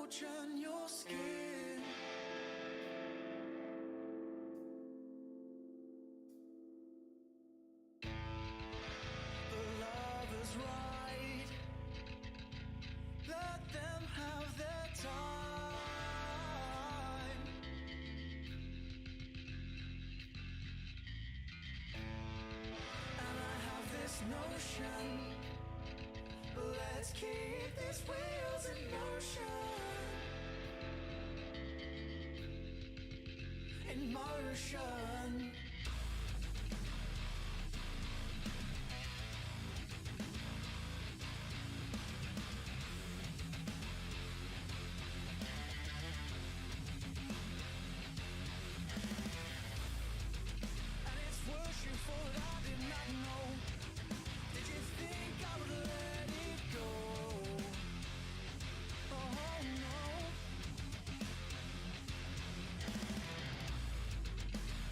approach on your skin. The love is right. Let them have their time. And I have this notion, let's keep these wheels in motion. In motion. And it's worse you for what I did not know. Did you think I would let it go? Oh no.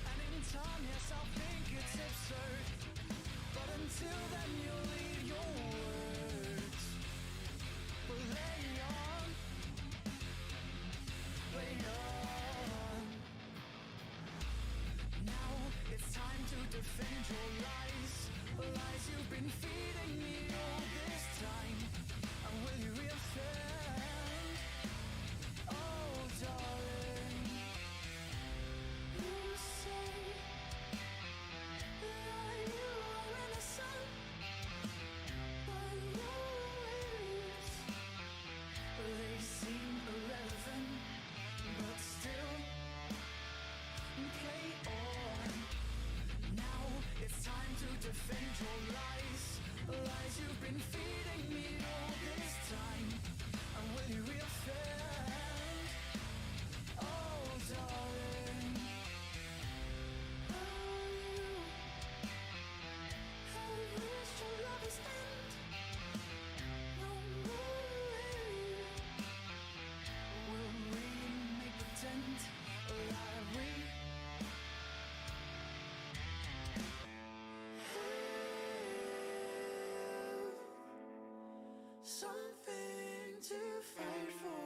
And in time, yes, I'll think it's absurd. But until then, you'll leave your words. Well, lay on. Now it's time to defend your lies. Lies you've been feeding me all this time. And will you reoffend? Oh, darling. You say that you are innocent, but your words, they seem irrelevant, but still play on. Now it's time to defend your lies. Lies you've been feeding me all this time. And will you reoffend? Oh, darling. Oh, you have reached your lover's end. No more. Will we make pretend like we something to fight for?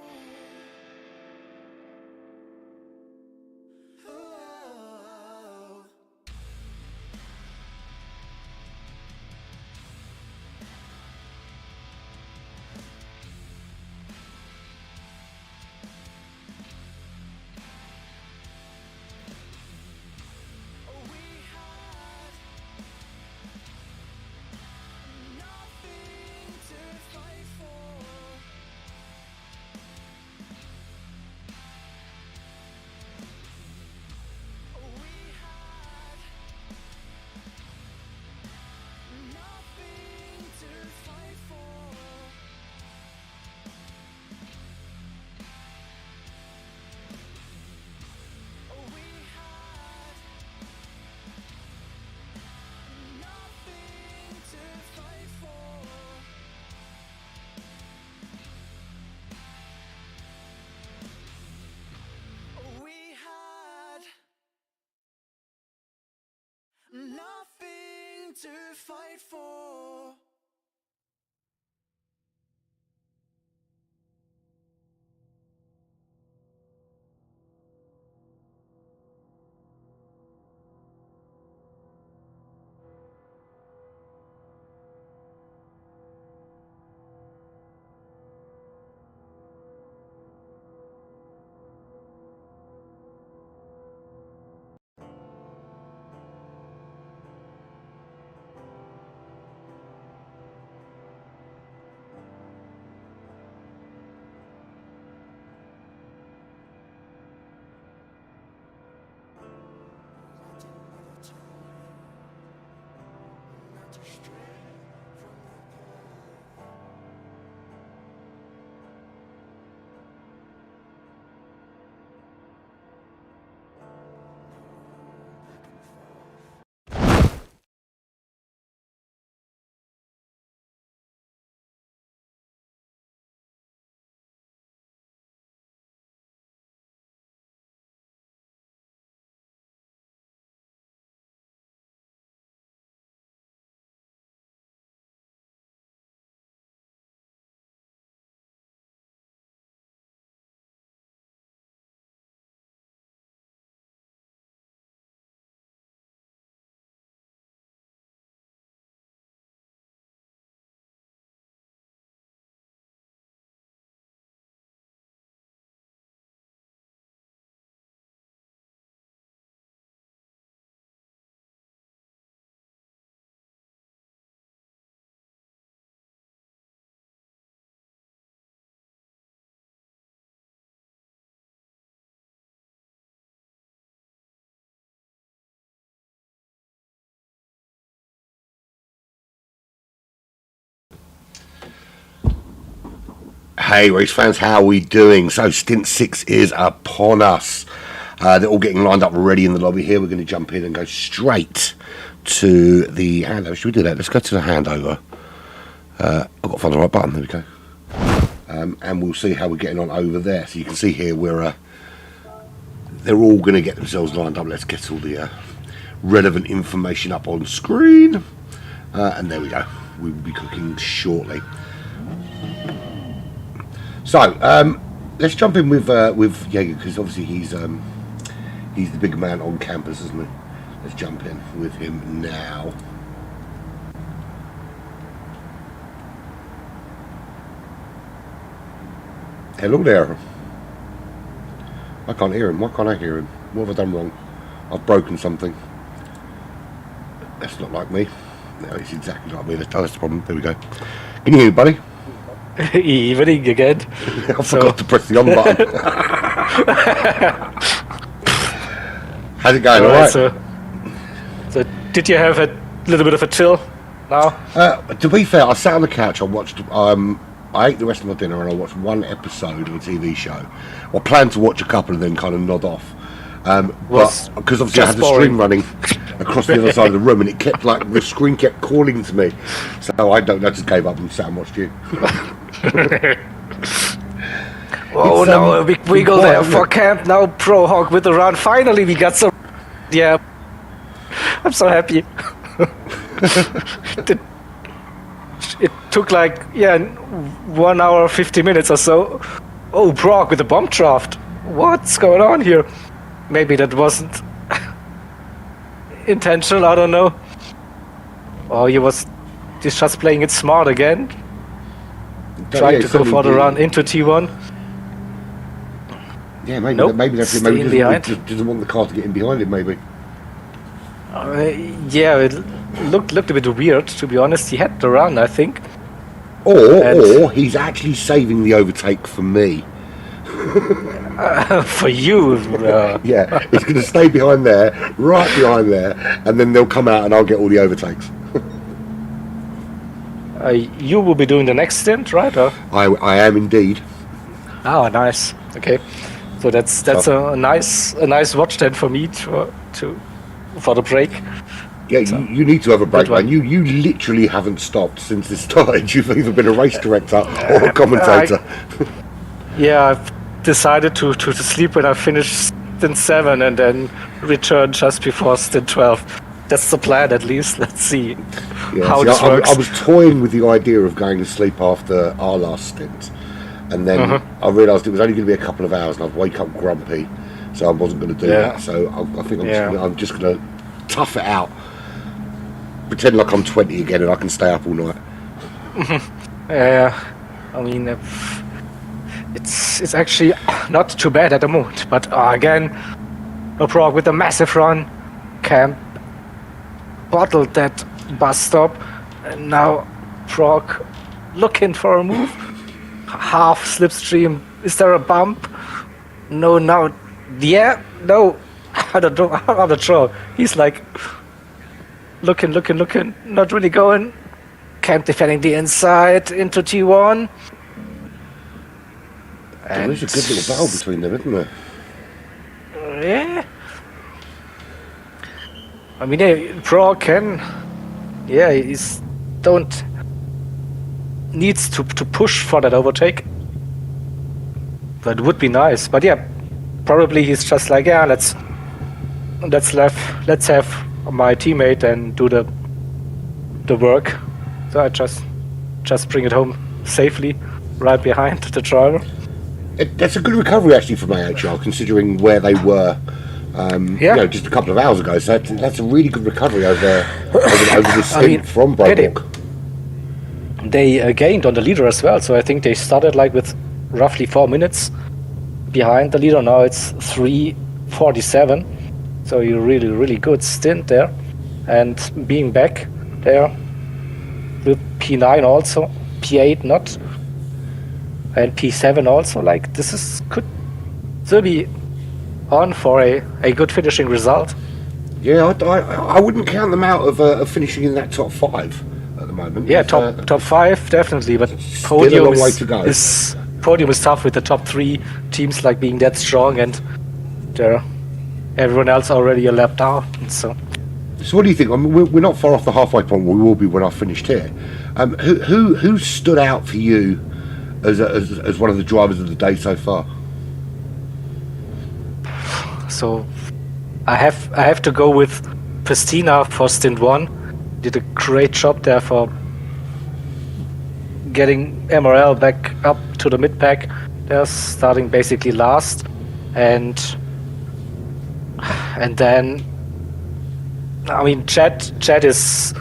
Oh. We had nothing to fight for. We had nothing to fight for. We had nothing to fight for. We had nothing to fight for. Hey race fans, how are we doing? So Stint 6 is upon us. They're all getting lined up ready in the lobby here. We're going to jump in and go straight to the handover. Should we do that? Let's go to the handover. I've got to find the right button. There we go. And we'll see how we're getting on over there. So you can see here they're all going to get themselves lined up. Let's get all the relevant information up on screen. And there we go. We will be cooking shortly. So let's jump in with Jaeger, because obviously he's the big man on campus, isn't he? Let's jump in with him now. Hello there. I can't hear him. Why can't I hear him? What have I done wrong? I've broken something. That's not like me. No, it's exactly like me. That's the problem. There we go. Can you hear me, buddy? Evening again. I forgot to press the on button. How's it going? All right. So did you have a little bit of a chill now? To be fair, I sat on the couch. I watched. I ate the rest of my dinner and I watched one episode of a TV show. I planned to watch a couple and then kind of nod off. But because obviously I had the stream running across the other side of the room, and it kept the screen kept calling to me. So I just gave up and sat and watched you. Oh no, a big wiggle there for camp now. Pro Hawk with the run. Finally, we got some. Yeah, I'm so happy. It took 1 hour 50 minutes or so. Oh, Brock with the bomb draft. What's going on here? Maybe that wasn't intentional. I don't know. Oh, he's just playing it smart again. Trying to go for the run into T1. Yeah, maybe nope. maybe he doesn't want the car to get in behind him. Maybe. Yeah, it looked a bit weird, to be honest. He had the run, I think. Or he's actually saving the overtake for me. For you. Yeah, it's going to stay behind there, right behind there, and then they'll come out and I'll get all the overtakes. You will be doing the next stint, right? Or? I am indeed. Oh, nice. Okay, so that's a nice watch then for me for the break. Yeah, so, you need to have a break, man. You literally haven't stopped since this started. You've either been a race director or a commentator. I've decided to sleep when I finished stint 7 and then return just before stint 12. That's the plan, at least. Let's see how this works. I was toying with the idea of going to sleep after our last stint, and then I realised it was only going to be a couple of hours, and I'd wake up grumpy, so I wasn't going to do that. So I think I'm just going to tough it out, pretend like I'm 20 again, and I can stay up all night. I mean, it's actually not too bad at the moment, but again, a Prague with a massive run, camp bottled that bus stop, and now Prague looking for a move. Half slipstream. Is there a bump? No, now. Yeah, no. I don't know. I'm not sure. He's looking, not really going. Camp defending the inside into T1. There is a good little battle between them, isn't there? Yeah. I mean, Pro can. Yeah, needs to push for that overtake. That would be nice, but yeah, probably he's just let's have my teammate and do the work. So I just bring it home safely, right behind the driver. That's a good recovery actually from AHR, considering where they were. Just a couple of hours ago. So that's a really good recovery over the stint from Brock. They gained on the leader as well, so I think they started with roughly 4 minutes behind the leader. Now it's 3:47, so you're really, really good stint there. And being back there with P9 also, P8 not, and P7 also, this could still be on for a good finishing result. Yeah, I wouldn't count them out of finishing in that top 5 at the moment. Yeah, top 5 definitely, but podium a long way to go. podium is tough with the top 3 teams like being that strong, and everyone else already a lap down. So what do you think? I mean, we're not far off the halfway point. We will be when I've finished here. Who stood out for you as one of the drivers of the day so far? So I have to go with Festina for Stint 1. Did a great job there for getting MRL back up to the mid-pack. They're starting basically last, and then I mean Chad is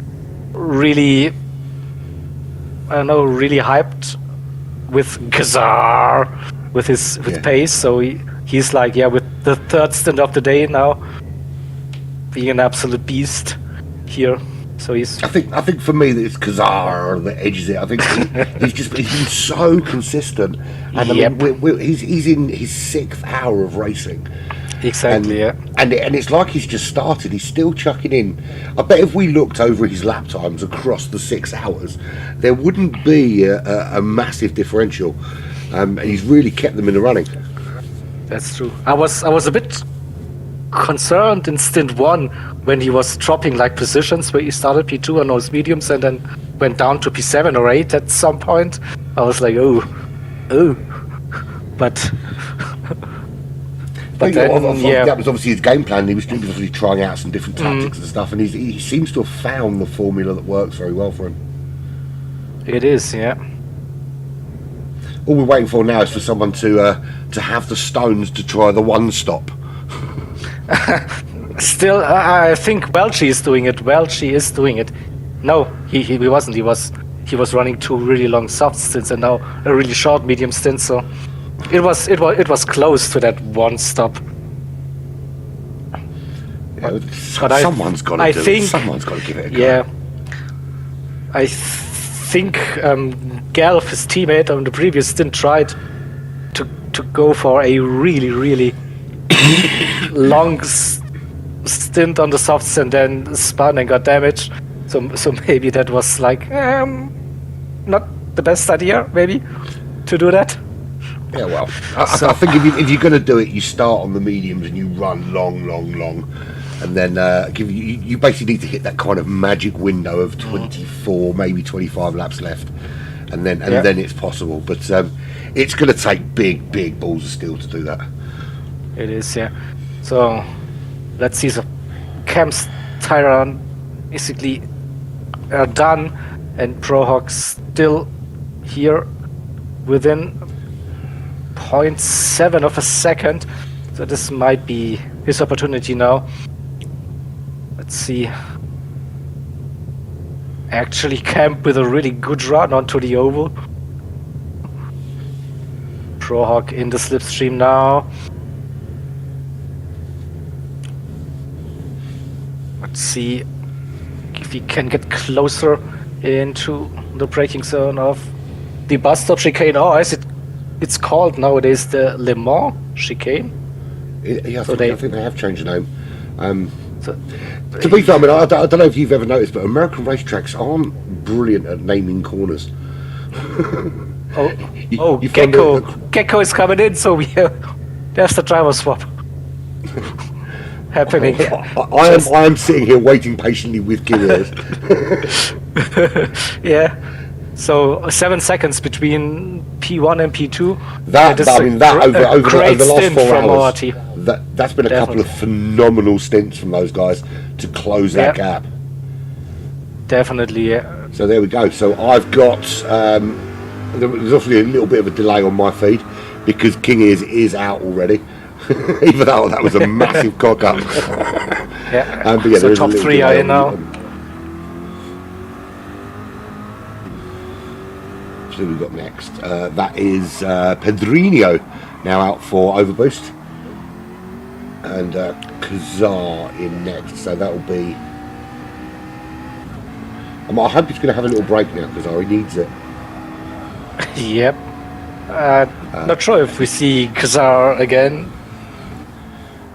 really, I don't know, really hyped with Gazar, with his pace. So he's like, with the 3rd stint of the day now, being an absolute beast here. So he's. I think for me that it's Kazar that edges it. I think he's been so consistent, and I mean he's in his 6th hour of racing. Exactly. And it's like he's just started. He's still chucking in. I bet if we looked over his lap times across the 6 hours, there wouldn't be a massive differential, and he's really kept them in the running. That's true. I was a bit concerned in Stint 1 when he was dropping like positions, where he started P2 on those mediums and then went down to P7 or 8 at some point. I was like, oh, but that was obviously his game plan. He was obviously trying out some different tactics and stuff, and he seems to have found the formula that works very well for him. It is, yeah. All we're waiting for now is for someone to have the stones to try the one stop. Still, I think Welchie is doing it. No, he wasn't. He was running 2 really long soft stints and now a really short medium stint. So it was close to that one stop. Yeah, but someone's got to do it. Someone's got to give it a go. Yeah, I think Galf, his teammate on the previous stint, tried to go for a really long stint on the softs and then spun and got damaged. So maybe that was like not the best idea, maybe, to do that. Yeah, well, I think if you're going to do it, you start on the mediums and you run long, and then you basically need to hit that kind of magic window of 24, maybe 25 laps left, and then it's possible. But it's going to take big balls of steel to do that. It is, yeah. So let's see. So Cam's Tyron basically are done, and Prohawk still here within 0.7 of a second. So this might be his opportunity now. Let's see. Actually, Camp with a really good run onto the oval. Prohawk in the slipstream now. Let's see if he can get closer into the braking zone of the bus stop chicane. Oh, it's called nowadays the Le Mans chicane. Yeah, I think they have changed the name. To be fair, I mean, I don't know if you've ever noticed, but American racetracks aren't brilliant at naming corners. Gecko is coming in, so there's the driver swap happening. I am sitting here waiting patiently with gears. Yeah. So 7 seconds between P1 and P2. That over the last 4 hours, that's been a couple of phenomenal stints from those guys to close that gap. Definitely, yeah. So there we go. So I've got there's obviously a little bit of a delay on my feed because King is out already. Even though that was a massive cock up. Yeah. But yeah, so top 3 are in now. So we've got next. That is Pedrinho now out for overboost, and Kazar in next. So that will be. I hope he's going to have a little break now, Kazar. He needs it. Yep. Not sure if we see Kazar again.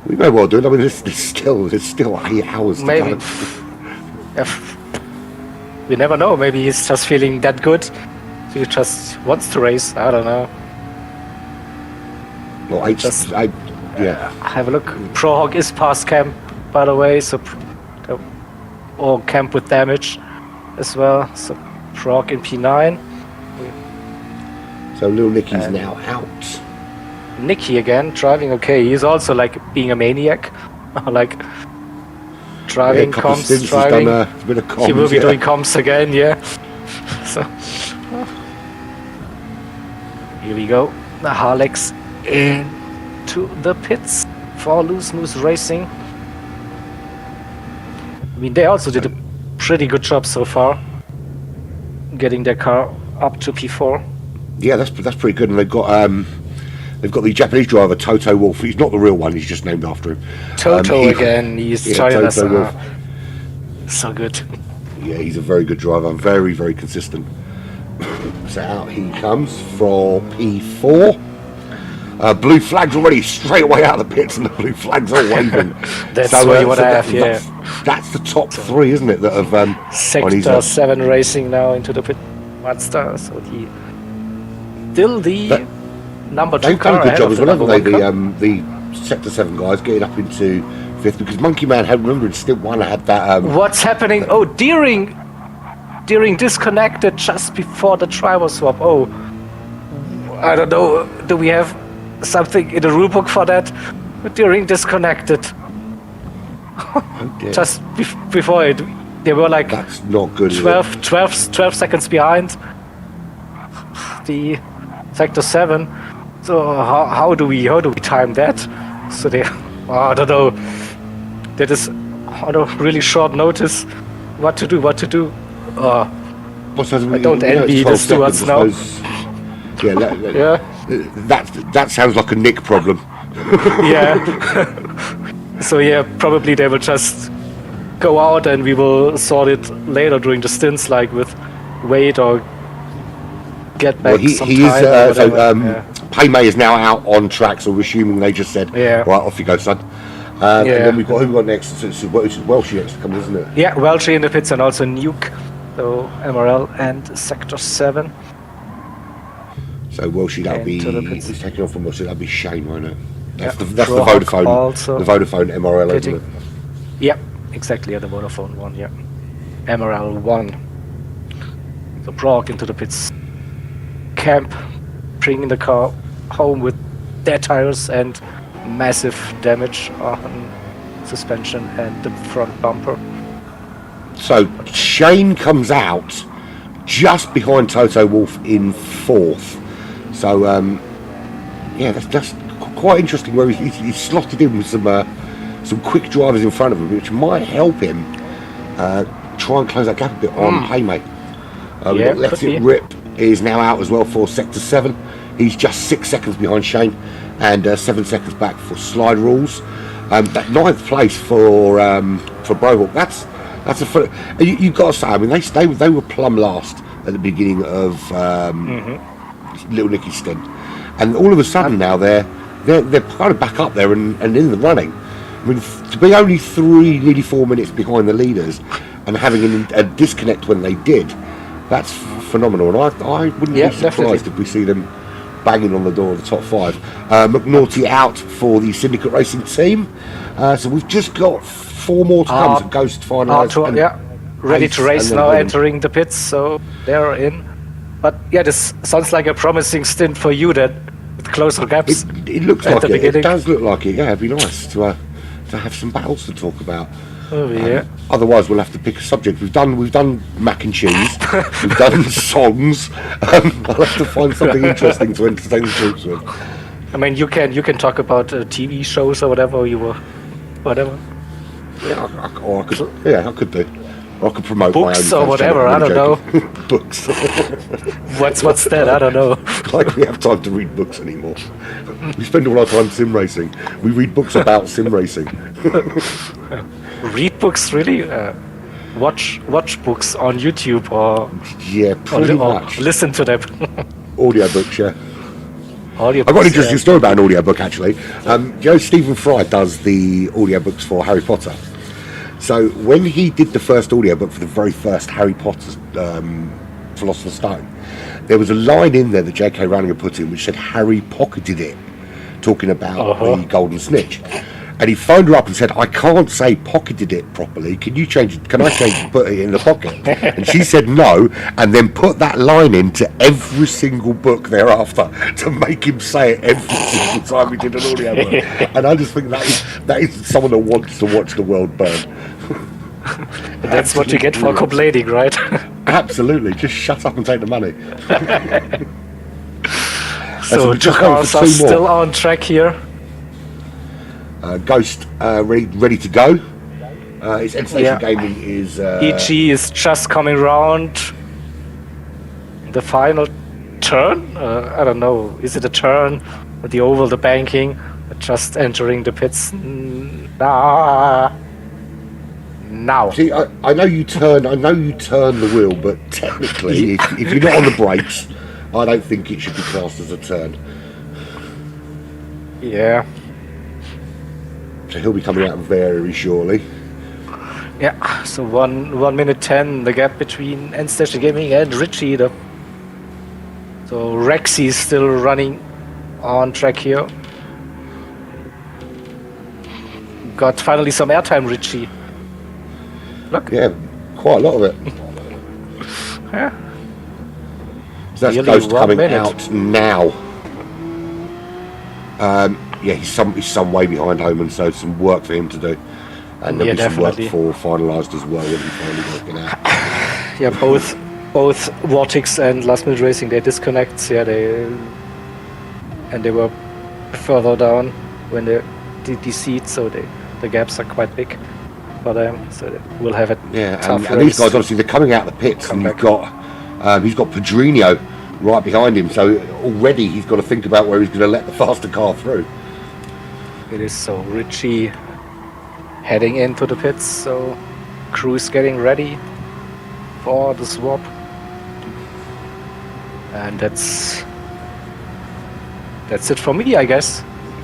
We may well do it. I mean, there's still 8 hours maybe. To go. We never know. Maybe he's just feeling that good. He just wants to race. I don't know. Well, eight, Just- yeah. Have a look. Prohawk is past camp, by the way, so or camp with damage as well. So Prohawk in P9. So Little Nicky's now out. Nicky again driving okay. He's also like being a maniac, like driving a couple of comms, stints, driving. He's done a bit of comms, He will be doing comms again, yeah. So here we go. The Harlex into the pits for Loose Moose Racing. I mean, they also did a pretty good job so far, getting their car up to P4. Yeah, that's pretty good. And they've got the Japanese driver Toto Wolff. He's not the real one. He's just named after him. Toto again. He's joining us. Toto Wolff. So good. Yeah, he's a very good driver. Very, very consistent. So out he comes for P4. Blue flags already straight away out of the pits, and the blue flags are waving. That's what you want to have, yeah. That's the top three, isn't it? That have Sector 7 racing now into the pit. Mazda, so still the number 2 they've car done a good ahead job of as the well, number haven't they? 1 car. The Sector 7 guys getting up into 5th, because Monkey Man had, remember, in Stint 1 had that. What's happening? Oh, Deering disconnected just before the driver swap. Oh, I don't know. Do we have something in the rulebook for that? Deering disconnected. Oh dear. Just before it. They were like That's not good. is it? 12 seconds behind the Sector 7. So how do we time that? So they, I don't know. That is on a really short notice. What to do? I don't envy the stewards now. Yeah, that sounds like a Nick problem. Yeah. So yeah, probably they will just go out and we will sort it later during the stints, like with wait or get back some he time. Or is. So whatever. Paymay is now out on track, so we're assuming they just said, Yeah. right, off you go, son. And then who we got next? So it's Welsh next to come, isn't it? Yeah, Welchie in the pits and also Nuke. So MRL and Sector 7. So Welshie, that'll be Into the pits. he's taking off from Welshie. That'll be Shane, won't it? That's Yeah. the Prohawk Vodafone, also the Vodafone MRL, isn't pitting. it? Yep, exactly, the Vodafone one, yeah. MRL 1. So Prohawk into the pits. Camp, bringing the car home with their tires and massive damage on suspension and the front bumper. So Shane comes out just behind Toto Wolff in 4th. So yeah, that's quite interesting. Where he's slotted in with some quick drivers in front of him, which might help him try and close that gap a bit on Paymay. We've got Let It Rip is now out as well for Sector 7. He's just 6 seconds behind Shane and 7 seconds back for Slide Rules. That 9th place for Brohawk. That's a you've got to say. I mean, they were plumb last at the beginning of Little Nicky's stint, and all of a sudden now they're kind of back up there and in the running. I mean, to be only nearly 4 minutes behind the leaders and having a disconnect when they did, that's phenomenal. And I wouldn't be surprised if we see them banging on the door of the top 5. McNaughty out for the Syndicate Racing team. So we've just got 4 more to come. So Ghost finalised. Ready to race now, entering the pits, so they're in. But yeah, this sounds like a promising stint for you then, with closer gaps. It looks at like the it. beginning. It does look like it. Yeah, it'd be nice to have some battles to talk about. Oh yeah. Otherwise, we'll have to pick a subject. We've done mac and cheese. We've done songs. I'll have to find something interesting to entertain the troops with. I mean, you can talk about TV shows or whatever whatever. Yeah, I could do. Or I could promote books my own or whatever. I don't know. Books. What's that? I don't know. Like we have time to read books anymore. We spend all our time sim racing. We read books about sim racing. Read books, really? Watch books on YouTube or pretty much. Listen to them. Audiobooks, yeah. Audiobooks, I've got an interesting story about an audiobook actually. Stephen Fry does the audiobooks for Harry Potter. So when he did the first audiobook for the very first Harry Potter Philosopher's Stone, there was a line in there that J.K. Rowling had put in which said Harry pocketed it talking about the Golden Snitch. And he phoned her up and said, I can't say pocketed it properly. Can I change it, put it in the pocket? And she said no, and then put that line into every single book thereafter to make him say it every single time we did an audio book. And I just think that is someone that wants to watch the world burn. That's what you get for complaining, right? Absolutely. Just shut up and take the money. So the cars are still on track here. Ghost ready to go. Its end station gaming is... EG is just coming round the final turn. I don't know. Is it a turn? The oval, the banking, just entering the pits. Now. See, I know you turn the wheel, but technically, if you're not on the brakes, I don't think it should be classed as a turn. Yeah. So he'll be coming out very shortly. Yeah, so 1 minute 10, the gap between End Station Gaming and Richie. So Rexy is still running on track here. Got finally some airtime, Richie. Look. Yeah, quite a lot of it. Yeah. So that's Ghost coming out now. Yeah, he's some way behind Omen, so some work for him to do. And there'll be some work for finalised as well when he finally working out. Yeah, both Vortex and Last Minute Racing, they disconnect. Yeah, they were further down when they DC'd, so the gaps are quite big for them. So they will have it. Yeah, and these guys obviously they're coming out of the pits, and he's got Pedrinho right behind him. So already he's got to think about where he's going to let the faster car through. It is so Richie heading into the pits, so crew's getting ready for the swap, and that's it for me, I guess.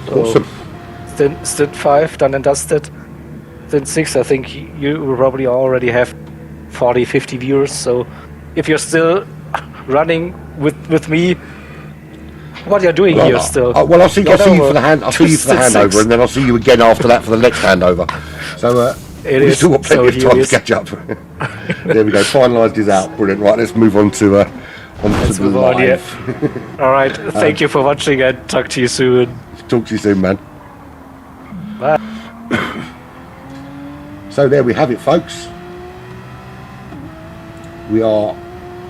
Awesome. So, Stint 5 done and dusted. Stint 6, I think you probably already have 40-50 viewers, so if you're still running with me, what you're doing here still? I'll see you for the handover, and then I'll see you again after that for the next handover. So we've still got plenty of time to catch up. There we go. Finalised is out. Brilliant. Right, let's move on to the live. All right. Thank you for watching, and talk to you soon. Talk to you soon, man. Bye. So there we have it, folks. We are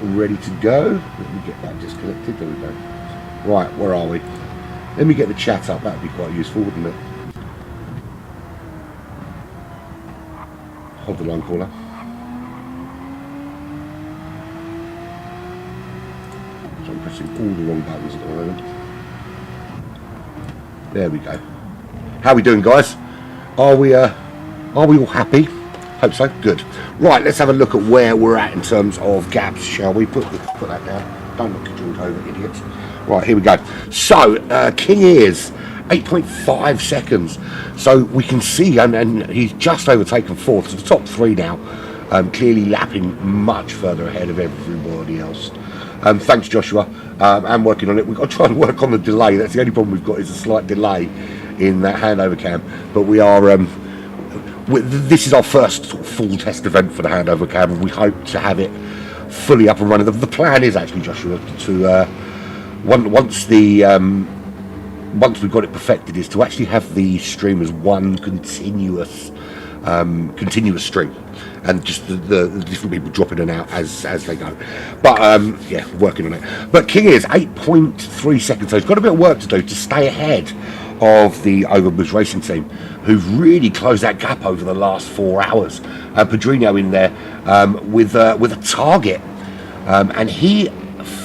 ready to go. Let me get that disconnected. There we go. Right, where are we? Let me get the chat up. That'd be quite useful, wouldn't it? Hold the line, caller. So I'm pressing all the wrong buttons at the moment. There we go. How are we doing, guys? Are we all happy? Hope so. Good. Right, let's have a look at where we're at in terms of gaps, shall we? Put that down. Don't look cajoled over, idiots. Right, here we go. So, King Ears, 8.5 seconds. So we can see, and he's just overtaken fourth. So the top three now, clearly lapping much further ahead of everybody else. Thanks, Joshua. I'm working on it. We've got to try and work on the delay. That's the only problem we've got is a slight delay in that handover cam. But we are... this is our first sort of full test event for the handover cam, and we hope to have it fully up and running. The plan is actually, Joshua, to... Once we've got it perfected, is to actually have the stream as one continuous stream, and just the different people drop in and out as they go. But yeah, working on it. But King is 8.3 seconds, so he's got a bit of work to do to stay ahead of the Overboost Racing team, who've really closed that gap over the last 4 hours. Pedrinho in there with a target, and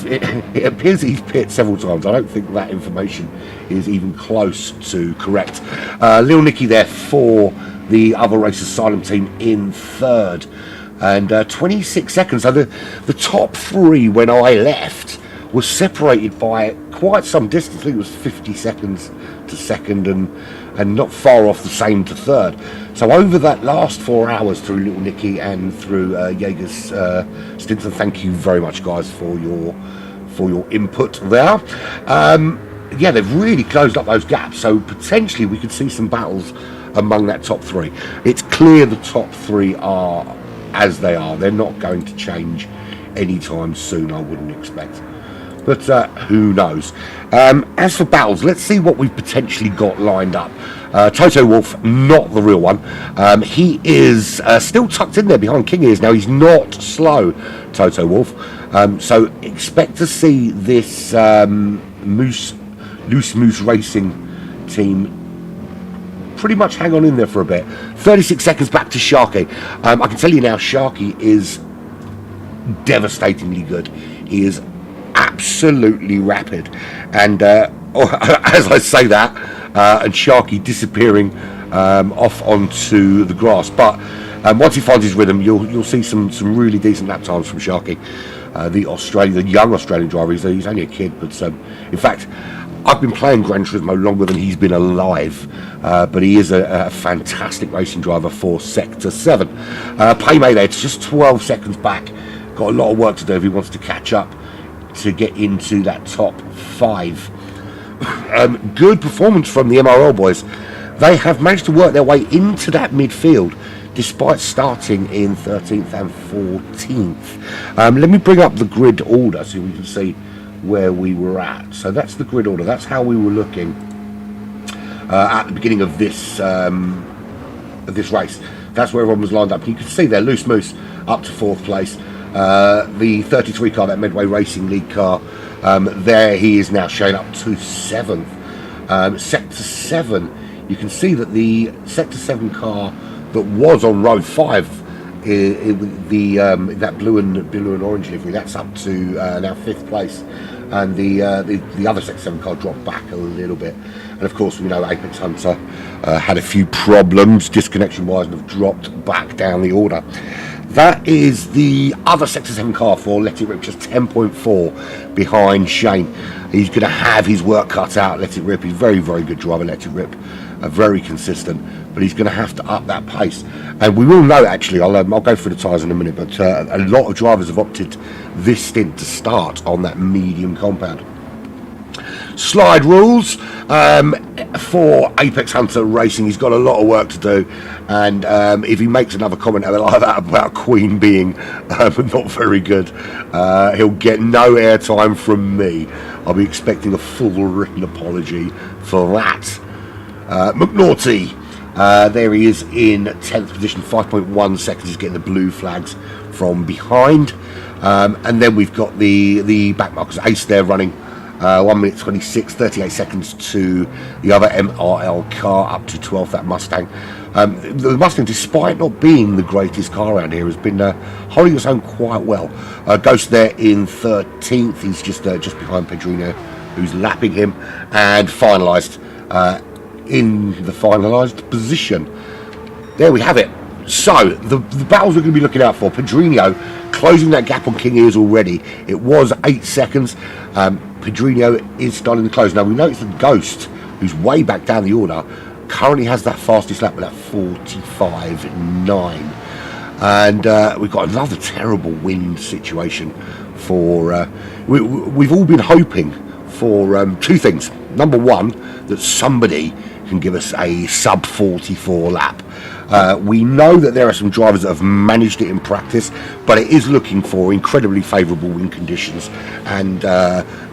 it appears he's pit several times. I don't think that information is even close to correct. Lil Nicky there for the Other Race Asylum team in third, and 26 seconds. So the top three when I left was separated by quite some distance. I think it was 50 seconds to second, and not far off the same to third. So over that last 4 hours through Little Nicky and through Jaeger's Stint, thank you very much, guys, for your input there. yeah, they've really closed up those gaps. So potentially we could see some battles among that top three. It's clear the top three are as they are. They're not going to change anytime soon, I wouldn't expect. But who knows? As for battles, let's see what we've potentially got lined up. Toto Wolff, not the real one. He is still tucked in there behind King Ears. Now, he's not slow, Toto Wolff. So expect to see this Loose Moose Racing team pretty much hang on in there for a bit. 36 seconds back to Sharky. I can tell you now, Sharky is devastatingly good. He is absolutely rapid, and as I say that, and Sharky disappearing off onto the grass, but once he finds his rhythm, you'll see some really decent lap times from Sharky, the young Australian driver. He's only a kid, but in fact, I've been playing Gran Turismo longer than he's been alive, but he is a fantastic racing driver for Sector 7. Paymay there, it's just 12 seconds back. Got a lot of work to do if he wants to catch up to get into that top 5. Good performance from the MRL boys. They have managed to work their way into that midfield despite starting in 13th and 14th. Let me bring up the grid order so we can see where we were at. So that's the grid order. That's how we were looking at the beginning of this race. That's where everyone was lined up. You can see there, Loose Moose up to 4th place. The 33 car, that Medway Racing League car, there he is now showing up to 7th. Sector 7, you can see that the Sector 7 car that was on row 5, that blue and orange livery, that's up to now 5th place, and the other Sector 7 car dropped back a little bit. And of course, we know Apex Hunter had a few problems disconnection wise and have dropped back down the order. That is the other Sector 7 car for Let It Rip, just 10.4 behind Shane. He's going to have his work cut out, Let It Rip. He's a very, very good driver, Let It Rip. Very consistent, but he's going to have to up that pace. And we will know, actually, I'll go through the tyres in a minute, but a lot of drivers have opted this stint to start on that medium compound. Slide rules for Apex Hunter Racing. He's got a lot of work to do, and if he makes another comment like that about Queen being not very good, he'll get no airtime from me. I'll be expecting a full written apology for that. McNaughty, there he is in 10th position, 5.1 seconds. He's getting the blue flags from behind, and then we've got the back markers. Ace there running 1 minute 26, 38 seconds to the other MRL car, up to 12th, that Mustang. The Mustang, despite not being the greatest car around here, has been holding its own quite well. Ghost there in 13th, he's just behind Pedrino, who's lapping him, and finalised in the finalised position. There we have it. So, the battles we're going to be looking out for: Pedrino closing that gap on King Ears already. It was 8 seconds. Pedrino is starting to close. Now, we notice that Ghost, who's way back down the order, currently has that fastest lap with that 45.9. And we've got another terrible wind situation for... we've all been hoping for two things. Number one, that somebody can give us a sub 44 lap. We know that there are some drivers that have managed it in practice, but it is looking for incredibly favourable wind conditions and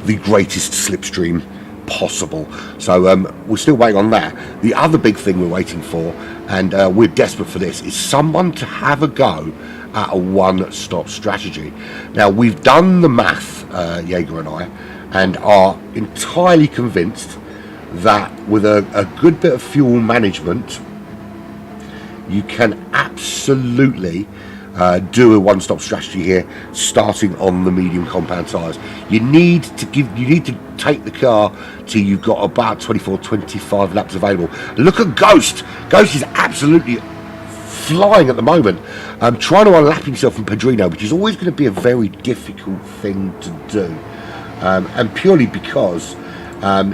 the greatest slipstream possible. So we're still waiting on that. The other big thing we're waiting for, and we're desperate for this, is someone to have a go at a one-stop strategy. Now, we've done the math, Jaeger and I, and are entirely convinced that with a good bit of fuel management, you can absolutely do a one-stop strategy here, starting on the medium compound tyres. You need to take the car till you've got about 24-25 laps available. Look at Ghost. Ghost is absolutely flying at the moment, trying to unlap himself from Pedrino, which is always going to be a very difficult thing to do, and purely because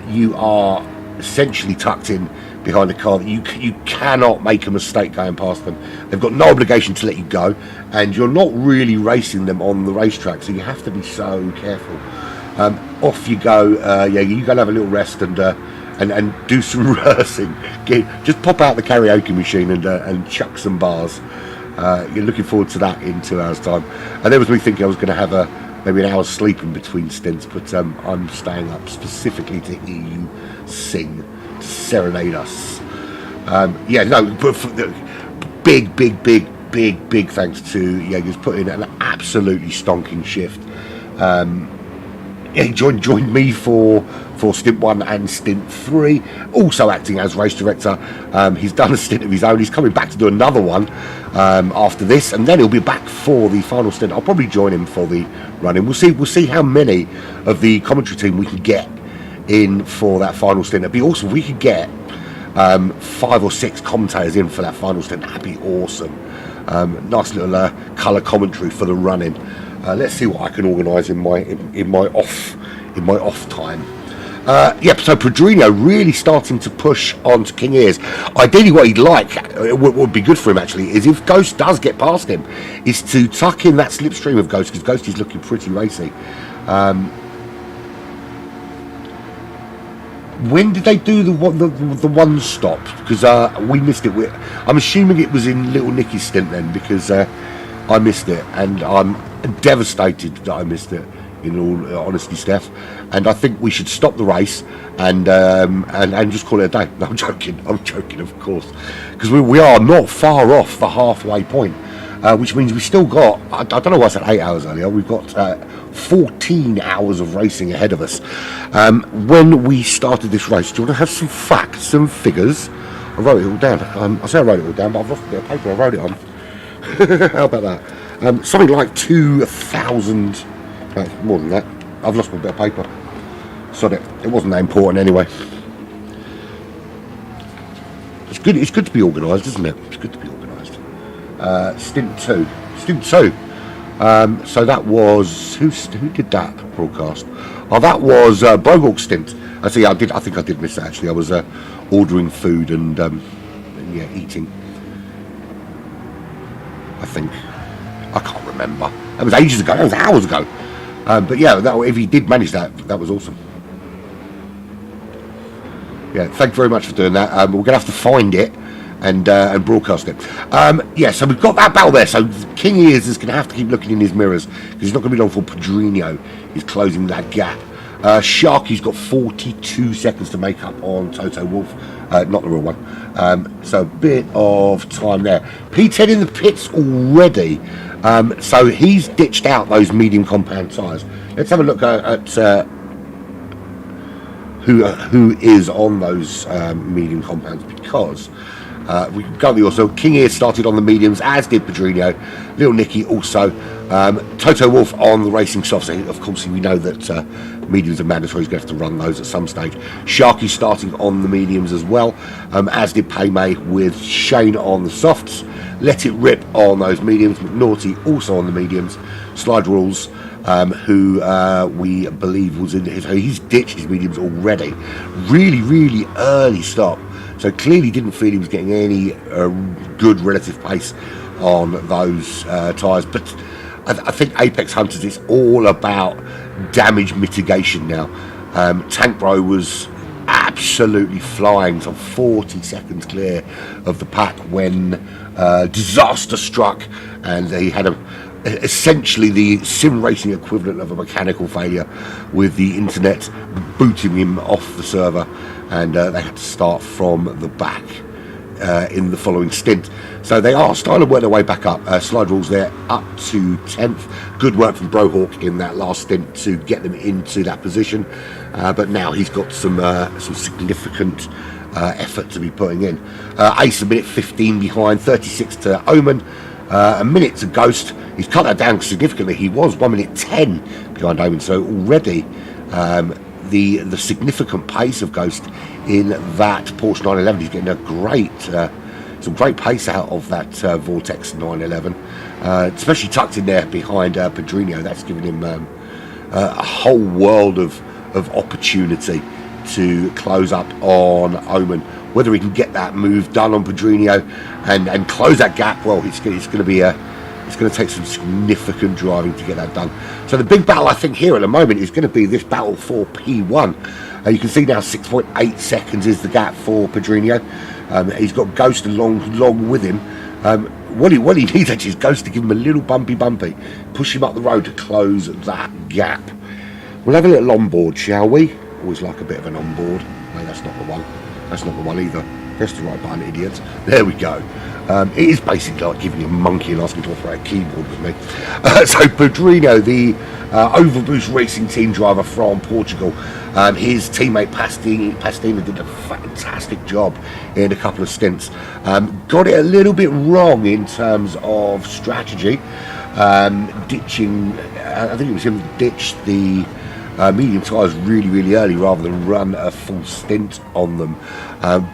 you are essentially tucked in behind a car that you cannot make a mistake going past them. They've got no obligation to let you go, and you're not really racing them on the racetrack, so you have to be so careful. Off you go. You go and have a little rest and do some rehearsing. Just pop out the karaoke machine and chuck some bars. You're looking forward to that in 2 hours' time. And there was me thinking I was going to have maybe an hour's sleep in between stints, but I'm staying up specifically to hear you sing, to serenade us. Big thanks to Jaeger's put in an absolutely stonking shift. He joined me for stint 1 and stint 3, also acting as race director. He's done a stint of his own. He's coming back to do another one after this, and then he'll be back for the final stint. I'll probably join him for the run-in. We'll see how many of the commentary team we can get in for that final stint. It'd be awesome if we could get 5 or 6 commentators in for that final stint. That'd be awesome. Nice little colour commentary for the run-in. Let's see what I can organise in my off time. So Pedrino really starting to push on to King Ears. Ideally, what he'd like, what would be good for him actually, is if Ghost does get past him, is to tuck in that slipstream of Ghost, because Ghost is looking pretty racy. When did they do the one stop? Because we missed it. I'm assuming it was in Little Nicky's stint then, because I missed it, and I'm devastated that I missed it. In all honesty, Steph, and I think we should stop the race and just call it a day. No, I'm joking, of course, because we are not far off the halfway point, which means we still got, I don't know why I said 8 hours earlier, we've got 14 hours of racing ahead of us. When we started this race, do you want to have some facts, some figures? I wrote it all down. I say I wrote it all down, but I've lost a bit of paper I wrote it on. How about that? Something like 2,000. More than that. I've lost my bit of paper. Sod it. It wasn't that important anyway. It's good to be organised, isn't it? It's good to be organised. Stint 2. So that was who did that broadcast? Oh, that was Brohawk's stint. I think I did miss that actually. I was ordering food and eating. I think. I can't remember. That was ages ago. That was hours ago. But yeah, if he did manage that was awesome. Yeah, thank you very much for doing that. We're going to have to find it and broadcast it. So we've got that battle there. So King Ears is going to have to keep looking in his mirrors, because he's not going to be long for Pedrino. He's closing that gap. Sharky's got 42 seconds to make up on Toto Wolff. Not the real one. So a bit of time there. P10 in the pits already. So he's ditched out those medium compound tyres. Let's have a look at who is on those medium compounds, because we can go the also. King Ear started on the mediums, as did Pedrino. Little Nicky also. Toto Wolff on the racing softs. Of course, we know that mediums are mandatory. He's going to have to run those at some stage. Sharky starting on the mediums as well, as did Paymay, with Shane on the softs. Let It Rip on those mediums. McNaughty also on the mediums. Slide Rules, who we believe was in his... He's ditched his mediums already. Really early stop. So clearly didn't feel he was getting any good relative pace on those tyres. But I think Apex Hunters, it's all about damage mitigation now. Tank Bro was absolutely flying, so 40 seconds clear of the pack when disaster struck, and he had essentially the sim racing equivalent of a mechanical failure, with the internet booting him off the server, and they had to start from the back in the following stint. So they are starting to work their way back up. Slide Rules there up to 10th. Good work from Brohawk in that last stint to get them into that position. But now he's got some significant effort to be putting in. Ace a minute 15 behind, 36 to Omen, a minute to Ghost. He's cut that down significantly. He was 1 minute 10 behind Omen. So already the significant pace of Ghost in that Porsche 911. He's getting a some great pace out of that Vortex 911, especially tucked in there behind Pedrino. That's given him a whole world of opportunity to close up on Omen. Whether he can get that move done on Pedrino and close that gap, well, it's going to be It's going to take some significant driving to get that done. So the big battle, I think, here at the moment is going to be this battle for P1. You can see now 6.8 seconds is the gap for Pedrinho. He's got Ghost along with him. What he needs actually is Ghost to give him a little bumpy, push him up the road to close that gap. We'll have a little onboard, shall we? Always like a bit of an onboard. No, that's not the one. That's not the one either. Press the right button, idiots. There we go. It is basically like giving a monkey and asking to operate a keyboard with me. So Pedrinho, the Overboost Racing Team driver from Portugal, his teammate Pastina did a fantastic job in a couple of stints. Got it a little bit wrong in terms of strategy, ditching. I think it was him that ditched the medium tyres really early rather than run a full stint on them.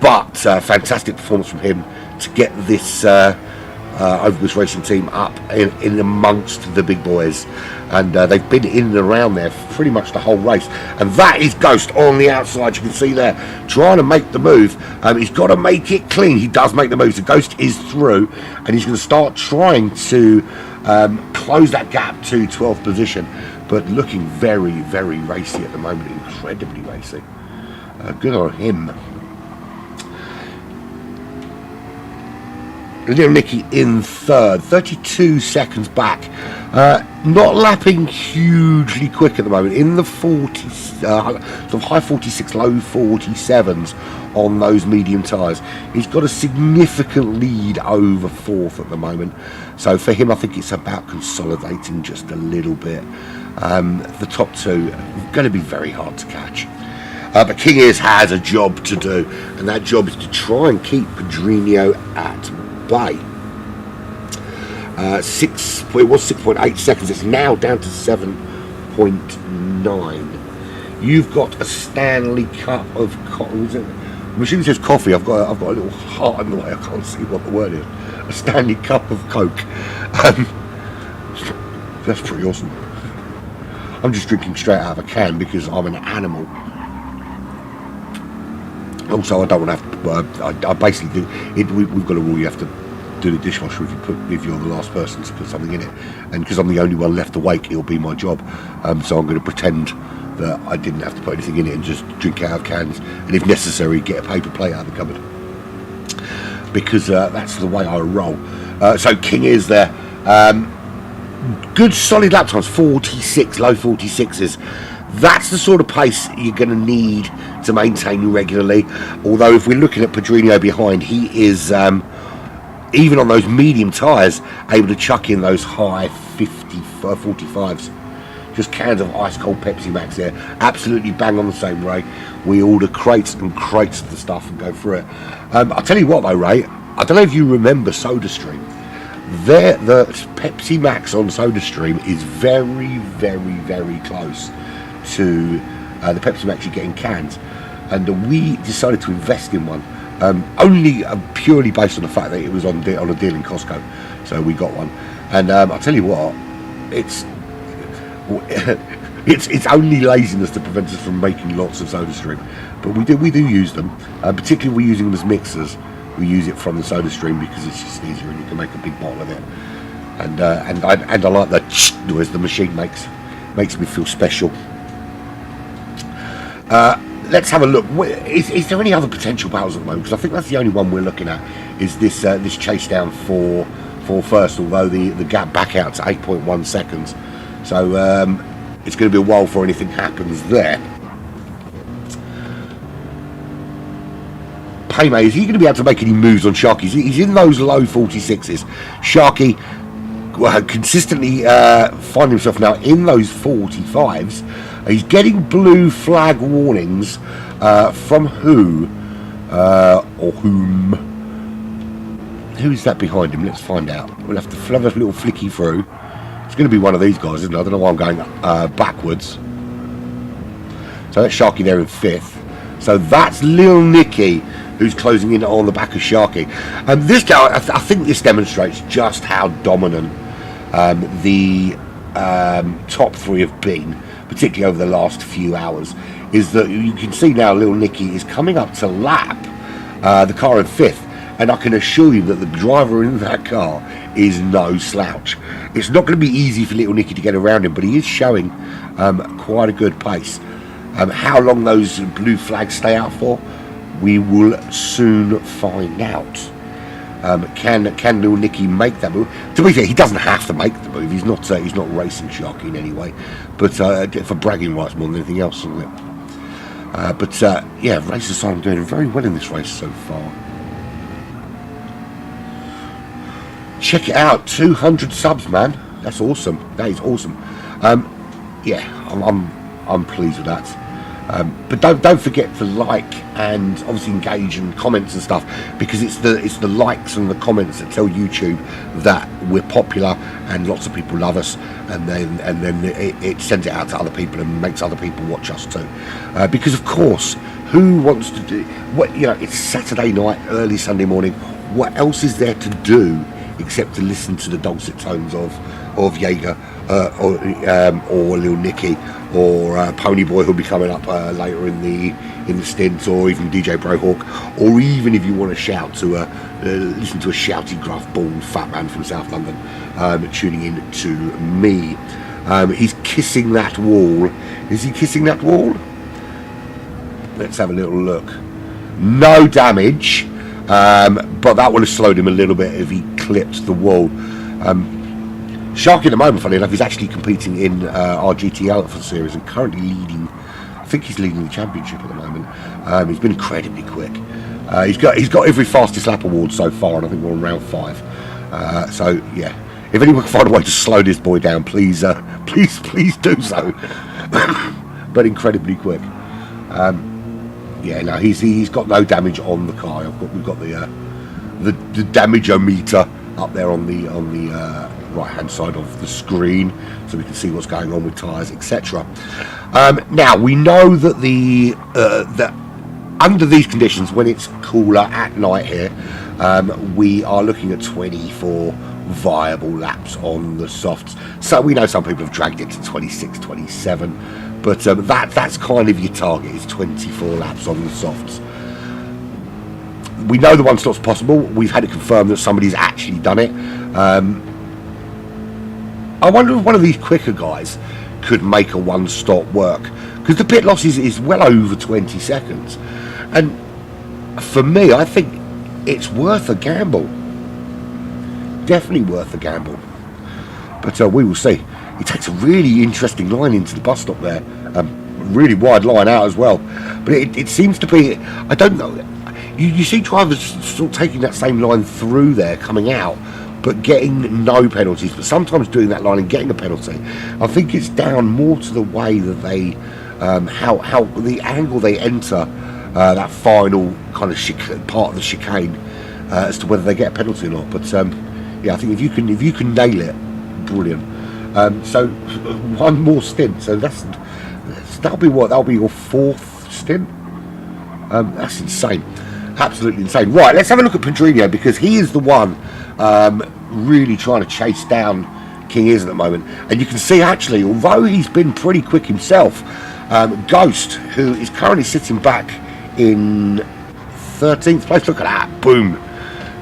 But fantastic performance from him to get this Overboost Racing Team up in amongst the big boys, and they've been in and around there pretty much the whole race. And that is Ghost on the outside, you can see there, trying to make the move. He's got to make it clean. He does make the move, so Ghost is through, and he's going to start trying to close that gap to 12th position, but looking very racy at the moment, incredibly racy. Good on him. Little Nicky in third, 32 seconds back. Not lapping hugely quick at the moment, in the 40s, sort of high 46, low 47s on those medium tyres. He's got a significant lead over fourth at the moment. So for him, I think it's about consolidating just a little bit. The top two are going to be very hard to catch. But King Ears has a job to do, and that job is to try and keep Pedrinho at bay. It was 6.8 seconds. It's now down to 7.9. You've got a Stanley Cup of coffee. The machine says coffee. I've got a little heart in the way. I can't see what the word is. A Stanley Cup of Coke. That's pretty awesome. I'm just drinking straight out of a can because I'm an animal. Also, I don't want to have to. I basically do. We've got a rule: you have to do the dishwasher if you're the last person to put something in it. And because I'm the only one left awake, it'll be my job. So I'm going to pretend that I didn't have to put anything in it and just drink out of cans. And if necessary, get a paper plate out of the cupboard, because that's the way I roll. So King is there. Good solid lap times, 46, low 46s. That's the sort of pace you're going to need to maintain regularly. Although if we're looking at Pedrinho behind, he is, even on those medium tyres, able to chuck in those high 45s. Just cans of ice cold Pepsi Max there. Absolutely bang on the same, Ray. We order crates and crates of the stuff and go through it. I'll tell you what though, Ray, I don't know if you remember SodaStream. The Pepsi Max on SodaStream is very close to the Pepsi Max you get in cans, and we decided to invest in one, only purely based on the fact that it was on a deal in Costco, so we got one. And I'll tell you what, it's only laziness that prevents us from making lots of SodaStream, but we do use them, particularly we're using them as mixers. We use it from the SodaStream because it's just easier and you can make a big bottle of it. And I like the noise the machine makes me feel special. Let's have a look. Is there any other potential battles at the moment? Because I think that's the only one we're looking at. Is this chase down for first? Although the gap back out to 8.1 seconds, so it's going to be a while before anything happens there. Payme, is he going to be able to make any moves on Sharky? He's in those low 46s. Sharky consistently finding himself now in those 45s. He's getting blue flag warnings from who or whom? Who is that behind him? Let's find out. We'll have to have a little flicky through. It's going to be one of these guys, isn't it? I don't know why I'm going backwards. So that's Sharky there in 5th. So that's Lil Nicky, who's closing in on the back of Sharky. This guy, I think this demonstrates just how dominant the top three have been, particularly over the last few hours. Is that you can see now Lil Nicky is coming up to lap the car in 5th, and I can assure you that the driver in that car is no slouch. It's not going to be easy for little Nicky to get around him, but he is showing quite a good pace. How long those blue flags stay out for, we will soon find out. Can little Nicky make that move? To be fair, he doesn't have to make the move. He's not racing Sharky in any way, but for bragging rights more than anything else, isn't it? Yeah, Race Asylum doing very well in this race so far. Check it out, 200 subs, man. That's awesome. That is awesome. Yeah, I'm pleased with that. But don't forget to like and obviously engage and comments and stuff, because it's the likes and the comments that tell YouTube that we're popular and lots of people love us, and then it sends it out to other people and makes other people watch us too. Because of course, who wants to do what? You know, it's Saturday night, early Sunday morning. What else is there to do except to listen to the dulcet tones of Jaeger or Lil Nicky or Ponyboy, who'll be coming up later in the stint, or even DJ Brohawk, or even if you want to shout to listen to a shouty, gruff, bald, fat man from South London tuning in to me. He's kissing that wall. Is he kissing that wall? Let's have a little look. No damage, but that would have slowed him a little bit if he clipped the wall. Sharky at the moment, funny enough, is actually competing in our GT Alpha series and currently leading. I think he's leading the championship at the moment. He's been incredibly quick. He's got every fastest lap award so far, and I think we're on round 5. So yeah, if anyone can find a way to slow this boy down, please do so. But incredibly quick. Yeah, no, he's got no damage on the car. We've got the damage-o-meter up there on the right hand side of the screen, so we can see what's going on with tyres, etc. Now we know that that under these conditions, when it's cooler at night here, we are looking at 24 viable laps on the softs. So we know some people have dragged it to 26, 27, but that's kind of your target, is 24 laps on the softs. We know the one stop's possible. We've had it confirmed that somebody's actually done it. I wonder if one of these quicker guys could make a one stop work, because the pit loss is well over 20 seconds, and for me, I think it's worth a gamble. Definitely worth a gamble. But we will see. He takes a really interesting line into the bus stop there, really wide line out as well, but it seems to be, I don't know, you see drivers sort of taking that same line through there coming out, but getting no penalties, but sometimes doing that line and getting a penalty. I think it's down more to the way that they how the angle they enter that final kind of part of the chicane, as to whether they get a penalty or not. But yeah, I think if you can nail it, brilliant. So one more stint, so that'll be your 4th stint. That's insane, absolutely insane. Right, let's have a look at Pedrinho, because he is the one really trying to chase down King Is at the moment. And you can see, actually, although he's been pretty quick himself, Ghost, who is currently sitting back in 13th place, look at that, boom,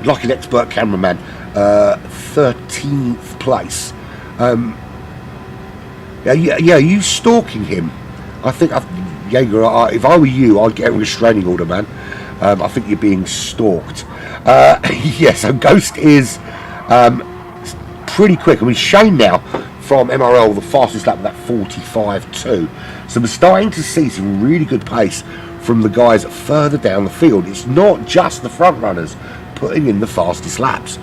like an expert cameraman, 13th place. Yeah, you stalking him? I think, Jaeger, if I were you, I'd get a restraining order, man. I think you're being stalked. Yeah, so Ghost is pretty quick. I mean, Shane now from MRL, the fastest lap of that 45.2. So we're starting to see some really good pace from the guys further down the field. It's not just the front runners putting in the fastest laps.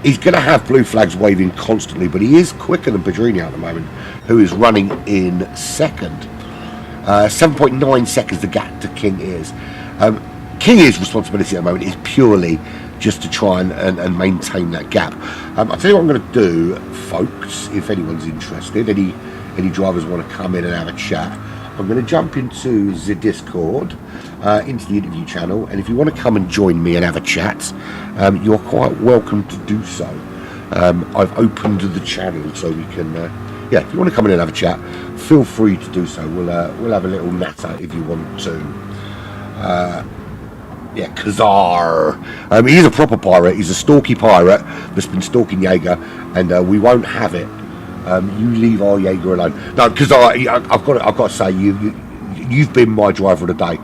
He's going to have blue flags waving constantly, but he is quicker than Pedrinho at the moment, who is running in 2nd. 7.9 seconds the gap to King Is. King Is' responsibility at the moment is purely just to try and maintain that gap. I'll tell you what I'm going to do, folks, if anyone's interested, any drivers want to come in and have a chat, I'm going to jump into the Discord, into the interview channel, and if you want to come and join me and have a chat, you're quite welcome to do so. I've opened the channel so we can, yeah, if you want to come in and have a chat, feel free to do so. We'll have a little natter if you want to. Yeah, Kazar. He's a proper pirate. He's a stalky pirate that's been stalking Jaeger, and we won't have it. You leave our Jaeger alone. No, Kazar. I've got to say, you've been my driver of the day.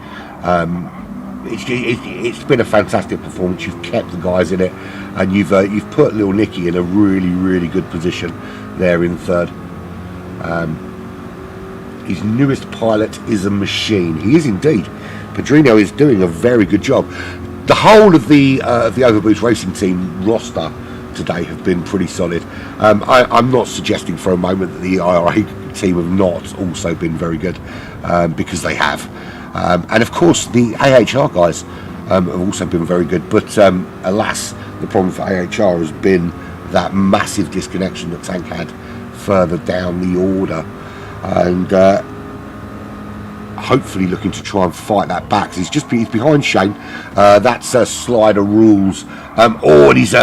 It's been a fantastic performance. You've kept the guys in it, and you've put Little Nicky in a really, really good position there in third. His newest pilot is a machine. He is indeed. Pedrino is doing a very good job. The whole of the Overboost Racing Team roster today have been pretty solid. I'm not suggesting for a moment that the IRA team have not also been very good, because they have. And of course the AHR guys have also been very good, but alas, the problem for AHR has been that massive disconnection that Tank had further down the order, and hopefully looking to try and fight that back. He's behind Shane. That's Slider Rules. And he's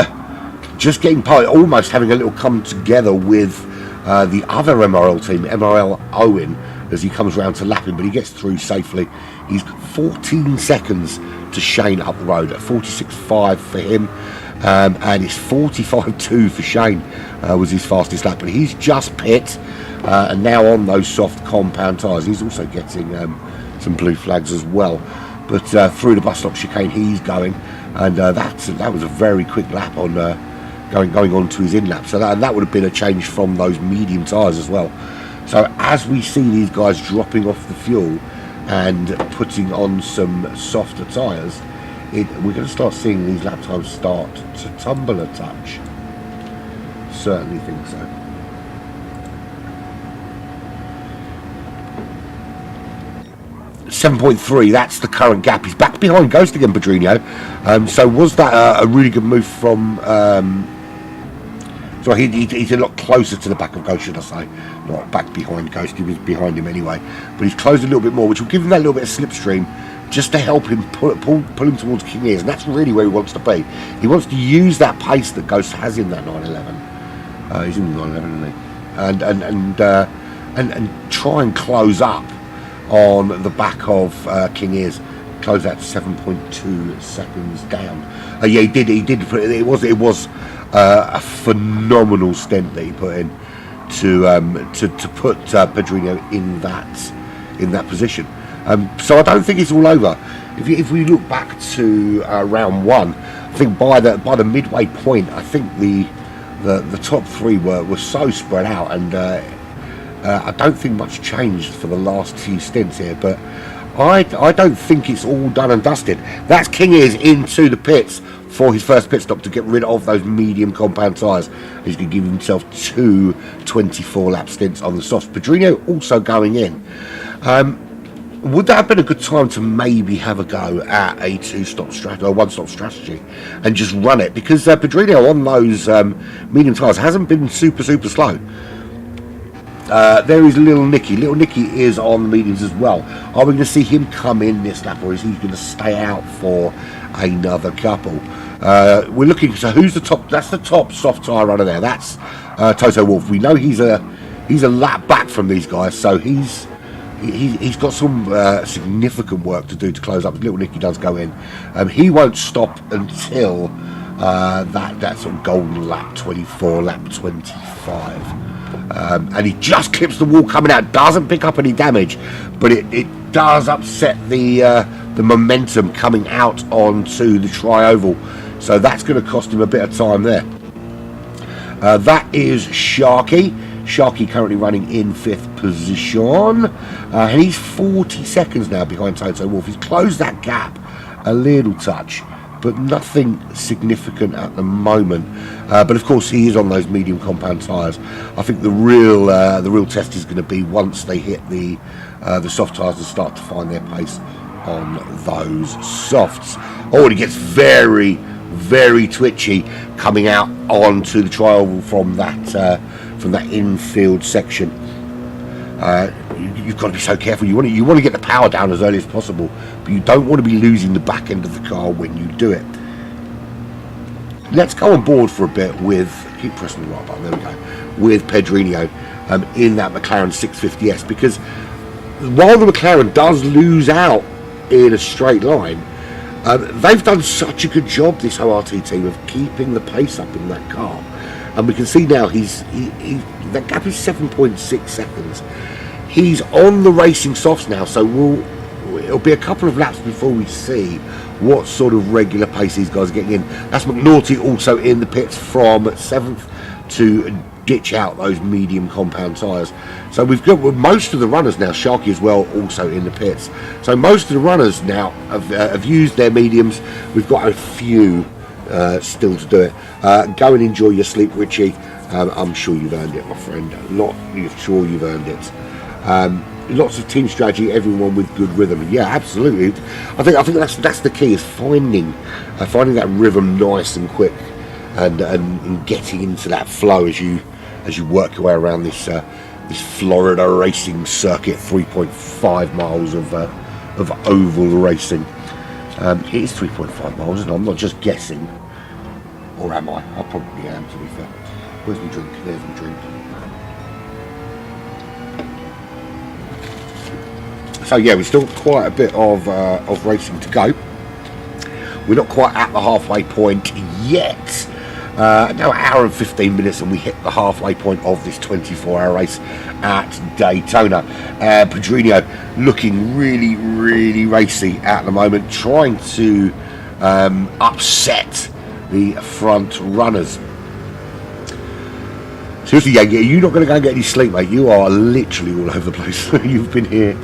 just getting part, almost having a little come together with the other MRL team, MRL Owen, as he comes round to lap him, but he gets through safely. He's 14 seconds to Shane up the road, at 46.5 for him, and it's 45.2 for Shane was his fastest lap, but he's just pit. And now on those soft compound tyres. He's also getting some blue flags as well. But through the bus stop chicane he's going, and that was a very quick lap on going on to his in lap. So that would have been a change from those medium tyres as well. So as we see these guys dropping off the fuel and putting on some softer tyres, we're going to start seeing these lap times start to tumble a touch. Certainly think so. 7.3, that's the current gap. He's back behind Ghost again, Pedrino. So was that a really good move from... so he's a lot closer to the back of Ghost, should I say. Not back behind Ghost, he was behind him anyway. But he's closed a little bit more, which will give him that little bit of slipstream, just to help him pull him towards King Ears. And that's really where he wants to be. He wants to use that pace that Ghost has in that 911. He's in the 911, isn't he? And try and close up on the back of King Ears, close that 7.2 seconds down. Yeah, he did put it. It was a phenomenal stint that he put in to put Pedrino in that position. So I don't think it's all over. If we look back to round one, I think by the midway point, I think the top three were so spread out, and I don't think much changed for the last few stints here, but I don't think it's all done and dusted. That's King Ears into the pits for his first pit stop to get rid of those medium compound tyres. He's going to give himself two 24-lap stints on the softs. Pedrino also going in. Would that have been a good time to maybe have a go at a two-stop strategy or one-stop strategy and just run it? Because Pedrino on those medium tyres hasn't been super slow. There is Little Nicky. Little Nicky is on the mediums as well. Are we going to see him come in this lap, or is he going to stay out for another couple? We're looking. So who's the top? That's the top soft tyre runner there. That's Toto Wolff. We know he's a lap back from these guys, so he's got some significant work to do to close up. Little Nicky does go in. He won't stop until that sort of golden lap 24, lap 25. And he just clips the wall coming out, doesn't pick up any damage, but it does upset the momentum coming out onto the tri-oval, so that's going to cost him a bit of time there. That is Sharky currently running in 5th position, and he's 40 seconds now behind Toto Wolff. He's closed that gap a little touch, but nothing significant at the moment. But of course, he is on those medium compound tyres. I think the real test is going to be once they hit the soft tyres and start to find their pace on those softs. Oh, and he gets very, very twitchy coming out onto the tri-oval from that infield section. You've got to be so careful. You want to get the power down as early as possible, but you don't want to be losing the back end of the car when you do it. Let's go on board for a bit with, keep pressing the right button, there we go, with Pedrino in that McLaren 650S, because while the McLaren does lose out in a straight line, They've done such a good job, this ORT team, of keeping the pace up in that car. And we can see now that gap is 7.6 seconds. He's on the racing softs now, so it'll be a couple of laps before we see what sort of regular pace these guys are getting in. That's McNaughty also in the pits from 7th to ditch out those medium compound tyres. So we've got most of the runners now, Sharky as well, also in the pits. So most of the runners now have used their mediums. We've got a few still to do it. Go and enjoy your sleep, Richie. I'm sure you've earned it, my friend. Sure you've earned it. Lots of team strategy, everyone with good rhythm. Yeah, absolutely. I think that's the key, is finding that rhythm nice and quick, and getting into that flow as you work your way around this Florida racing circuit. 3.5 miles of oval racing. It is 3.5 miles, and I'm not just guessing, or am I? I probably am, to be fair. Where's my drink? There's my drink. So yeah, we've still quite a bit of racing to go. We're not quite at the halfway point yet. Now an hour and 15 minutes, and we hit the halfway point of this 24-hour race at Daytona. Pedrinho looking really, really racy at the moment, trying to upset the front runners. Seriously, yeah, you're not going to go and get any sleep, mate. You are literally all over the place. You've been here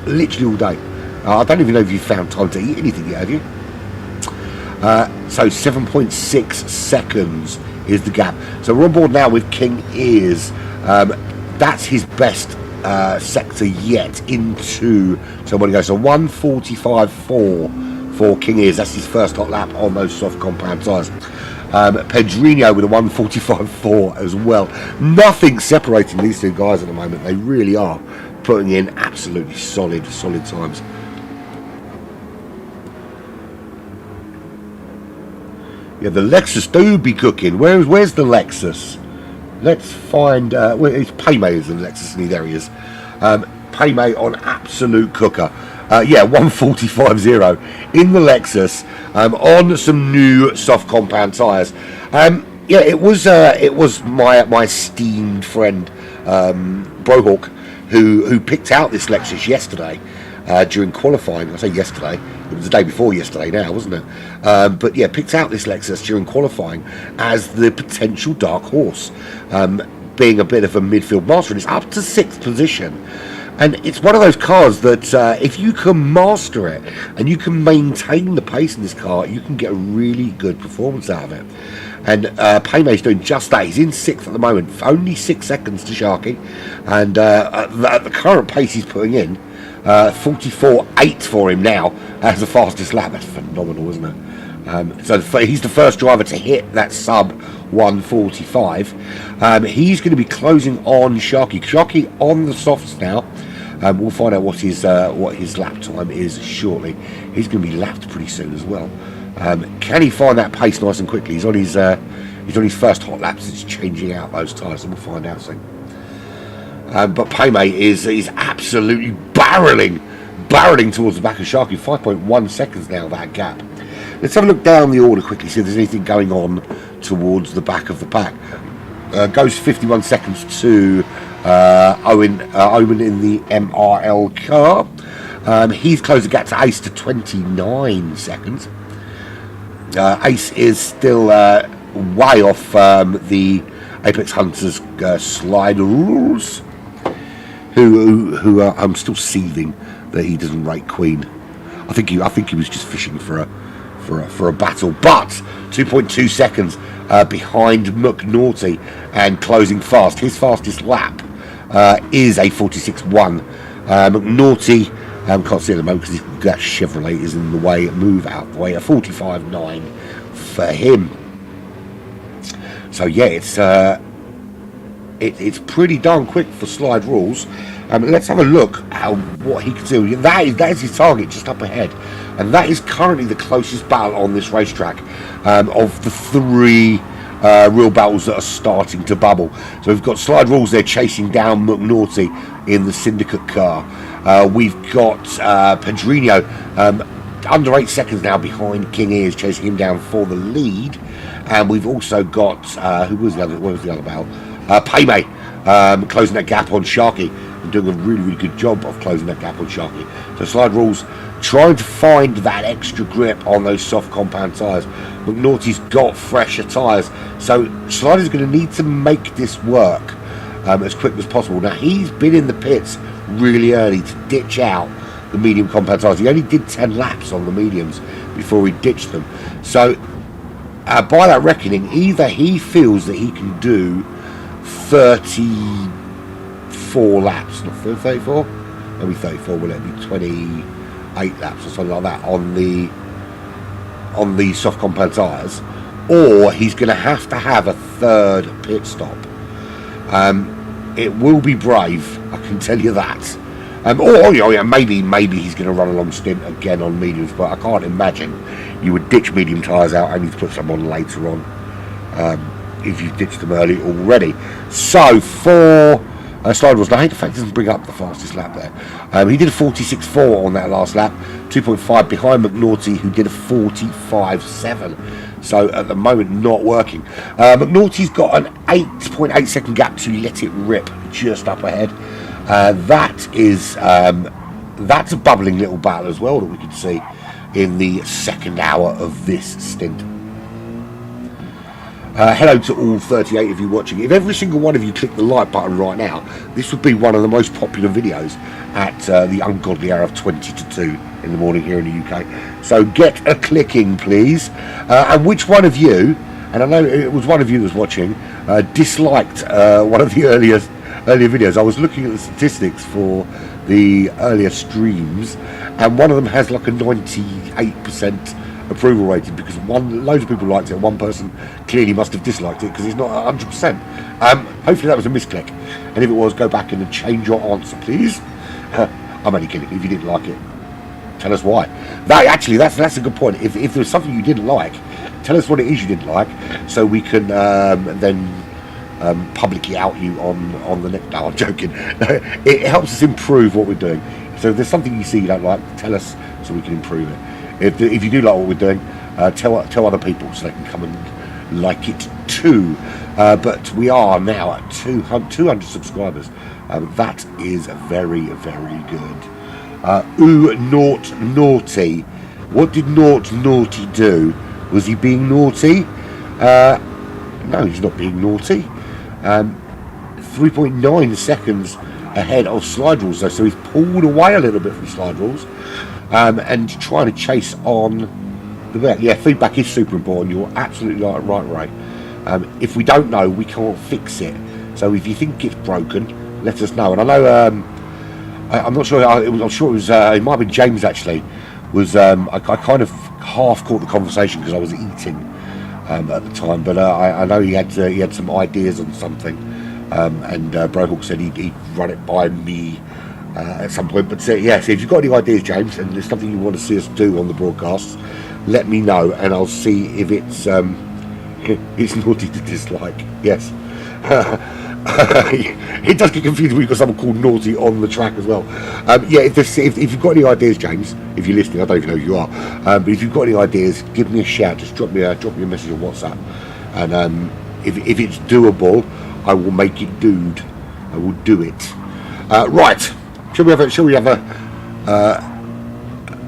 literally all day. I don't even know if you've found time to eat anything yet, have you? So 7.6 seconds is the gap. So we're on board now with King Ears. That's his best sector yet into, so when he goes, so 1:45.4 for King Ears. That's his first hot lap on those soft compound tyres. Pedrinho with a 1:45.4 as well. Nothing separating these two guys at the moment. They really are putting in absolutely solid times. Yeah, the Lexus do be cooking. Where's the Lexus? Let's find. It's Paymay is the Lexus, and there he is. Paymay on absolute cooker. Yeah, 1:45.0 in the Lexus, on some new soft compound tyres. Yeah, it was my esteemed friend Brohawk who picked out this Lexus yesterday during qualifying. I say yesterday, it was the day before yesterday now, wasn't it? But yeah, picked out this Lexus during qualifying as the potential dark horse, being a bit of a midfield master, and it's up to 6th position. And it's one of those cars that if you can master it and you can maintain the pace in this car, you can get a really good performance out of it. And Paymay's doing just that. He's in 6th at the moment, only 6 seconds to Sharky. And at the current pace he's putting in, 44.8 for him now as the fastest lap. That's phenomenal, isn't it? So he's the first driver to hit that sub 1:45. He's going to be closing on Sharky. Sharky on the softs now. We'll find out what his lap time is shortly. He's going to be lapped pretty soon as well. Can he find that pace nice and quickly? He's on his first hot lap since changing out those tyres, and we'll find out soon. But Paymay is absolutely barreling towards the back of Sharky. 5.1 seconds now, that gap. Let's have a look down the order quickly, see if there's anything going on towards the back of the pack. Goes 51 seconds to Owen in the MRL car. He's closed the gap to Ace to 29 seconds. Ace is still way off the Apex Hunters slide rules. Who I'm still seething that he doesn't rate Queen. I think he was just fishing for a battle, but 2.2 seconds behind McNaughty and closing fast. His fastest lap is a 46.1. McNaughty can't see at the moment because that Chevrolet is in the way. Move out the way. A 45.9 for him. So yeah, it's pretty darn quick for slide rules. Let's have a look at what he can do. That is his target just up ahead, and that is currently the closest battle on this racetrack of the 3 real battles that are starting to bubble. So we've got slide rules there chasing down McNaughty in the Syndicate car. We've got Pedrinho under 8 seconds now behind King Ears, chasing him down for the lead. And we've also got what was the other battle? Payme closing that gap on Sharky and doing a really good job of closing that gap on Sharky. So Slide Rules trying to find that extra grip on those soft compound tyres. McNaughty's got fresher tyres, so Slider's going to need to make this work as quick as possible. Now he's been in the pits really early to ditch out the medium compound tyres. He only did 10 laps on the mediums before he ditched them. So by that reckoning, either he feels that he can do 34 laps, not 34, maybe 34, will it be 28 laps or something like that on the soft compound tyres, or he's going to have a third pit stop. It will be brave, I can tell you that. Maybe he's going to run along Stint again on mediums, but I can't imagine you would ditch medium tyres out only to put some on later on if you ditched them early already. So for Slide Rules, now I hate the fact he doesn't bring up the fastest lap there. He did a 46.4 on that last lap, 2.5 behind McNaughty, who did a 45.7. So at the moment, not working. McNaughty's got an 8.8 second gap to Let It Rip just up ahead. That's a bubbling little battle as well that we can see in the second hour of this stint. Hello to all 38 of you watching. If every single one of you click the like button right now, this would be one of the most popular videos at the ungodly hour of 20 to 2 in the morning here in the UK. So get a clicking, please. And which one of you, and I know it was one of you that was watching, disliked one of the earlier videos. I was looking at the statistics for the earlier streams, and one of them has like a 98% approval rating because loads of people liked it and one person clearly must have disliked it because it's not 100%. Hopefully that was a misclick, and if it was, go back and change your answer, please. I'm only kidding. If you didn't like it, tell us why. That's a good point. If there's something you didn't like, tell us what it is you didn't like, so we can then publicly out you on the next. No, I'm joking. It helps us improve what we're doing. So if there's something you see you don't like, tell us so we can improve it. If you do like what we're doing, tell other people so they can come and like it too. But we are now at 200 subscribers. That is very, very good. Naughty. What did Naughty do? Was he being naughty? No, he's not being naughty. 3.9 seconds ahead of Slide Rules though, so he's pulled away a little bit from Slide Rules and trying to chase on the back. Yeah, feedback is super important. You're absolutely right, Ray. If we don't know, we can't fix it. So if you think it's broken, let us know. And I know I'm not sure. I'm sure it was. It might have been James actually. I kind of half caught the conversation because I was eating at the time. But I know he had some ideas on something. And Brohawk said he'd run it by me at some point. But so if you've got any ideas, James, and there's something you want to see us do on the broadcasts, let me know, and I'll see if it's naughty to dislike. Yes. It does get confusing when you've got someone called Naughty on the track as well. If you've got any ideas, James, if you're listening, I don't even know who you are, but if you've got any ideas, give me a shout. Just drop me a message on WhatsApp, and if it's doable, I will make it, dude. I will do it. Right? Shall we have a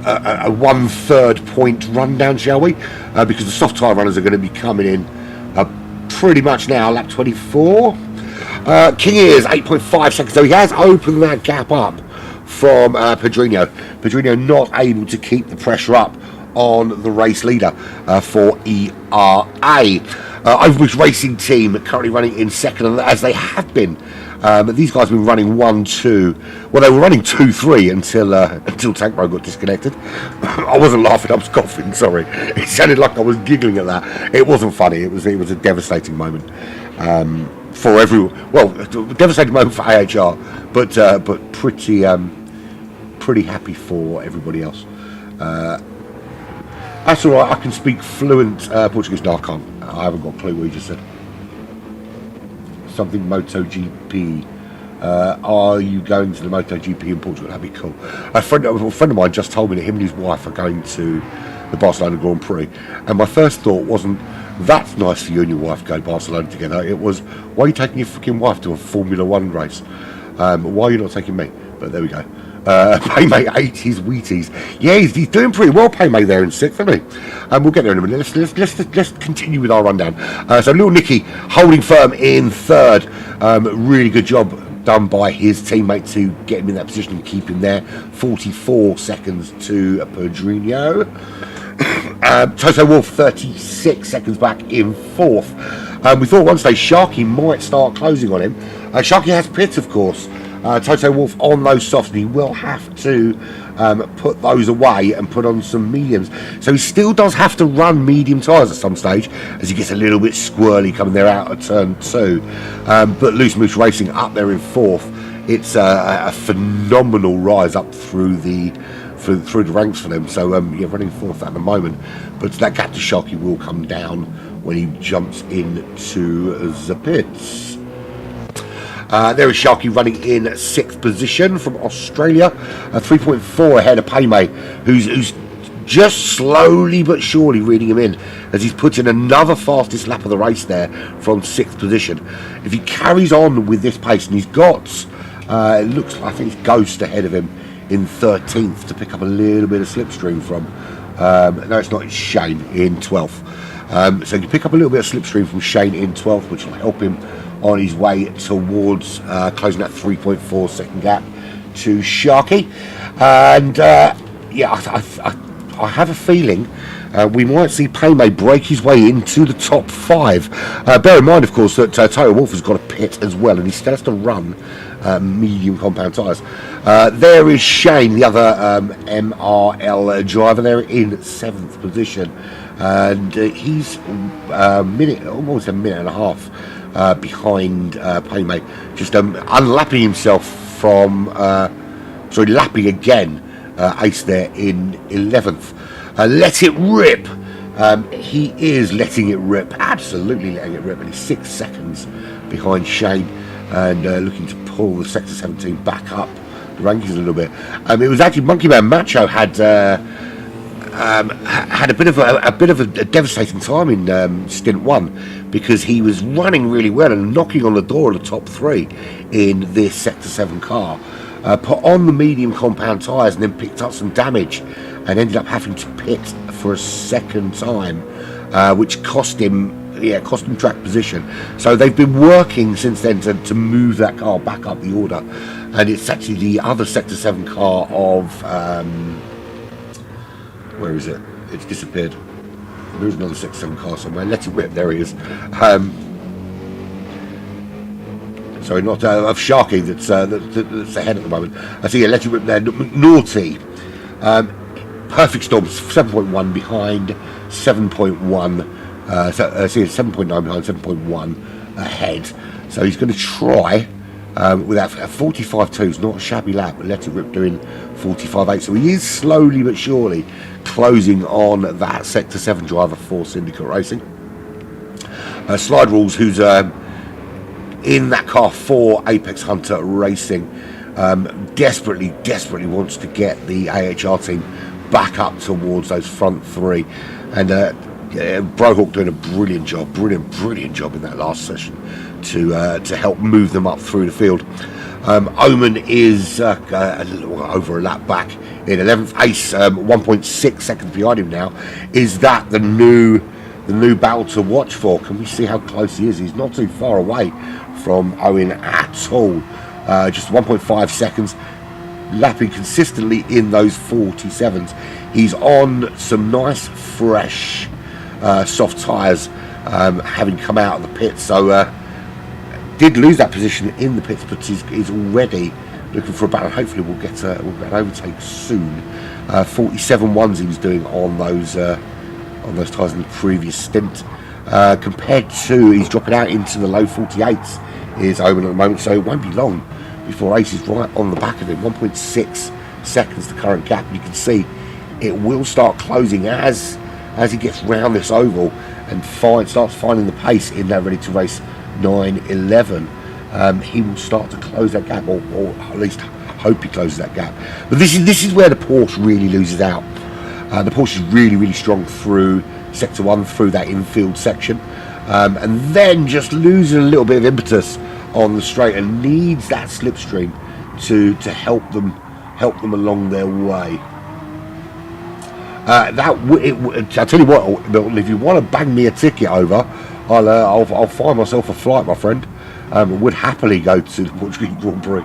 1/3 point rundown, shall we? Because the soft tyre runners are going to be coming in pretty much now, lap 24. King Ears 8.5 seconds, so he has opened that gap up from Pedrinho. Pedrinho not able to keep the pressure up on the race leader for ERA. Overbridge Racing Team currently running in second, as they have been. These guys have been running 1-2. Well, they were running 2-3 until Tank Bro got disconnected. I wasn't laughing, I was coughing. Sorry, it sounded like I was giggling at that. It wasn't funny. It was a devastating moment for everyone. Well, a devastating moment for AHR, but pretty happy for everybody else. That's all right. I can speak fluent Portuguese. No, I can't. I haven't got a clue what you just said. Something MotoGP. Are you going to the MotoGP in Portugal? That'd be cool. A friend of mine just told me that him and his wife are going to the Barcelona Grand Prix, and my first thought wasn't, that's nice for you and your wife to go to Barcelona together. It was, why are you taking your freaking wife to a Formula One race? Why are you not taking me? But there we go. Paymay 80s Wheaties. Yeah, he's doing pretty well, Paymay, there in 6th, isn't he? We'll get there in a minute. Let's continue with our rundown. So Little Nicky holding firm in 3rd. Really good job done by his teammate to get him in that position and keep him there. 44 seconds to Pedrinho. Toto Wolff 36 seconds back in 4th. We thought one stage Sharky might start closing on him. Sharky has pits, of course. Toto Wolff on those softs, and he will have to put those away and put on some mediums. So he still does have to run medium tyres at some stage as he gets a little bit squirrely coming there out of turn 2. But Loose Moose Racing up there in 4th. It's a phenomenal rise up through the ranks for them. So yeah, running 4th at the moment, but that gap to Sharky will come down when he jumps into the pits. There is Sharky running in 6th position from Australia, 3.4 ahead of Paymay, who's just slowly but surely reading him in as he's put in another fastest lap of the race there from 6th position. If he carries on with this pace, and he's got, it looks like, I think it's Ghost ahead of him in 13th to pick up a little bit of slipstream from. No, it's not, it's Shane in 12th. So you pick up a little bit of slipstream from Shane in 12th, which will help him on his way towards closing that 3.4 second gap to Sharky. And yeah, I have a feeling we might see Paymay break his way into the top 5. Bear in mind, of course, that Toto Wolff has got a pit as well, and he still has to run medium compound tyres. There is Shane, the other MRL driver, there in 7th position, and he's almost a minute and a half behind Paymay, just unlapping himself from lapping again Ace there in 11th. Let it rip. He is letting it rip, absolutely letting it rip, and he's 6 seconds behind Shane, and looking to pull the Sector 17 back up the rankings a little bit. It was actually Monkey Man Macho had a bit of a devastating time in Stint 1, because he was running really well and knocking on the door of the top 3 in this Sector 7 car. Put on the medium compound tyres and then picked up some damage and ended up having to pit for a second time, which cost him track position. So they've been working since then to move that car back up the order, and it's actually the other Sector 7 car of where is it? It's disappeared. There's another Sector 7 car somewhere. Let it rip. There he is. Sorry, not of Sharky that's ahead at the moment. I see. Let it rip there. Naughty. Perfect storm. 7.1 behind 7.1. See, it's 7.9 behind 7.1 ahead. So he's going to try with that 45.2. It's not a shabby lap, but Let It Rip doing 45.8. So he is slowly but surely closing on that Sector 7 driver for Syndicate Racing. Slide Rules, who's in that car for Apex Hunter Racing, desperately wants to get the AHR team back up towards those front 3, and Brohawk doing a brilliant job in that last session to help move them up through the field. Omen is a little over a lap back in 11th. Ace 1.6 seconds behind him now. Is that the new battle to watch for? Can we see how close he is? He's not too far away from Owen at all. Just 1.5 seconds, lapping consistently in those 47s. He's on some nice fresh soft tyres, having come out of the pits, so did lose that position in the pits, but is already looking for a battle. Hopefully we'll get an overtake soon. 47.1s he was doing on those tyres in the previous stint, compared to, he's dropping out into the low 48s is Omen at the moment, so it won't be long before Ace is right on the back of him. 1.6 seconds the current gap, and you can see it will start closing as he gets round this oval and starts finding the pace in that ready to race 9.11. he will start to close that gap, or at least hope he closes that gap. But this is where the Porsche really loses out. The Porsche is really strong through sector 1, through that infield section, and then just losing a little bit of impetus on the straight, and needs that slipstream to help them along their way. I tell you what, Milton, if you want to bang me a ticket over, I'll find myself a flight, my friend. Would happily go to the Portuguese Grand Prix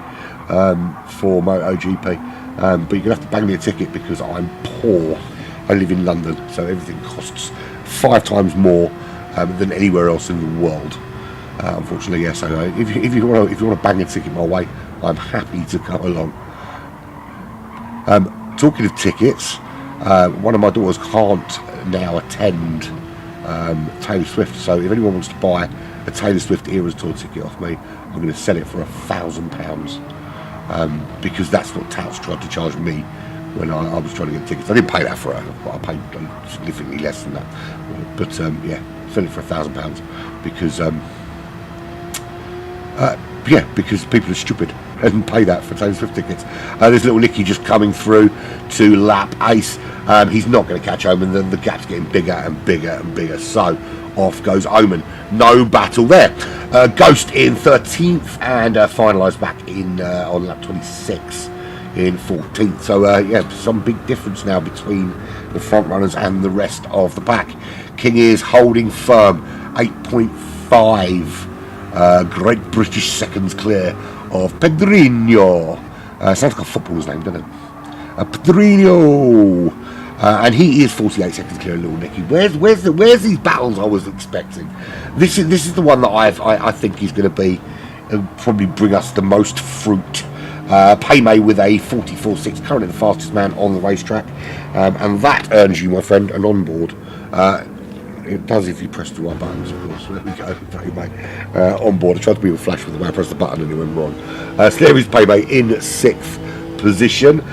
for MotoGP, but you're gonna have to bang me a ticket because I'm poor. I live in London, so everything costs 5 times more than anywhere else in the world. Unfortunately, yes. So if you want to bang a ticket my way, I'm happy to come along. Talking of tickets, one of my daughters can't now attend Taylor Swift, so if anyone wants to buy a Taylor Swift Eras Tour ticket off me, I'm going to sell it for £1,000, because that's what Touts tried to charge me when I was trying to get tickets. I didn't pay that for her, but I paid significantly less than that. But yeah, sell it for £1,000 because because people are stupid and pay that for Taylor Swift tickets. There's little Nicky just coming through to lap Ace. He's not going to catch Omen. The gap's getting bigger and bigger and bigger. So off goes Omen. No battle there. Ghost in 13th and finalised back in on lap 26 in 14th. So yeah, some big difference now between the front runners and the rest of the pack. King is holding firm, 8.5. Great British seconds clear of Pedrinho. Sounds like a footballer's name, doesn't it? Pedrinho. And he is 48 seconds clear of Little Nicky. Where's these battles I was expecting? This is the one that I think is going to be probably bring us the most fruit. Paymay with a 44.6, currently the fastest man on the racetrack, and that earns you, my friend, an onboard. It does if you press the right buttons, of course. There we go, Paymay on board. I tried to be a flash with the way I pressed the button and it went wrong. So there is Paymay in 6th position.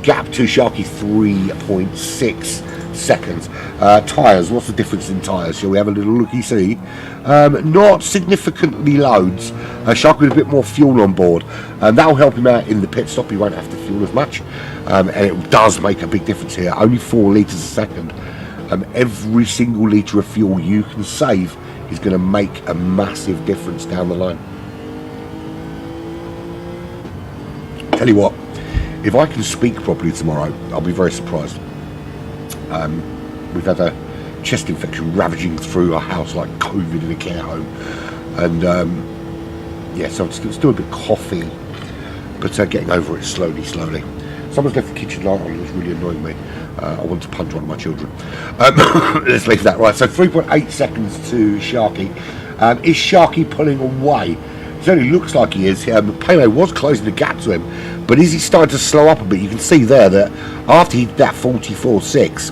Gap to Sharky 3.6 seconds. Tyres, what's the difference in tyres? Shall we have a little looky see? Not significantly loads. Sharky with a bit more fuel on board, and that will help him out in the pit stop. He won't have to fuel as much, and it does make a big difference here. Only 4 litres a second. Every single litre of fuel you can save is going to make a massive difference down the line. Tell you what, if I can speak properly tomorrow, I'll be very surprised. We've had a chest infection ravaging through our house like COVID in a care home, and yeah, so I'm still a bit coughy, but getting over it slowly. Someone's left the kitchen light on, it was really annoying me. I want to punch one of my children. Let's leave that. Right, so 3.8 seconds to Sharky. Is Sharky pulling away? It certainly looks like he is. Paymay was closing the gap to him, but is he starting to slow up a bit? You can see there that after he did that 44.6,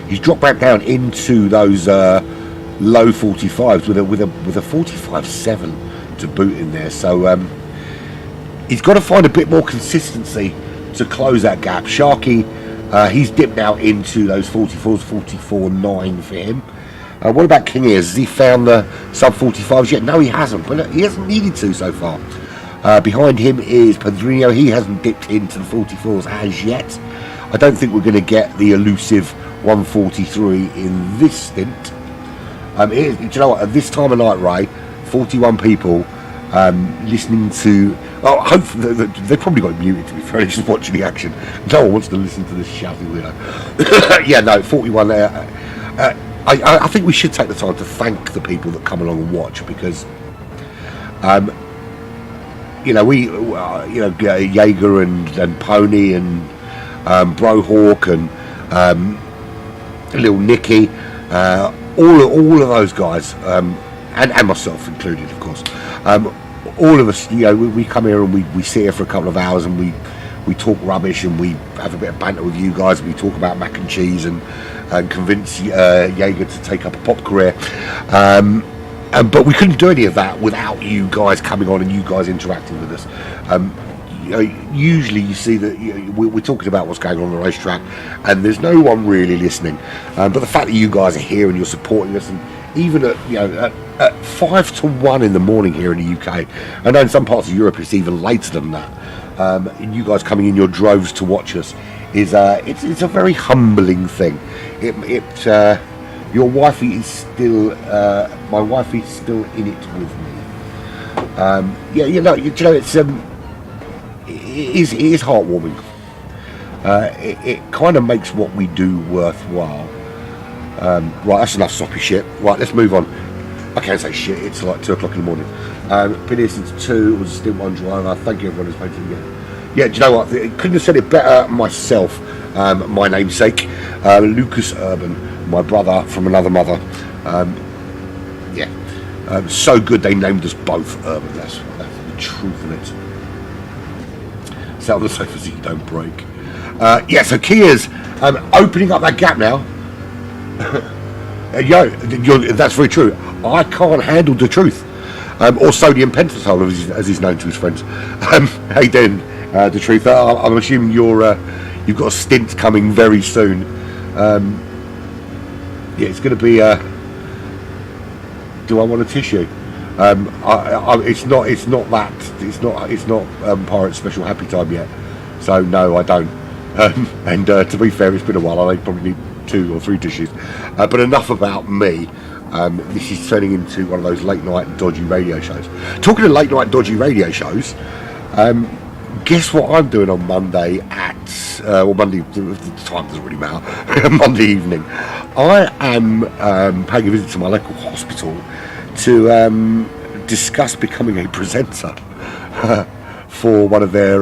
he's dropped back down into those low 45s with a 45.7 to boot in there. So he's got to find a bit more consistency to close that gap. Sharky, he's dipped now into those 44s, 44.9 for him. What about King Ears? Has he found the sub 45s yet? No, he hasn't, but he hasn't needed to so far. Behind him is Pedrinho. He hasn't dipped into the 44s as yet. I don't think we're going to get the elusive 143 in this stint. Do you know what? At this time of night, Ray, 41 people listening to. Oh, hopefully they probably got muted, to be fair. They're just watching the action. No one wants to listen to this shouting weirdo. Yeah, no, 41 there. I think we should take the time to thank the people that come along and watch, because, you know, Jaeger and Pony and Brohawk and Little Nicky, all of those guys, and myself included, of course. All of us, you know, we come here and we sit here for a couple of hours and we talk rubbish and we have a bit of banter with you guys. We talk about mac and cheese and convince Jaeger to take up a pop career. But we couldn't do any of that without you guys coming on and you guys interacting with us. You know, usually you see that we're talking about what's going on the racetrack and there's no one really listening. But the fact that you guys are here and you're supporting us, and even at at 5 to 1 in the morning here in the UK. I know in some parts of Europe it's even later than that. And you guys coming in your droves to watch us is it's a very humbling thing. Your wifey is still my wifey is still in it with me. It's it is heartwarming. It kind of makes what we do worthwhile. Right, that's enough soppy shit. Right, let's move on. I can't say shit, it's like 2 o'clock in the morning. Been here since 2, was a Stint 1 driver. Thank you everyone who's painted again. Yeah, do you know what? I couldn't have said it better myself. My namesake, Lucas Urban, my brother from another mother. So good they named us both Urban. That's the truth of it. Sit on the sofa so you don't break. So Kia's opening up that gap now. That's very true. I can't handle the truth. Or sodium pentothal, as he's known to his friends. Hey, then, the truth. I'm assuming you've got a stint coming very soon. It's going to be. Do I want a tissue? It's not that. It's not Pirate Special Happy Time yet. So no, I don't. And to be fair, it's been a while. I probably need 2 or 3 tissues. But enough about me. This is turning into one of those late night dodgy radio shows. Talking of late night dodgy radio shows, guess what I'm doing on Monday at Monday, the time doesn't really matter. Monday evening, I am paying a visit to my local hospital to discuss becoming a presenter for one of their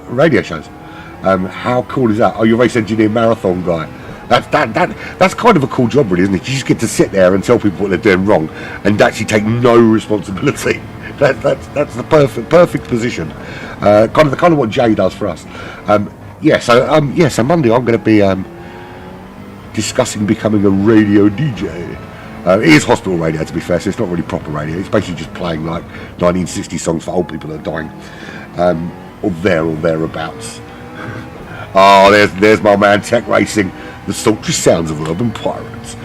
radio shows. How cool is that? Oh, you're a race engineer marathon guy. That's kind of a cool job, really, isn't it? You just get to sit there and tell people what they're doing wrong, and actually take no responsibility. That's the perfect position. Kind of what Jay does for us. So Monday I'm going to be discussing becoming a radio DJ. It is hospital radio, to be fair, so it's not really proper radio. It's basically just playing like 1960 songs for old people that are dying, or thereabouts. Oh, there's my man Tech Racing, the sultry sounds of Urban Pirates.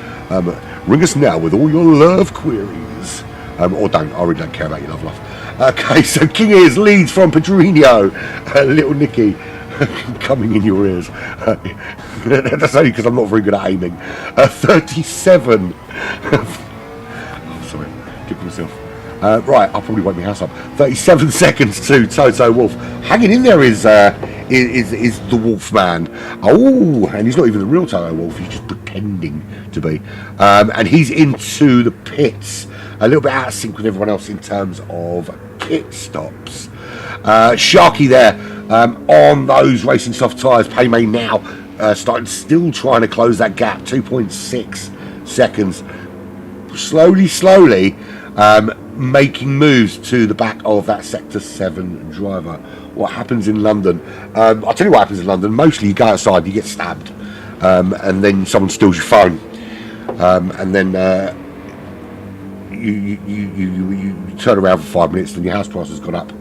Ring us now with all your love queries. Or don't, I really don't care about your love. Okay, so King Ears leads from Pedrinho. Little Nicky coming in your ears. That's only because I'm not very good at aiming. 37. Sorry, kick myself. Right, I'll probably wake my house up. 37 seconds to Toto Wolf. Hanging in there is the Wolfman. Oh, and he's not even the real Toto Wolf. He's just pretending to be. And he's into the pits. A little bit out of sync with everyone else in terms of pit stops. Sharky there on those racing soft tyres. Paymay now still trying to close that gap. 2.6 seconds. Slowly making moves to the back of that Sector 7 driver. What happens in London? I'll tell you what happens in London. Mostly you go outside, you get stabbed, and then someone steals your phone, and then you turn around for 5 minutes, then your house price has gone up.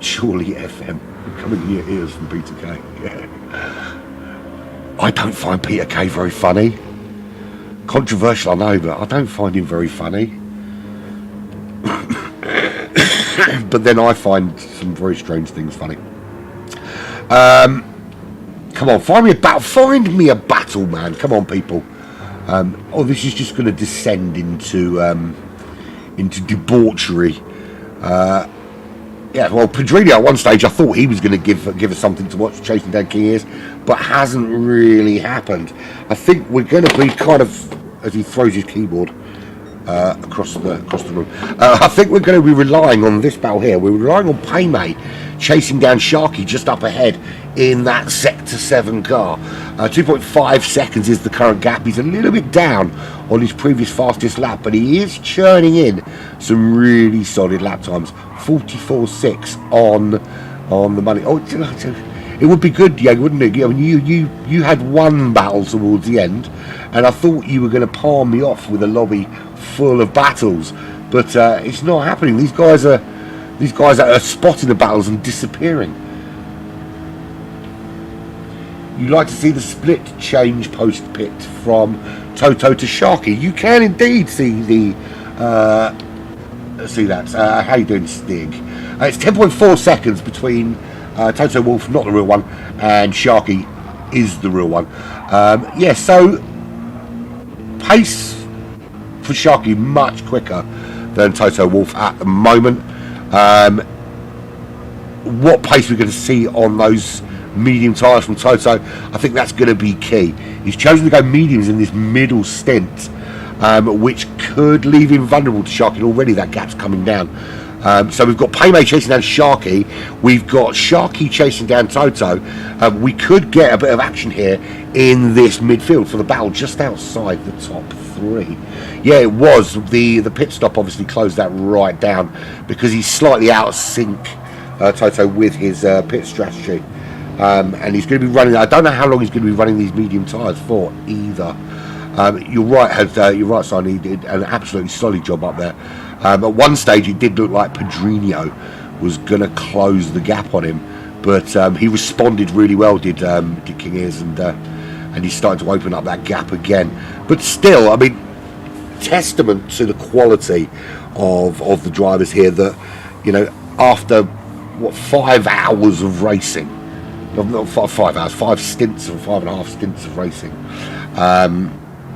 Surely FM coming in your ears from Peter Kay. Yeah. I don't find Peter Kay very funny. Controversial, I know, but I don't find him very funny. But then I find some very strange things funny. Come on, find me a battle, man. Come on, people. This is just going to descend into debauchery. Pedrinho at one stage I thought he was going to give us something to watch, chasing down King Ears, but hasn't really happened. I think we're going to be kind of, as he throws his keyboard across the room, I think we're going to be relying on this battle here. We're relying on Paymay chasing down Sharky just up ahead in that Sector 7 car. 2.5 seconds is the current gap. He's a little bit down on his previous fastest lap, but he is churning in some really solid lap times. 44.6 on the money. Oh, it would be good, yeah, wouldn't it? I mean, you had one battle towards the end, and I thought you were going to palm me off with a lobby full of battles, but it's not happening. These guys are spotting the battles and disappearing. You like to see the split change post pit from Toto to Sharky. You can indeed see the Let's see that. How you doing, Stig? It's 10.4 seconds between Toto Wolff, not the real one, and Sharky is the real one. Yeah, so pace for Sharky much quicker than Toto Wolff at the moment. What pace we're going to see on those medium tyres from Toto, I think that's going to be key. He's chosen to go mediums in this middle stint, which could leave him vulnerable to Sharky. Already that gap's coming down. So we've got Paymay chasing down Sharky. We've got Sharky chasing down Toto. We could get a bit of action here in this midfield for the battle just outside the top three. Yeah, it was. The pit stop obviously closed that right down because he's slightly out of sync, Toto, with his pit strategy. And he's going to be running. I don't know how long he's going to be running these medium tyres for either. You're right, son. He did an absolutely solid job up there. At one stage, it did look like Pedrinho was going to close the gap on him, but he responded really well. Did King Ears, and he's starting to open up that gap again. But still, I mean, testament to the quality of the drivers here. That, you know, after 5 hours of racing. Not 5 hours, 5 stints and 5.5 stints of racing.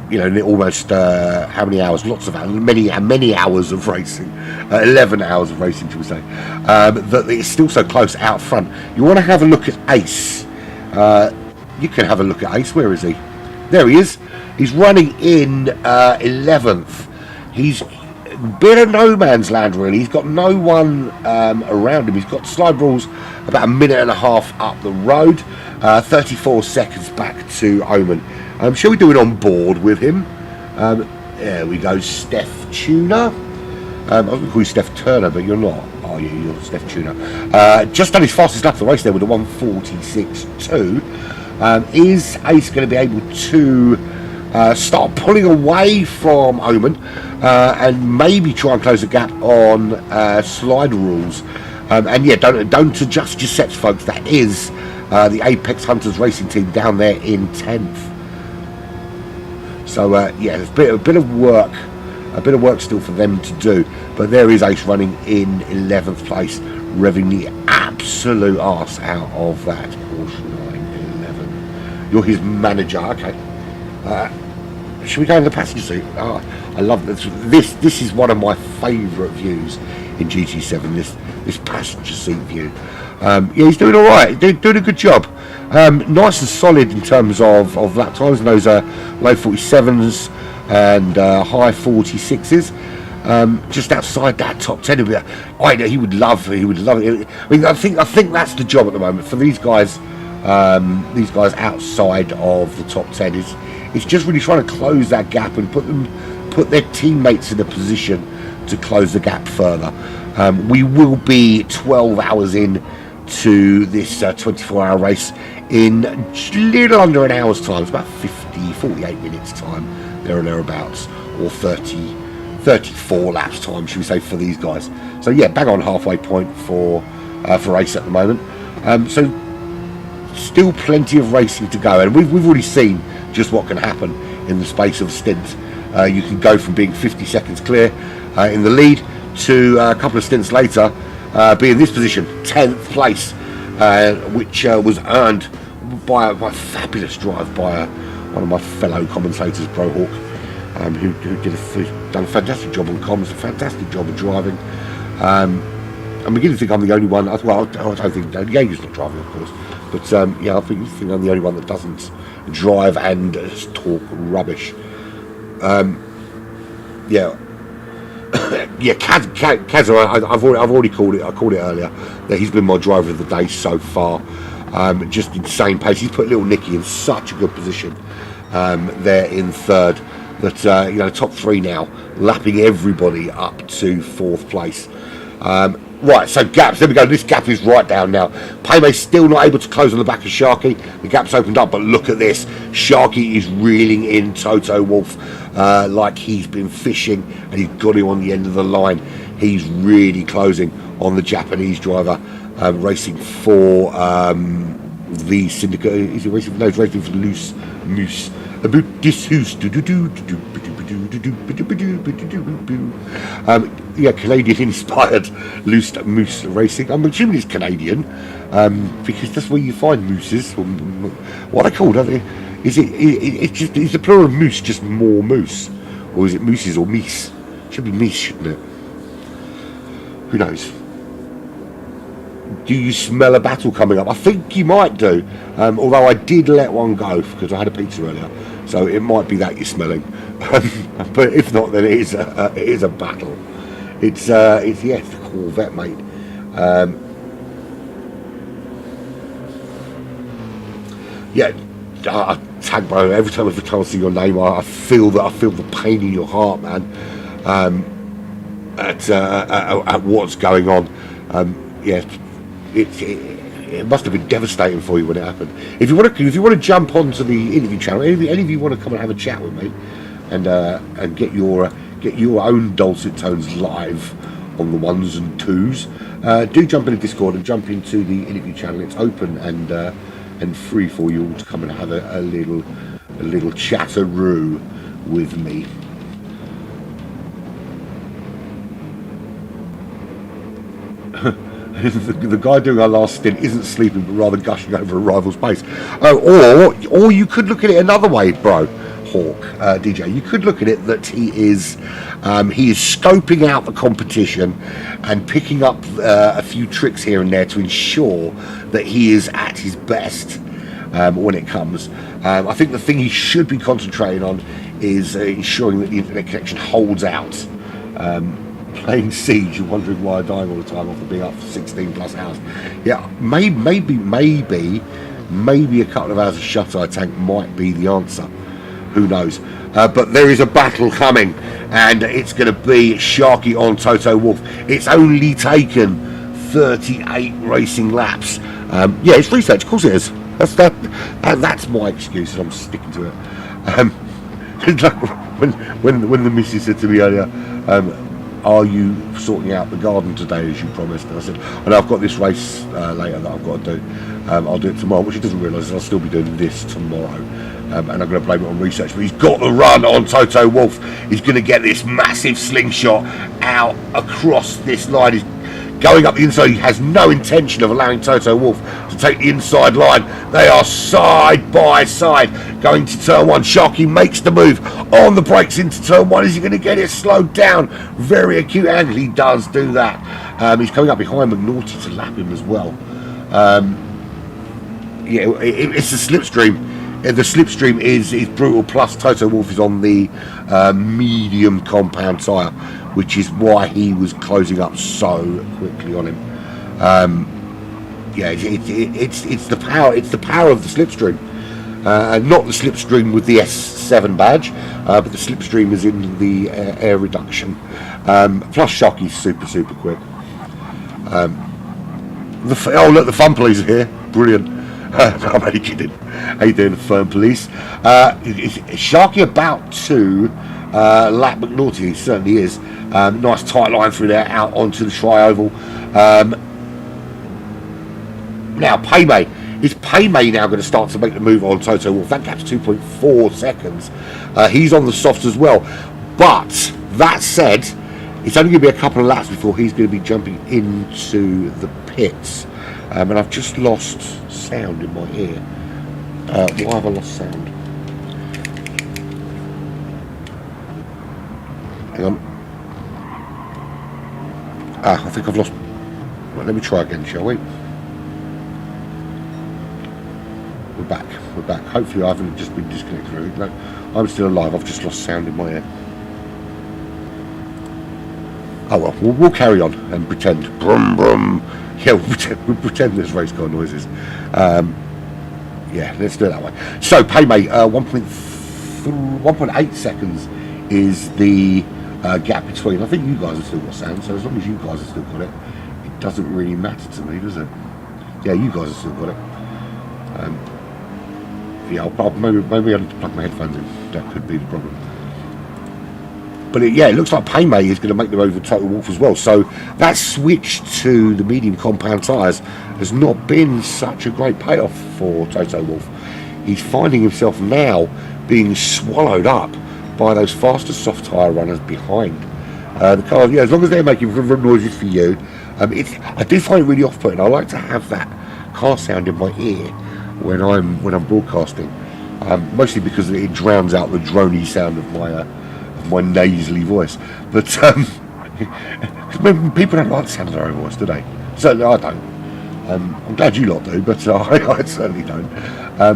You know, almost how many hours? Lots of hours, many hours of racing. 11 hours of racing, shall we say? That it's still so close out front. You want to have a look at Ace. You can have a look at Ace. Where is he? There he is. He's running in 11th. He's a bit of no man's land, really. He's got no one around him. He's got slide rules about a minute and a half up the road, 34 seconds back to Omen. Shall we do it on board with him? There we go, Steph Tuner. I was going to call you Steph Turner, but you're not, are you? You're Steph Tuner. Just done his fastest lap of the race there with a 1:46.2. Is Ace going to be able to start pulling away from Omen and maybe try and close the gap on slide rules? And yeah, don't adjust your sets, folks. That is the Apex Hunters racing team down there in 10th. So yeah, there's a bit of work still for them to do. But there is Ace running in 11th place, revving the absolute arse out of that Porsche 911. You're his manager, okay. Should we go in the passenger seat? Oh, I love this. This is one of my favourite views in GT7. This passenger seat view. Yeah, he's doing all right. Doing a good job. Nice and solid in terms of lap times. And those are low 47s and high 46s. Just outside that top 10. He would love it. I mean, I think that's the job at the moment for these guys. These guys outside of the top 10 it's just really trying to close that gap and put their teammates in a position to close the gap further. We will be 12 hours in to this 24-hour race in a little under an hour's time. It's about 48 minutes time, there or thereabouts, or 34 laps time, should we say, for these guys. So yeah, bang on halfway point for race at the moment. So still plenty of racing to go, and we've already seen just what can happen in the space of a stint. You can go from being 50 seconds clear in the lead to a couple of stints later be in this position, 10th place, which was earned by a fabulous drive by one of my fellow commentators, Pro Hawk, who's done a fantastic job on comms, a fantastic job of driving. I'm beginning to think I'm the only one. Well, I don't think Jaeger's not driving, of course, but yeah, I think I'm the only one that doesn't drive and talk rubbish. Yeah. Yeah, Kaz, I've already called it. I called it earlier that he's been my driver of the day so far. Just insane pace. He's put little Nicky in such a good position there in third. That you know, top three now, lapping everybody up to 4th place. Right, so gaps. There we go. This gap is right down now. Paymay's still not able to close on the back of Sharky. The gap's opened up, but look at this. Sharky is reeling in Toto Wolff like he's been fishing, and he's got him on the end of the line. He's really closing on the Japanese driver, racing for the Syndicate. Is he racing? No, he's racing for Loose Moose. Yeah, Canadian-inspired loose moose racing. I'm assuming it's Canadian, because that's where you find mooses. What are they called? Are they? Is the plural of moose just more moose, or is it mooses or meese? Should be meese, shouldn't it? Who knows? Do you smell a battle coming up? I think you might do. Although I did let one go because I had a pizza earlier, so it might be that you're smelling. But if not, then it is a battle. It's the Corvette, mate. Tag bro. Every time I see your name, I feel the pain in your heart, man. At what's going on. It must have been devastating for you when it happened. If you want to jump onto the interview channel, any of you want to come and have a chat with me, and get your own dulcet tones live on the ones and twos, do jump into Discord and jump into the interview channel. It's open and free for you all to come and have a little chatteroo with me. The guy doing our last stint isn't sleeping but rather gushing over a rival's pace. Or you could look at it another way, bro, Hawk, DJ. You could look at it that he is scoping out the competition and picking up a few tricks here and there to ensure that he is at his best when it comes. I think the thing he should be concentrating on is ensuring that the internet connection holds out. Playing Siege, you're wondering why I'm dying all the time after being up for 16 plus hours. Yeah, maybe a couple of hours of shut-eye tank might be the answer. Who knows? But there is a battle coming, and it's going to be Sharky on Toto Wolff. It's only taken 38 racing laps. Yeah, it's research, of course it is. That's my excuse, and I'm sticking to it. When the missus said to me earlier, are you sorting out the garden today as you promised? And I said, I know I've got this race later that I've got to do. I'll do it tomorrow, which he doesn't realise I'll still be doing this tomorrow. And I'm going to blame it on research. But he's got the run on Toto Wolff. He's going to get this massive slingshot out across this line. He's going up the inside. He has no intention of allowing Toto Wolff to take the inside line. They are side by side going to turn one. Sharky makes the move on the brakes into turn one. Is he going to get it slowed down? Very acute angle. He does do that. He's coming up behind McNaughty to lap him as well. It's the slipstream. The slipstream is brutal. Plus Toto Wolff is on the medium compound tyre, which is why he was closing up so quickly on him. It's the power. It's the power of the slipstream, and not the slipstream with the S7 badge, but the slipstream is in the air reduction. Plus Sharky's super quick. Look, the fun police are here. Brilliant. I'm only kidding. How you doing, Firm Police? Is Sharky about to lap McNaughty? He certainly is. Nice tight line through there, out onto the tri-oval. Now, Paymay. Is Paymay now going to start to make the move on Toto Wolff? That gap's 2.4 seconds. He's on the softs as well. But, that said, it's only going to be a couple of laps before he's going to be jumping into the pits. And I've just lost sound in my ear. Why have I lost sound? Hang on. I think I've lost... Well, let me try again, shall we? We're back. Hopefully I haven't just been disconnected. No, I'm still alive. I've just lost sound in my ear. Oh well, we'll carry on and pretend. Brum brum. Yeah, we'll pretend there's race car noises. Yeah, let's do it that way. So, Paymay, 1.8 seconds is the gap between. I think you guys have still got sound, so as long as you guys have still got it, it doesn't really matter to me, does it? Yeah, you guys have still got it. Maybe I need to plug my headphones in. That could be the problem. But it looks like Paymay is going to make the move with Toto Wolff as well. So that switch to the medium compound tyres has not been such a great payoff for Toto Wolff. He's finding himself now being swallowed up by those faster soft tyre runners behind. The cars, yeah, as long as they're making noises for you, I do find it really off-putting. I like to have that car sound in my ear when I'm broadcasting, mostly because it drowns out the drony sound of my nasally voice. But people don't like the sound of their own voice, do they? Certainly I don't. I'm glad you lot do, but I certainly don't.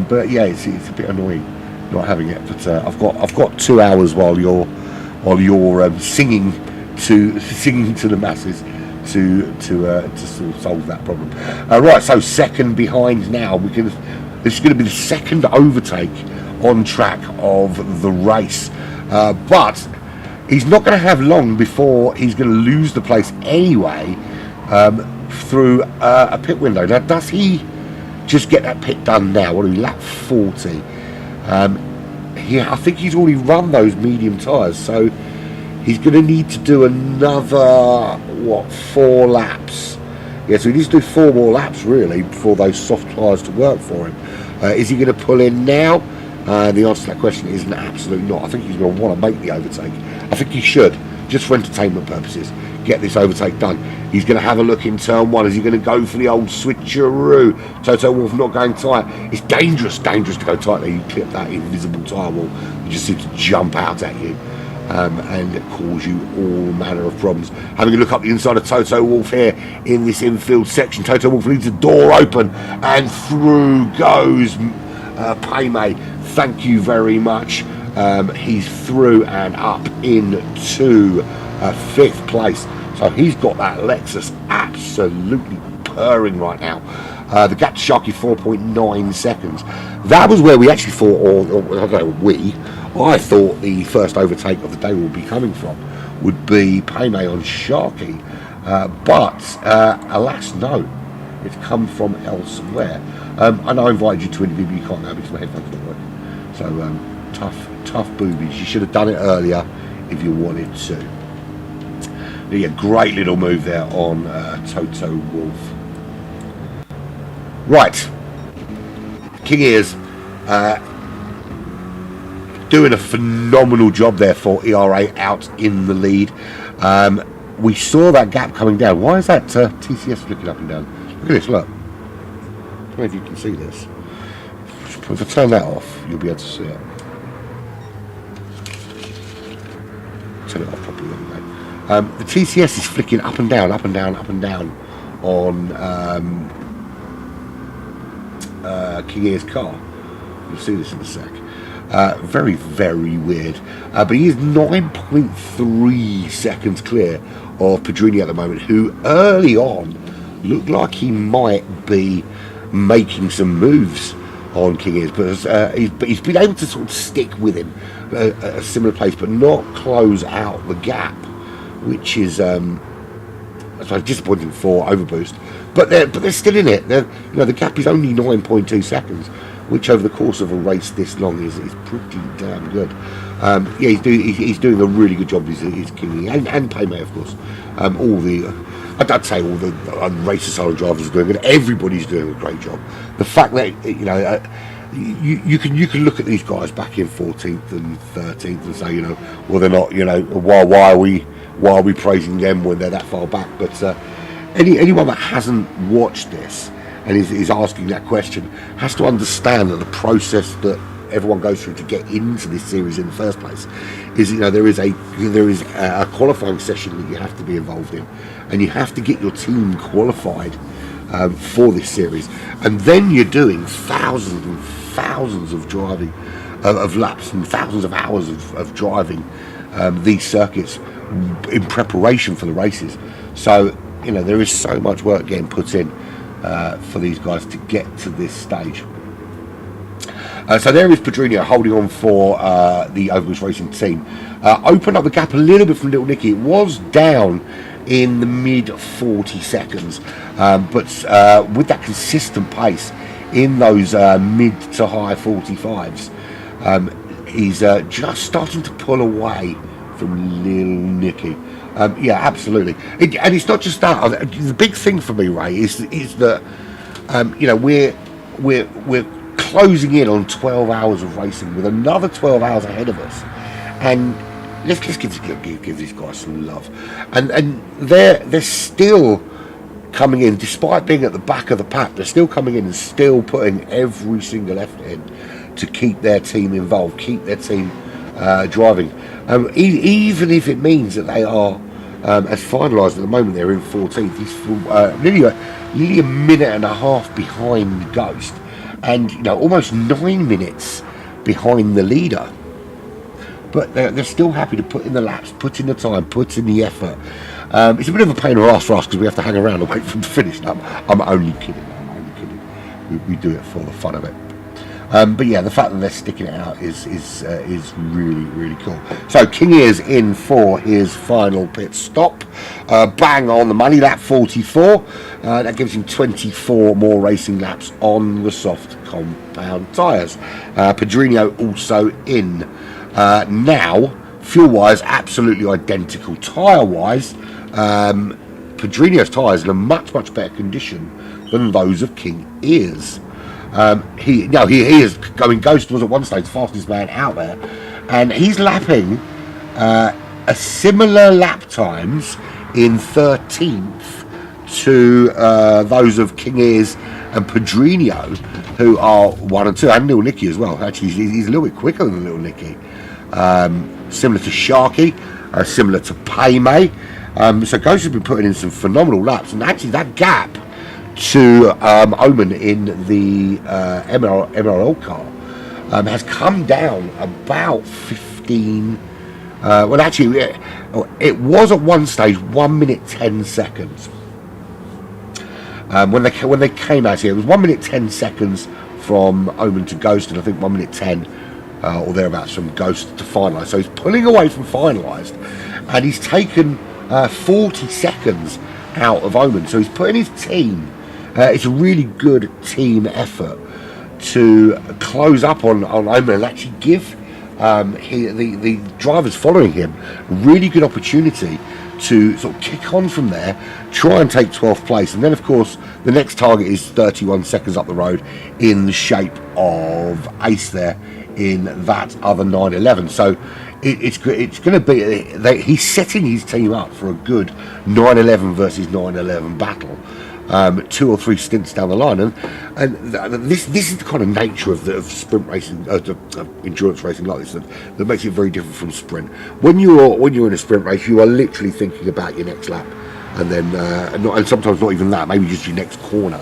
But yeah, it's a bit annoying not having it. But I've got 2 hours while you're singing to the masses to sort of solve that problem. Right, so second behind now. This is going to be the second overtake on track of the race, but he's not going to have long before he's going to lose the place anyway, through a pit window. Now, does he just get that pit done now? What are we, lap 40? I think he's already run those medium tyres, so he's going to need to do another 4 laps. Yeah, so he needs to do 4 more laps really for those soft tyres to work for him. Is he going to pull in now? The answer to that question is absolutely not. I think he's going to want to make the overtake. I think he should, just for entertainment purposes, get this overtake done. He's going to have a look in turn 1. Is he going to go for the old switcheroo? Toto Wolff not going tight. It's dangerous to go tight there. You clip that invisible tyre wall. You just seem to jump out at you and cause you all manner of problems. Having a look up the inside of Toto Wolff here in this infield section. Toto Wolff leaves the door open and through goes Paymay. Thank you very much. He's through and up into 5th place. So he's got that Lexus absolutely purring right now. The gap to Sharky 4.9 seconds. That was where we actually thought, or I don't know, I thought the first overtake of the day would be coming from would be Paymay on Sharky. But alas, no. It's come from elsewhere. I know I invited you to interview, but you can't now because my headphones don't work. So tough boobies. You should have done it earlier if you wanted to. Yeah, great little move there on Toto Wolff. Right, King Ears doing a phenomenal job there for ERA out in the lead. We saw that gap coming down. Why is that TCS looking up and down? Look at this, look. I don't know if you can see this. If I turn that off, you'll be able to see it. Turn it off properly, mate. The TCS is flicking up and down on King Ear's car. You'll see this in a sec. Very, very weird. But he is 9.3 seconds clear of Pedrini at the moment, who early on looked like he might be making some moves on King Ears, but he's been able to sort of stick with him at a similar place, but not close out the gap, which is I suppose disappointing for Overboost. But they're still in it. The gap is only 9.2 seconds, which over the course of a race this long is pretty damn good. Yeah, he's doing a really good job. He's King and Paymay, of course. I'd say all the racer side drivers are doing it. Everybody's doing a great job. The fact that you can look at these guys back in 14th and 13th and say, well, they're not. Why are we praising them when they're that far back? But anyone that hasn't watched this and is asking that question has to understand that the process that everyone goes through to get into this series in the first place is there is a qualifying session that you have to be involved in, and you have to get your team qualified for this series, and then you're doing thousands and thousands of driving of laps and thousands of hours of driving these circuits in preparation for the races. So there is so much work getting put in for these guys to get to this stage. So there is Pedrini holding on for the Overboost Racing team. Opened up the gap a little bit from Little Nicky. It was down in the mid 40 seconds, but with that consistent pace in those mid to high 45s, he's just starting to pull away from Little Nicky. Yeah, absolutely. And it's not just that. The big thing for me, Ray, is that we're closing in on 12 hours of racing with another 12 hours ahead of us, and let's give these guys some love. And they're still coming in, despite being at the back of the pack. They're still coming in and still putting every single effort in to keep their team involved, keep their team driving, even if it means that they are, as finalised at the moment, they're in 14th. He's nearly a minute and a half behind Ghost, and almost 9 minutes behind the leader. But they're still happy to put in the laps, put in the time, put in the effort. It's a bit of a pain in the ass for us because we have to hang around and wait for them to finish. I'm only kidding. We do it for the fun of it. But yeah, the fact that they're sticking it out is really, really cool. So King Ears in for his final pit stop. Bang on the money, lap 44. That gives him 24 more racing laps on the soft compound tyres. Pedrinho also in. Now, fuel-wise, absolutely identical. Tyre-wise, Pedrinho's tyres in a much better condition than those of King Ears. He is going. Ghost was at one stage the fastest man out there, and he's lapping a similar lap times in 13th to those of King Ears and Pedrinho, who are 1 and 2, and Little Nicky as well. Actually, he's a little bit quicker than Little Nicky. Similar to Sharky, similar to Paymay. So Ghost has been putting in some phenomenal laps, and actually that gap to Omen in the MRL car has come down about 15. Well, actually, it was at one stage 1 minute 10 seconds. When they came out here, it was 1 minute 10 seconds from Omen to Ghost, and I think 1 minute 10 or thereabouts from Ghost to finalised. So he's pulling away from finalised, and he's taken 40 seconds out of Omen. So he's putting his team. It's a really good team effort to close up on Omen and actually give the drivers following him a really good opportunity to sort of kick on from there, try and take 12th place, and then of course the next target is 31 seconds up the road in the shape of Ace there in that other 911. So it's going to be he's setting his team up for a good 911 versus 911 battle. 2 or 3 stints down the line, and this is the kind of nature of sprint racing, of endurance racing like this, that makes it very different from sprint. When you're in a sprint race, you are literally thinking about your next lap, and then and sometimes not even that, maybe just your next corner,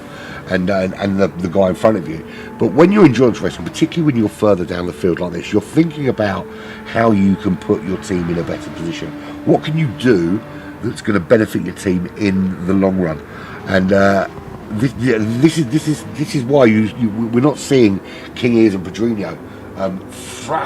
and the guy in front of you. But when you're endurance racing, particularly when you're further down the field like this, you're thinking about how you can put your team in a better position. What can you do that's going to benefit your team in the long run? And this is why we're not seeing King Ears and Pedrinho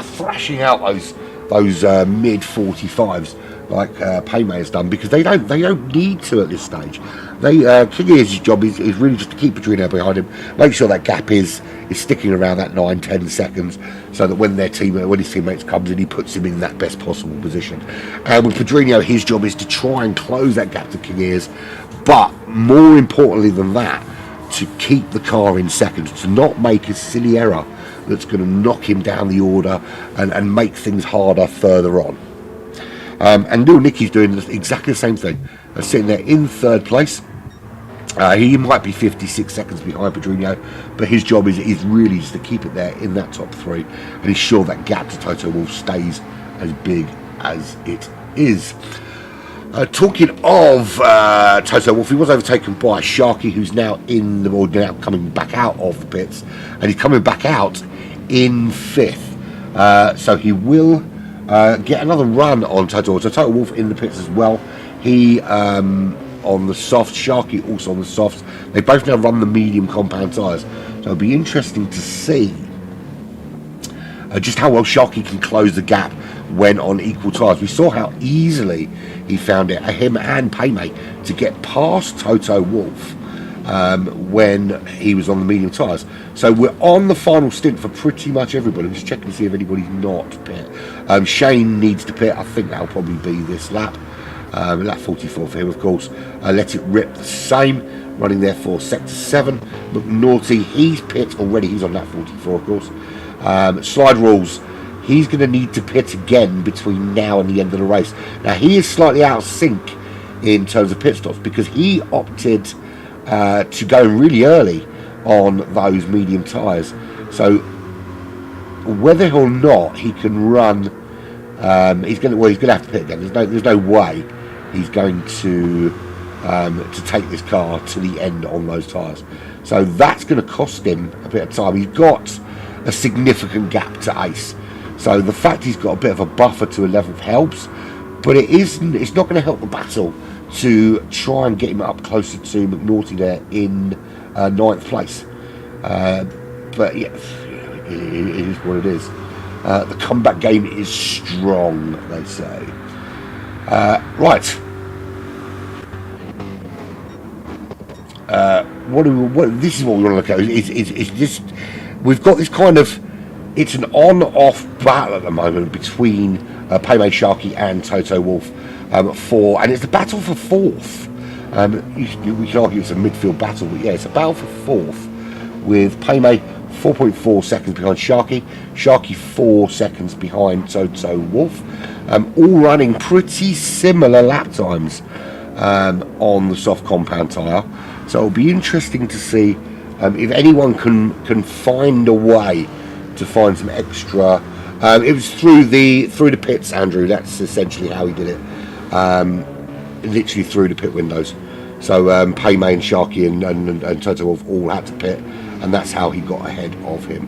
thrashing out those mid 45s like Paymay has done, because they don't need to at this stage. King Ears' job is really just to keep Pedrinho behind him, make sure that gap is sticking around that 9-10 seconds, so that when his teammates comes in, he puts him in that best possible position. And with Pedrinho, his job is to try and close that gap to King Ears, but more importantly than that, to keep the car in second, to not make a silly error that's going to knock him down the order and make things harder further on. And Little Nicky's doing exactly the same thing, sitting there in 3rd place. He might be 56 seconds behind Pedrinho, but his job is really just to keep it there in that top 3 and ensure that gap to Toto Wolff stays as big as it is. Talking of Toto Wolff, he was overtaken by Sharky, who's now now coming back out of the pits, and he's coming back out in 5th. So he will get another run on Toto Wolff. So Toto Wolff in the pits as well. He on the soft, Sharky also on the softs. They both now run the medium compound tyres. So it'll be interesting to see just how well Sharky can close the gap when on equal tyres. We saw how easily he found it, him and Paymay, to get past Toto Wolff when he was on the medium tyres. So we're on the final stint for pretty much everybody. I'm just checking to see if anybody's not pit. Shane needs to pit. I think that'll probably be this lap. Lap 44 for him, of course. Let It Rip the same, running there for sector 7. McNaughty, he's pit already. He's on lap 44, of course. Slide Rules, he's going to need to pit again between now and the end of the race. Now, he is slightly out of sync in terms of pit stops because he opted to go really early on those medium tyres. So whether or not he can run, he's going to have to pit again. There's no way he's going to take this car to the end on those tyres. So that's going to cost him a bit of time. He's got a significant gap to Ace. So the fact he's got a bit of a buffer to 11th helps, but it's not going to help the battle to try and get him up closer to McNaughty there in 9th place. But yeah, it is what it is. The comeback game is strong, they say. Right. This is what we want to look at. It's just, we've got this kind of, it's an on-off battle at the moment between Paymade Sharky and Toto Wolff and it's the battle for 4th. We can argue it's a midfield battle, but yeah, it's a battle for 4th with Paymade 4.4 seconds behind Sharky 4 seconds behind Toto Wolff, all running pretty similar lap times on the soft compound tyre. So it'll be interesting to see if anyone can find a way to find some extra. It was through the pits, Andrew. That's essentially how he did it. Literally through the pit windows. So Paymade and Sharky and Toto Wolff all had to pit, and that's how he got ahead of him.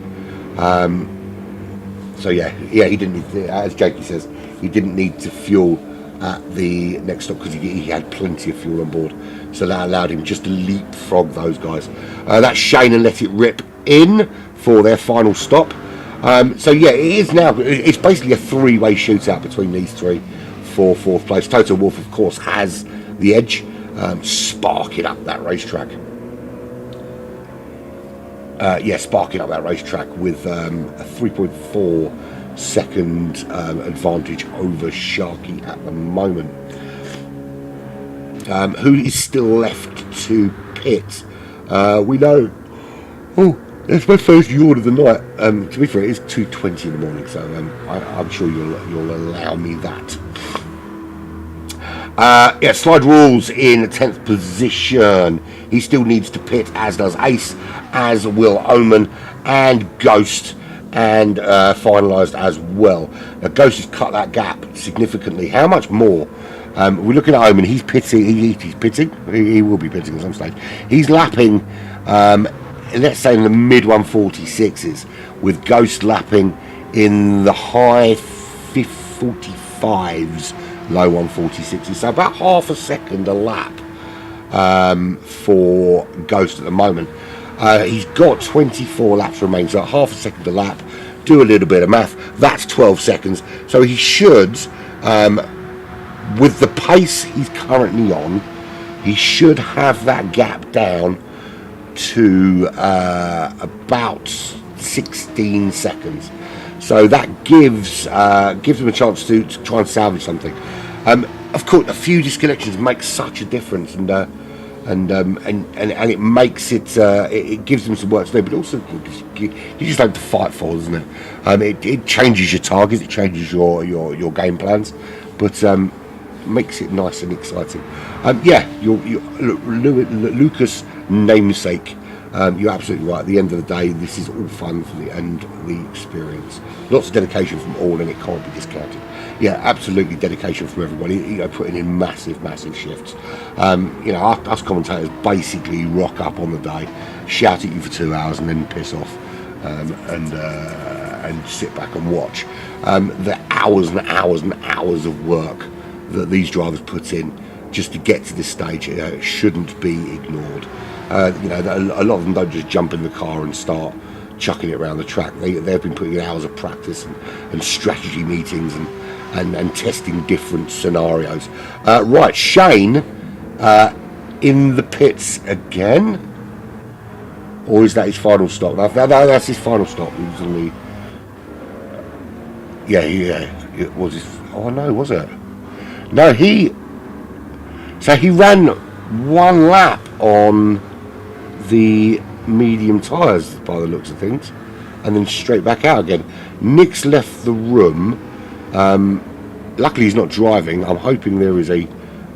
So yeah, he didn't need to, as Jakey says, he didn't need to fuel at the next stop because he had plenty of fuel on board. So that allowed him just to leapfrog those guys. That's Shane and Let It Rip in for their final stop. So yeah, it is now. It's basically a three-way shootout between these three for 4th place. Toto Wolff, of course, has the edge, sparking up that racetrack. Sparking up that racetrack with a 3.4 second advantage over Sharky at the moment. Who is still left to pit? We know. Oh, it's my first yawn of the night. To be fair, it is 2:20 in the morning, so I'm sure you'll allow me that. Slide Rules in 10th position. He still needs to pit, as does Ace, as will Omen and Ghost, and finalised as well. Now, Ghost has cut that gap significantly. How much more? We're looking at Omen. He's pitting. He's pitting. He will be pitting at some stage. He's lapping, let's say, in the mid 146s, with Ghost lapping in the high 45s, low 146s. So about half a second a lap for Ghost at the moment. He's got 24 laps remaining, so half a second a lap. Do a little bit of math. That's 12 seconds. So he should. With the pace he's currently on, he should have that gap down to about 16 seconds. So that gives him a chance to try and salvage something. Of course, a few disconnections make such a difference, and it makes it it gives them some work to do, but also you just have to fight for, doesn't it? It changes your targets, it changes your game plans, but makes it nice and exciting. Lucas namesake. You're absolutely right. At the end of the day, this is all fun for the experience. Lots of dedication from all, and it can't be discounted. Yeah, absolutely dedication from everybody. Putting in massive shifts. Us commentators basically rock up on the day, shout at you for 2 hours, and then piss off, and sit back and watch. The hours and hours and hours of work that these drivers put in just to get to this stage shouldn't be ignored. A lot of them don't just jump in the car and start chucking it around the track. They've been putting in hours of practice and strategy meetings and testing different scenarios. Right, Shane in the pits again, or is that his final stop? No, that's his final stop. He was on the it was his. Oh no, was it? No, he ran one lap on the medium tyres by the looks of things. and then straight back out again. Nick's left the room. Luckily he's not driving. I'm hoping there is a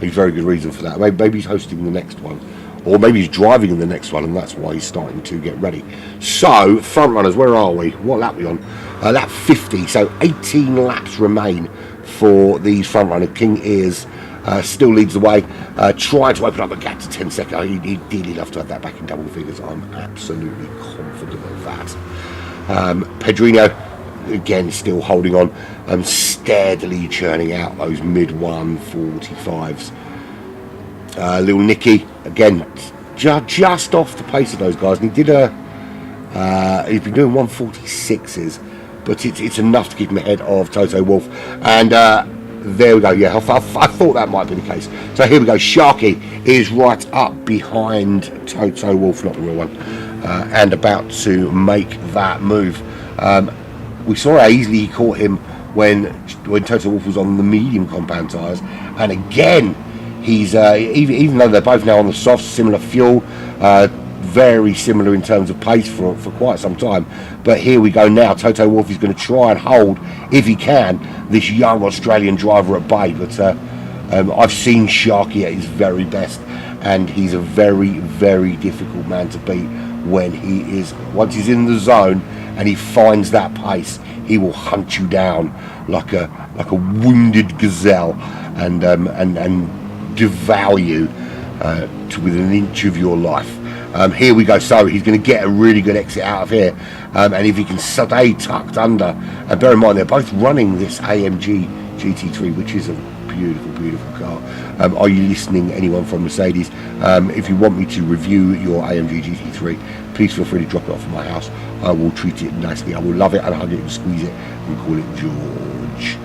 very good reason for that. Maybe he's hosting the next one, or maybe he's driving in the next one, and that's why he's starting to get ready. So, front runners, where are we? What lap are we on? Lap 50, so 18 laps remain for the front runner. King Ears still leads the way, trying to open up the gap to 10 seconds. He'd really love to have that back in double figures. I'm absolutely confident of that. Pedrino, again, still holding on, steadily churning out those mid 145s. Little Nicky, again, just off the pace of those guys. And he did he's been doing 146s, but it's enough to keep him ahead of Toto Wolff. And there we go. Yeah, I thought that might be the case. So here we go. Sharky is right up behind Toto Wolff, not the real one, and about to make that move. We saw how easily he caught him when Toto Wolff was on the medium compound tyres, and again he's even though they're both now on the soft, similar fuel, very similar in terms of pace for quite some time. But here we go now. Toto Wolff is going to try and hold, if he can, this young Australian driver at bay. But I've seen Sharky at his very best, and he's a very, very difficult man to beat when once he's in the zone and he finds that pace. He will hunt you down like a wounded gazelle and devour you to within an inch of your life. Here we go. So he's going to get a really good exit out of here, and if he can stay tucked under, and bear in mind they're both running this AMG GT3, which is a beautiful, beautiful car. Are you listening, anyone from Mercedes? If you want me to review your AMG GT3, please feel free to drop it off at my house. I will treat it nicely. I will love it and hug it and squeeze it and call it George.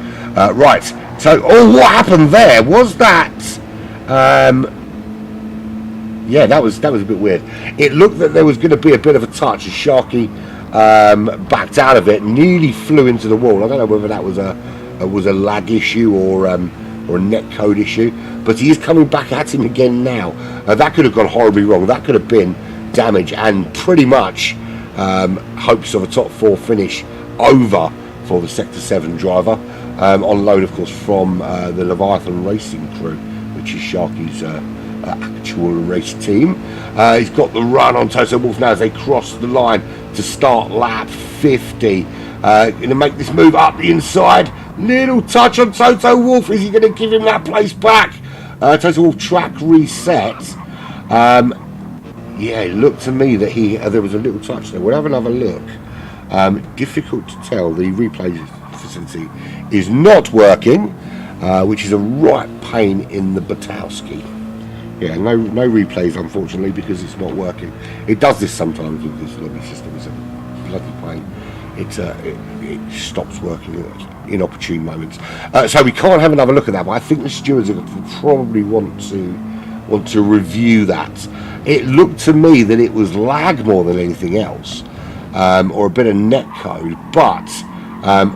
Right. So, what happened there was that. Yeah, that was a bit weird. It looked that there was going to be a bit of a touch as Sharky backed out of it, nearly flew into the wall. I don't know whether that was a lag issue or a net code issue, but he is coming back at him again now. That could have gone horribly wrong. That could have been damage and pretty much hopes of a top 4 finish over for the Sector 7 driver, on loan, of course, from the Leviathan Racing crew, which is Sharky's actual race team. He's got the run on Toto Wolff now as they cross the line to start lap 50. Going to make this move up the inside. Little touch on Toto Wolff. Is he going to give him that place back? Toto Wolff track reset. Yeah, it looked to me that there was a little touch there. We'll have another look. Difficult to tell. The replay facility is not working, which is a right pain in the Batowski. Yeah, no replays, unfortunately, because it's not working. It does this sometimes with this lobby system. It's a bloody pain. It stops working at inopportune moments. So we can't have another look at that, but I think the stewards will probably want to review that. It looked to me that it was lag more than anything else, or a bit of net code, but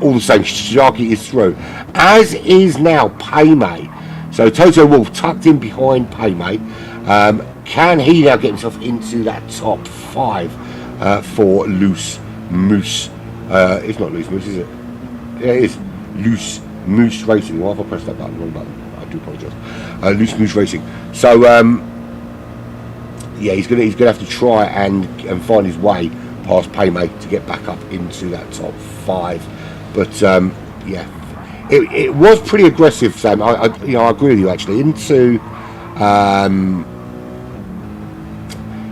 all the same, Sharky is through. As is now Paymay. So Toto Wolff tucked in behind Paymay. Can he now get himself into that top 5 for Loose Moose? It's not Loose Moose, is it? Yeah, it is Loose Moose Racing. Why have I pressed that button? Wrong button. I do apologise. Loose Moose Racing. So yeah, he's gonna have to try and find his way past Paymay to get back up into that top 5. But yeah, it was pretty aggressive, Sam. I agree with you actually. Into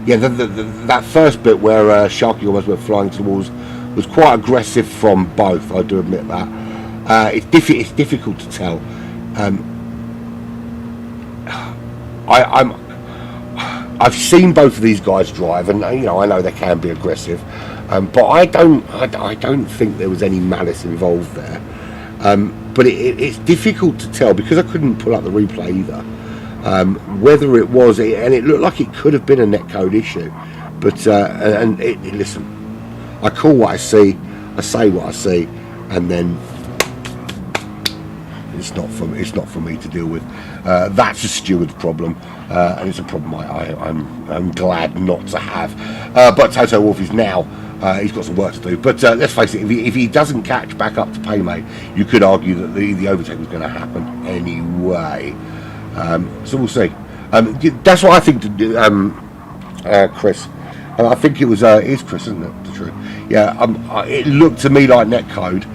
yeah, that first bit where Sharky almost went flying to the walls was quite aggressive from both. I do admit that. It's difficult to tell. I've seen both of these guys drive, and I know they can be aggressive, but I don't think there was any malice involved there. But it's difficult to tell because I couldn't pull up the replay either. Whether it was, and it looked like it could have been a netcode issue, but listen, I call what I see, I say what I see, and then it's not for me to deal with. That's a steward's problem, and it's a problem I'm glad not to have. But Toto Wolff is now He's got some work to do. But let's face it, if he doesn't catch back up to Paymate, you could argue that the overtake was going to happen anyway. So we'll see. That's what I think, Chris. I think it is Chris, isn't it? The truth. Yeah. It looked to me like netcode.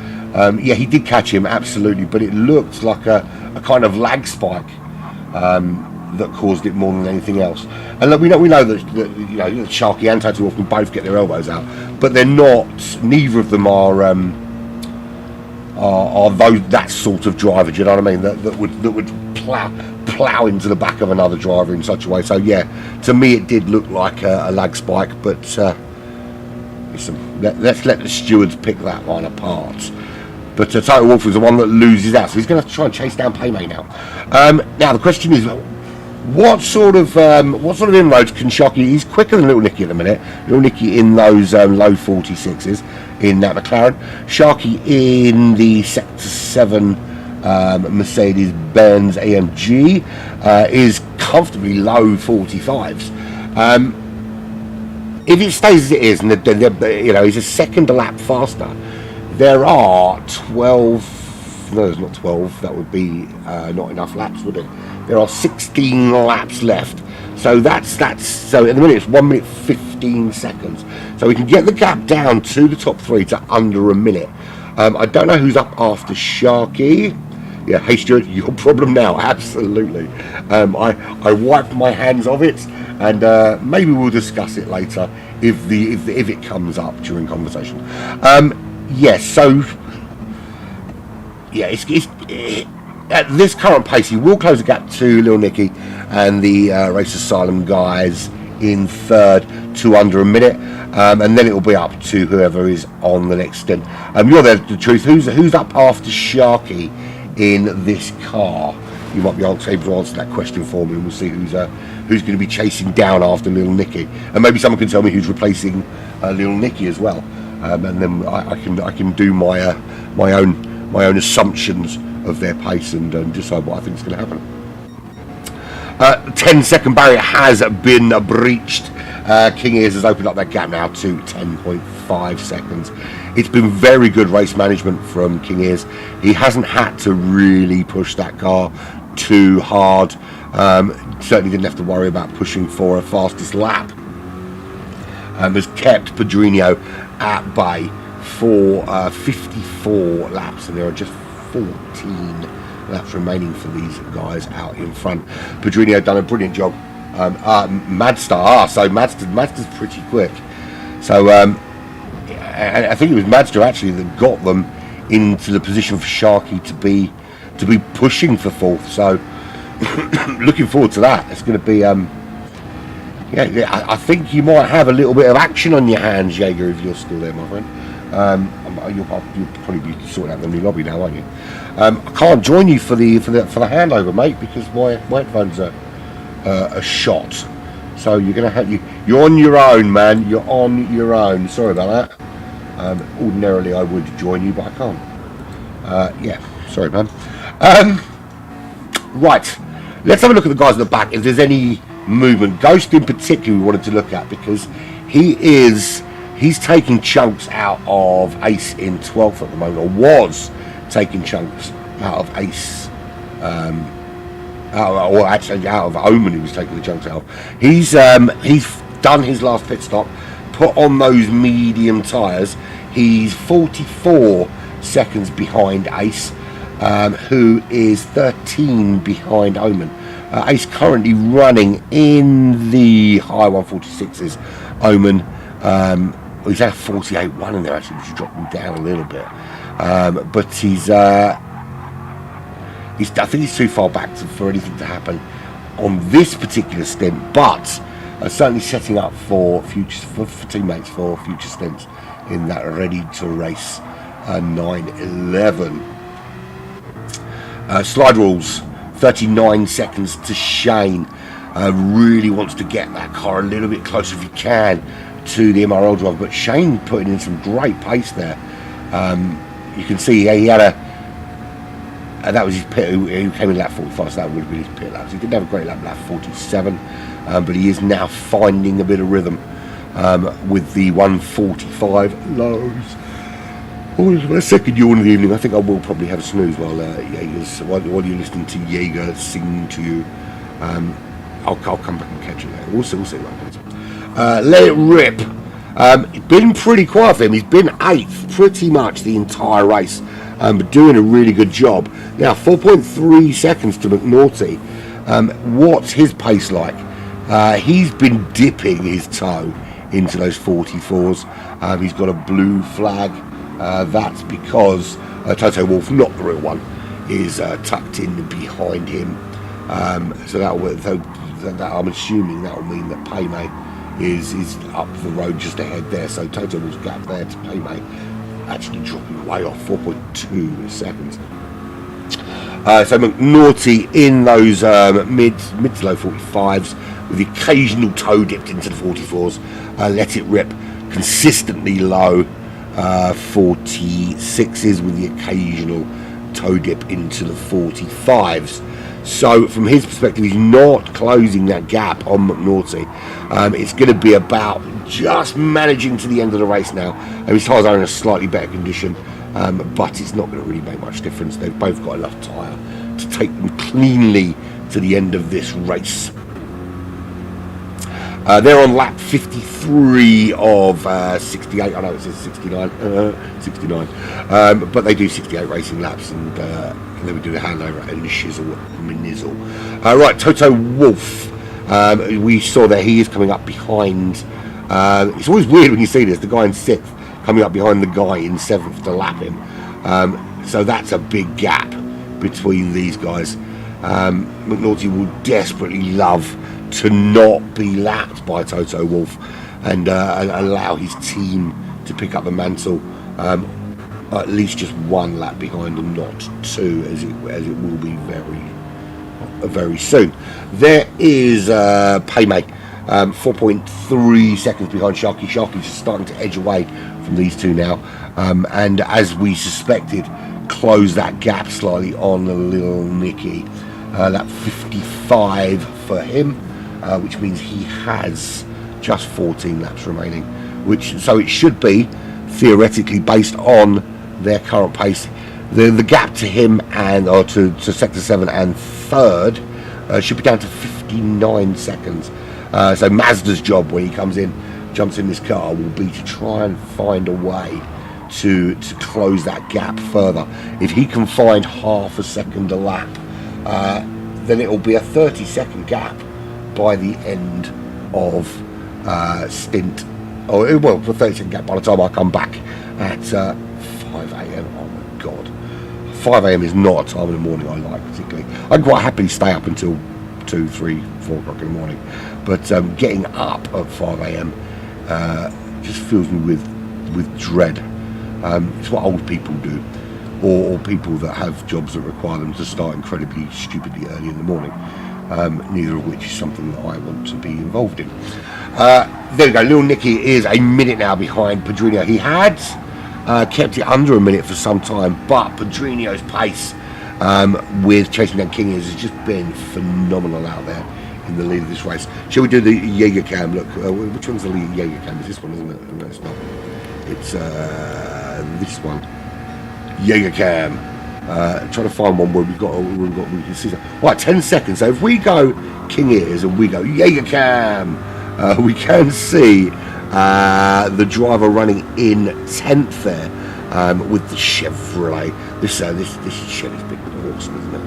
Yeah, he did catch him, absolutely, but it looked like a kind of lag spike that caused it more than anything else. And look, we know that Sharky and Total can both get their elbows out, but they're not. Neither of them are those that sort of driver. Do you know what I mean? That would plow into the back of another driver in such a way. So yeah, to me it did look like a lag spike, but listen, let's let the stewards pick that one apart. But Total Wolf is the one that loses out, so he's going to try and chase down Paymate now. Now the question is, what sort of inroads can Sharky? He's quicker than Little Nicky at the minute. Little Nicky in those low 46s in that McLaren. Sharky in the Sector 7 Mercedes-Benz AMG is comfortably low 45s. If it stays as it is, and he's a second a lap faster, there are 12. No, there's not 12. That would be not enough laps, would it? There are 16 laps left. So so at the minute it's 1 minute 15 seconds. So we can get the gap down to the top three to under a minute. I don't know who's up after Sharky. Yeah, hey Stuart, your problem now. Absolutely. I wiped my hands of it, and maybe we'll discuss it later if it comes up during conversation. Yes. So yeah, it's at this current pace, he will close the gap to Lil Nicky and the Race Asylum guys in third to under a minute, and then it will be up to whoever is on the next stint. You're there, the truth. Who's up after Sharky in this car? You might be able to answer that question for me, and we'll see who's going to be chasing down after Lil Nicky, and maybe someone can tell me who's replacing Lil Nicky as well, and then I can do my own assumptions of their pace and decide what I think is going to happen. 10-second barrier has been breached. King Ears has opened up that gap now to 10.5 seconds. It's been very good race management from King Ears. He hasn't had to really push that car too hard. Certainly didn't have to worry about pushing for a fastest lap. Has kept Pedrinho at bay for 54 laps, and there are just 14 laps remaining for these guys out in front. Pedrinho done a brilliant job. Madster's pretty quick. So I think it was Madster actually that got them into the position for Sharky to be pushing for fourth. So looking forward to that. It's going to be I think you might have a little bit of action on your hands, Jaeger, if you're still there, my friend. You'll probably be sorting out the new lobby now, aren't you? I can't join you for the handover, mate, because my headphones are shot. So you're on your own, man. You're on your own. Sorry about that. Ordinarily I would join you, but I can't. Yeah, sorry, man. Right, let's have a look at the guys at the back. If there's any movement, Ghost in particular, we wanted to look at because he's taking chunks out of Ace in 12th at the moment, or was taking chunks out of Ace, out of Omen. He was taking the chunks out of. He's done his last pit stop, put on those medium tyres. He's 44 seconds behind Ace, who is 13 behind Omen. Ace currently running in the high 146s. Omen, he's at 48.1 in there actually, which is dropping down a little bit. But I think he's too far back for anything to happen on this particular stint. But certainly setting up for teammates for future stints in that ready to race 911. Slide rules. 39 seconds to Shane. Really wants to get that car a little bit closer if he can to the MRL driver, but Shane putting in some great pace there. You can see he had that was his pit. He came in lap 45, so that would have been his pit laps. He didn't have a great lap 47, but he is now finding a bit of rhythm. with the 1:45 lows. Oh, my second yawn of the evening. I think I will probably have a snooze while while you're listening to Jaeger sing to you. I'll come back and catch you later. We'll see what happens. Let it rip. It's been pretty quiet for him. He's been 8th pretty much the entire race, but doing a really good job. Now 4.3 seconds to McNaughty. What's his pace like? He's been dipping his toe into those 44s. He's got a blue flag. That's because Toto Wolff, not the real one, is tucked in behind him. So that I'm assuming that will mean that Paymay is up the road just ahead there. So Toto Wolff's gap there to Paymay actually dropping way off 4.2 seconds. So McNaughty in those mid to low 45s with the occasional toe dipped into the 44s. Let it rip consistently low 46s with the occasional toe dip into the 45s. So from his perspective, he's not closing that gap on McNaughty. It's going to be about just managing to the end of the race now. His tyres are in a slightly better condition, but it's not going to really make much difference. They've both got enough tyre to take them cleanly to the end of this race. They're on lap 53 of 68. I know it says 69, but they do 68 racing laps, and then we do the handover and shizzle minizzle. Right, Toto Wolff. We saw that he is coming up behind. It's always weird when you see this. The guy in 6th coming up behind the guy in 7th to lap him. So that's a big gap between these guys. McNaughty will desperately love to not be lapped by Toto Wolff and allow his team to pick up the mantle, at least just one lap behind and not two, as it will be very soon. There is Paymay, 4.3 seconds behind Sharky. Sharky's just starting to edge away from these two now, and as we suspected, close that gap slightly on the Little Nicky. Lap 55 for him, which means he has just 14 laps remaining, so it should be theoretically, based on their current pace, the gap to him or to sector 7 and 3rd should be down to 59 seconds. So Mazda's job when he comes in, jumps in this car, will be to try and find a way to close that gap further. If he can find half a second a lap, then it will be a 30-second gap by the end of Stint. For 30-second gap by the time I come back at 5 a.m. Oh my God, 5 a.m. is not a time in the morning I like particularly. I can quite happily stay up until 2, 3, 4 o'clock in the morning, but getting up at 5 a.m. Just fills me with dread. It's what old people do, or people that have jobs that require them to start incredibly stupidly early in the morning, neither of which is something that I want to be involved in. There we go. Little Nicky is a minute now behind Pedrinho. He had kept it under a minute for some time, but Pedrinho's pace with chasing down King has just been phenomenal out there in the lead of this race. Shall we do the Jaeger cam? Look, which one's the Jaeger cam? It's this one, isn't it? No, it's not. It's this one. Jaeger cam. Trying to find one where we can see that. Right, 10 seconds. So if we go King Ears and we go Jaeger cam, we can see the driver running in 10th there with the Chevrolet. This Chevy's big with a horse, isn't it?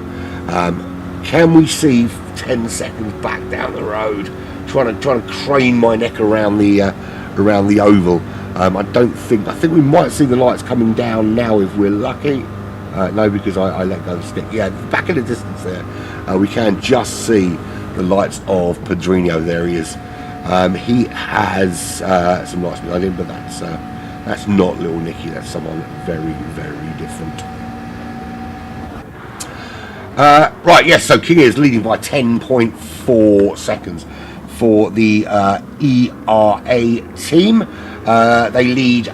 Can we see 10 seconds back down the road, trying to crane my neck around the oval? I think we might see the lights coming down now if we're lucky. No, because I let go of the stick. Yeah, back in the distance there, we can just see the lights of Pedrinho. There he is. He has some lights behind him, but that's not Little Nicky. That's someone very, very different. Right, yes. So King is leading by 10.4 seconds for the ERA team. They lead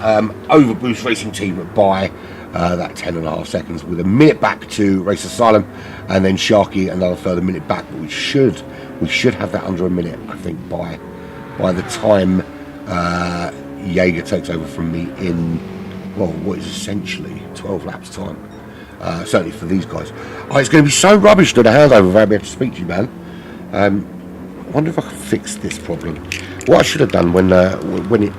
over Boost Racing Team by that 10.5 seconds, with a minute back to Race Asylum, and then Sharky another further minute back. But we should have that under a minute, I think, by the time Jaeger takes over from me in, well, what is essentially 12 laps time. Certainly for these guys. Oh, it's going to be so rubbish to the handover without being able to speak to you, man. I wonder if I can fix this problem. What I should have done when it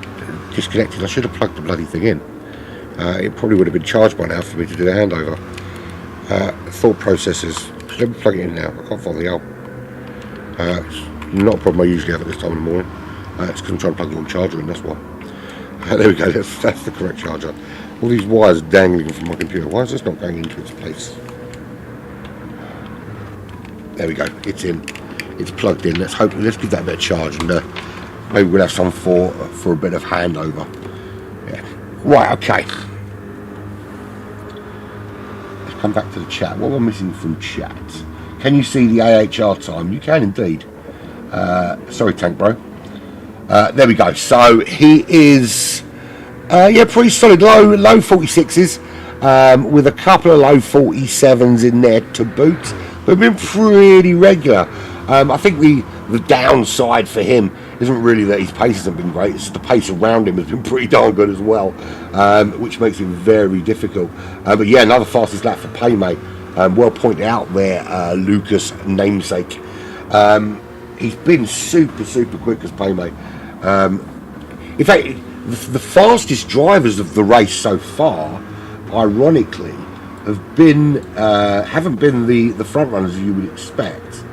disconnected, I should have plugged the bloody thing in. It probably would have been charged by now for me to do the handover. Thought processors. Let me plug it in now. I can't find the L. It's not a problem I usually have at this time in the morning. It's because I'm trying to plug the wrong charger in, that's why. There we go, that's the correct charger. All these wires dangling from my computer. Why is this not going into its place? There we go, it's in. It's plugged in. Let's give that a bit of charge, and maybe we'll have some for a bit of handover. Yeah. Right, okay. Let's come back to the chat. What am I missing from chat? Can you see the AHR time? You can indeed. Sorry, Tank Bro. There we go. So he is, pretty solid. Low 46s, with a couple of low 47s in there to boot. But been pretty regular. I think the downside for him isn't really that his pace hasn't been great. It's just the pace around him has been pretty darn good as well, which makes it very difficult. But yeah, another fastest lap for Paymay. Well pointed out there, Lucas namesake. He's been super quick as Paymay. In fact, the fastest drivers of the race so far, ironically, haven't been the front runners you would expect,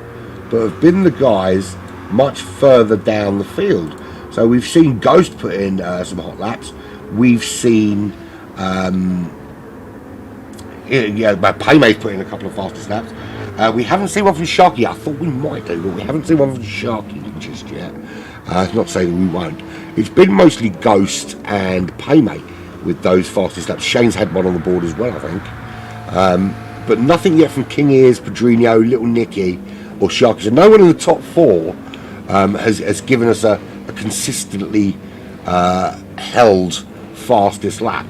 but have been the guys much further down the field. So we've seen Ghost put in some hot laps. We've seen Paymay's put in a couple of fastest laps. We haven't seen one from Sharky. I thought we might do, but we haven't seen one from Sharky just yet. It's not saying we won't. It's been mostly Ghost and Paymay with those fastest laps. Shane's had one on the board as well, I think. But nothing yet from King Ears, Pedrinho, Little Nicky, or Sharky. So no one in the top four has given us a consistently held fastest lap.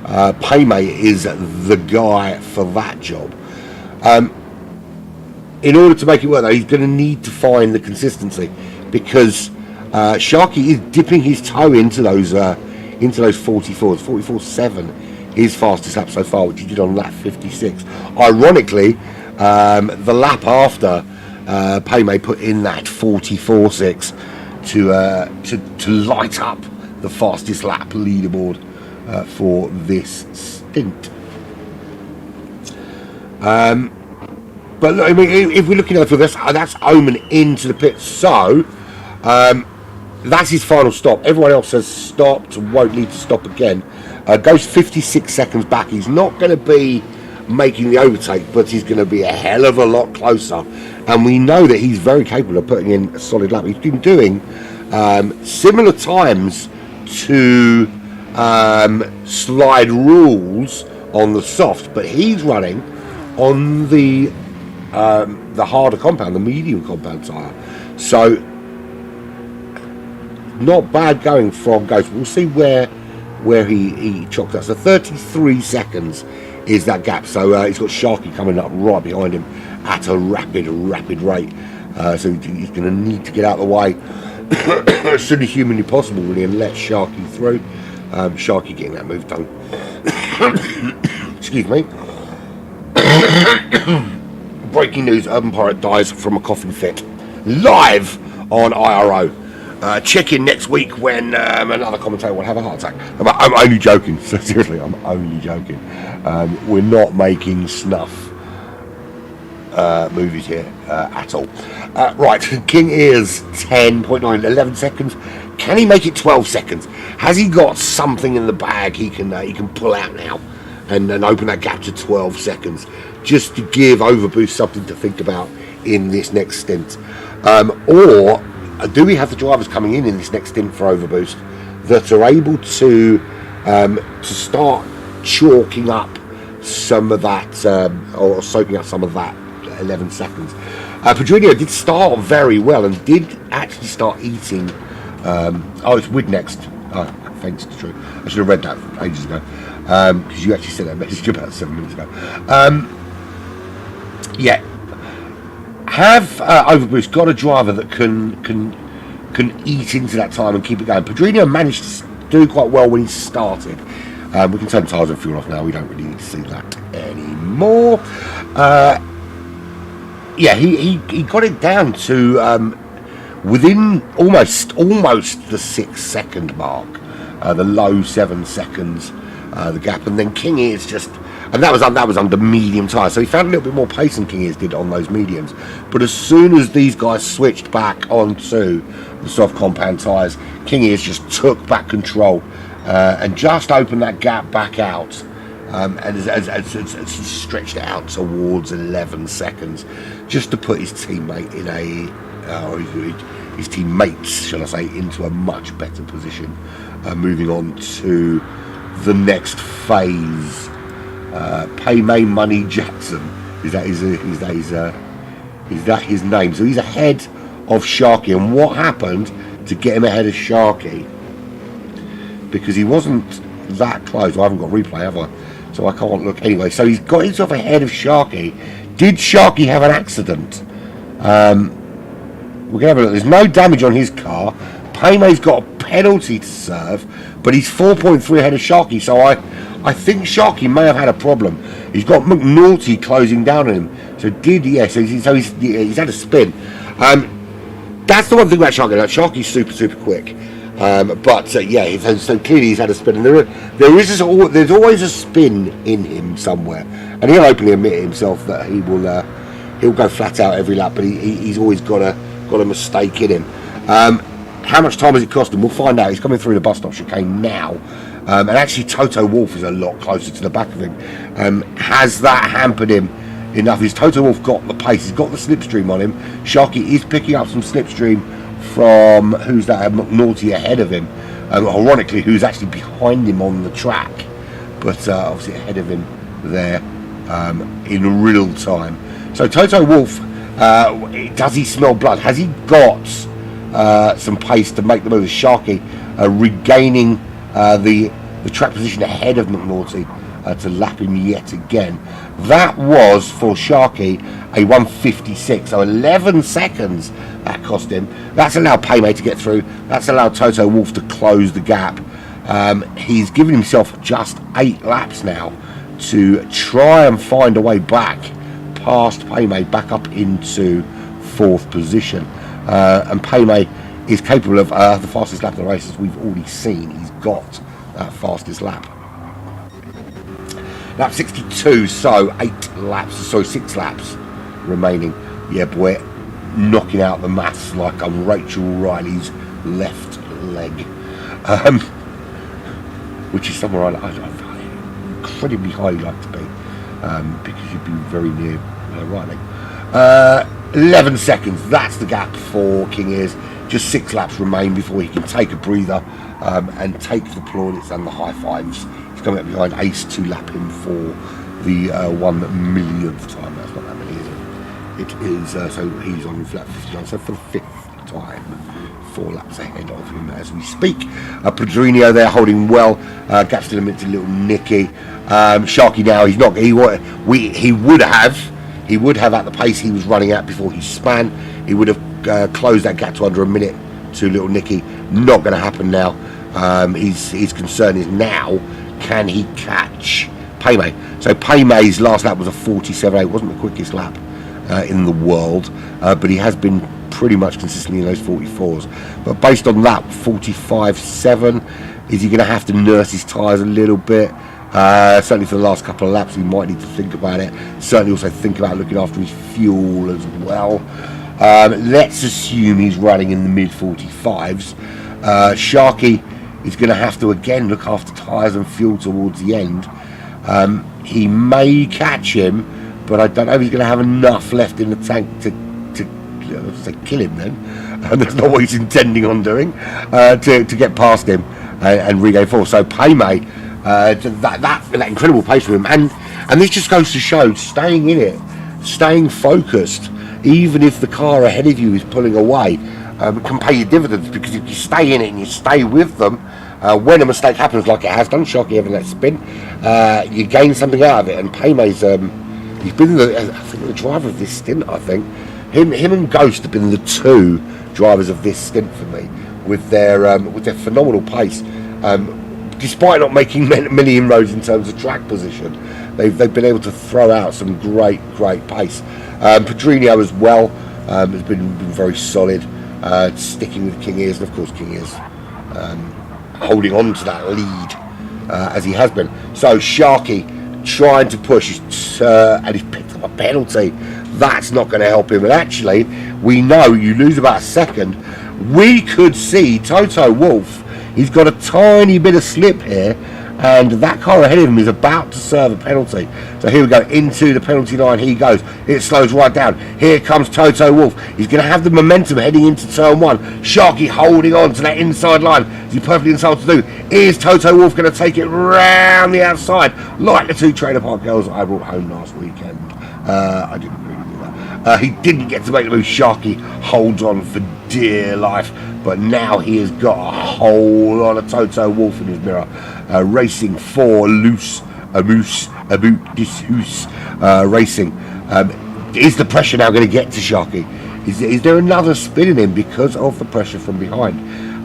Paymay is the guy for that job. In order to make it work, though, he's going to need to find the consistency, because Sharky is dipping his toe into those 44s. 44.7 his fastest lap so far, which he did on lap 56. Ironically, the lap after Paymay put in that 44.6 to light up the fastest lap leaderboard for this stint. But look, I mean, if we're looking at it for this, that's Omen into the pit. So that's his final stop. Everyone else has stopped and won't need to stop again. Goes 56 seconds back. He's not going to be making the overtake, but he's going to be a hell of a lot closer. And we know that he's very capable of putting in a solid lap. He's been doing similar times to slide rules on the soft, but he's running on the harder compound, the medium compound tire. So not bad going from Ghost. We'll see where he chalked up. So 33 seconds is that gap. So he's got Sharky coming up right behind him at a rapid rate. So he's going to need to get out of the way as soon as humanly possible, really, and let Sharky through. Sharky getting that move done. Excuse me. Breaking news: UrbanPyrate dies from a coughing fit. Live on IRO. Check in next week when another commentator will have a heart attack. I'm only joking. So seriously, I'm only joking. We're not making snuff movies here at all. Right, King Ears 10.9, 11 seconds. Can he make it 12 seconds? Has he got something in the bag he can pull out now and open that gap to 12 seconds, just to give Overboost something to think about in this next stint? Or do we have the drivers coming in this next stint for Overboost that are able to start chalking up some of that, or soaking up some of that 11 seconds? Pedrinho did start very well and did actually start eating. It's Wid next. Thanks, it's true. I should have read that ages ago, because you actually sent that message about 7 minutes ago. Yeah. Have Overboost got a driver that can can eat into that time and keep it going. Pedrinho managed to do quite well when he started. We can turn the tyres and fuel off now. We don't really need to see that anymore. Yeah, he got it down to within almost the 6 second mark, the low 7 seconds, the gap, and then King Ears just, and that was under medium tyres, so he found a little bit more pace than King Ears did on those mediums. But as soon as these guys switched back onto the soft compound tyres, King Ears just took back control and just opened that gap back out. And as he stretched it out towards 11 seconds, just to put his teammate in his teammates, shall I say, into a much better position, moving on to the next phase. Paymay Money Jackson, is that his name? So he's ahead of Sharky, and what happened to get him ahead of Sharky? Because he wasn't that close. I haven't got replay, have I? So I can't look anyway. So he's got himself ahead of Sharky. Did Sharky have an accident? We're gonna have a look. There's no damage on his car. Paymay's got a penalty to serve, but he's 4.3 ahead of Sharky. So I think Sharky may have had a problem. He's got McNulty closing down on him. So he's had a spin. That's the one thing about Sharky. Like, Sharky's super quick. Yeah, so clearly he's had a spin, and there's always a spin in him somewhere, and he'll openly admit himself that he'll go flat out every lap, but he's always got a mistake in him. How much time has it cost him? We'll find out. He's coming through the bus stop chicane now, and actually Toto Wolff is a lot closer to the back of him. Has that hampered him enough? Is Toto Wolff got the pace? He's got the slipstream on him. Sharky is picking up some slipstream from who's that? McNulty ahead of him, ironically, who's actually behind him on the track, but obviously ahead of him there in real time. So Toto Wolff, does he smell blood? Has he got some pace to make the move? Sharky regaining the track position ahead of McNulty to lap him yet again. That was for Sharky a 1:56, so 11 seconds that cost him. That's allowed Paymay to get through. That's allowed Toto Wolff to close the gap. He's given himself just 8 laps now to try and find a way back past Paymay, back up into 4th position. And Paymay is capable of the fastest lap of the race, as we've already seen. He's got that fastest lap. Lap 62, so 6 laps remaining. Yeah, boy, knocking out the maths like I'm Rachel Riley's left leg, which is somewhere I incredibly highly like to be, because you'd be very near Riley. 11 seconds, that's the gap for King Ears. Just 6 laps remain before he can take a breather and take the plaudits and the high fives. He's coming up behind Ace to lap him for the 1 millionth time. That's not that many, is it? It is, so he's on lap 59, so for the 5th time, 4 laps ahead of him as we speak. Pedrinho there holding well, gap's still a minute to little Nicky. Sharky now, he's not, he would have at the pace he was running at before he span, he would have closed that gap to under a minute to little Nicky. Not going to happen now. His concern is now, can he catch Paymay? So Paymay's last lap was a 47.8. It wasn't the quickest lap in the world, but he has been pretty much consistently in those 44s. But based on that 45.7, is he going to have to nurse his tyres a little bit? Certainly for the last couple of laps he might need to think about it. Certainly also think about looking after his fuel as well. Let's assume he's running in the mid 45s. Sharky is going to have to again look after tyres and fuel towards the end. He may catch him, but I don't know if he's going to have enough left in the tank to kill him then. And that's not what he's intending on doing, to get past him and regain force. So Paymay, that incredible pace for him, and this just goes to show staying in it, staying focused, even if the car ahead of you is pulling away, can pay you dividends, because if you stay in it and you stay with them, when a mistake happens like it has done, Sharky having that spin, you gain something out of it. And Paymay's he's been the driver of this stint, I think. him and Ghost have been the two drivers of this stint for me, with their phenomenal pace. Despite not making many inroads in terms of track position, they've been able to throw out some great pace. Pedrinho as well has been very solid, sticking with King Ears, and of course King Ears holding on to that lead as he has been. So Sharky trying to push, and he's picked up a penalty. That's not going to help him. And actually, we know you lose about a second. We could see Toto Wolff. He's got a tiny bit of slip here, and that car ahead of him is about to serve a penalty. So here we go, into the penalty line he goes. It slows right down. Here comes Toto Wolff. He's going to have the momentum heading into turn one. Sharky holding on to that inside line. Is he perfectly entitled to do? Is Toto Wolff going to take it round the outside, like the two Trailer Park girls I brought home last weekend? I didn't really do that. He didn't get to make the move. Sharky holds on for dear life, but now he has got a whole lot of Toto Wolff in his mirror, racing for loose a moose about this hoose racing. Is the pressure now going to get to Sharky? Is there another spin in him because of the pressure from behind?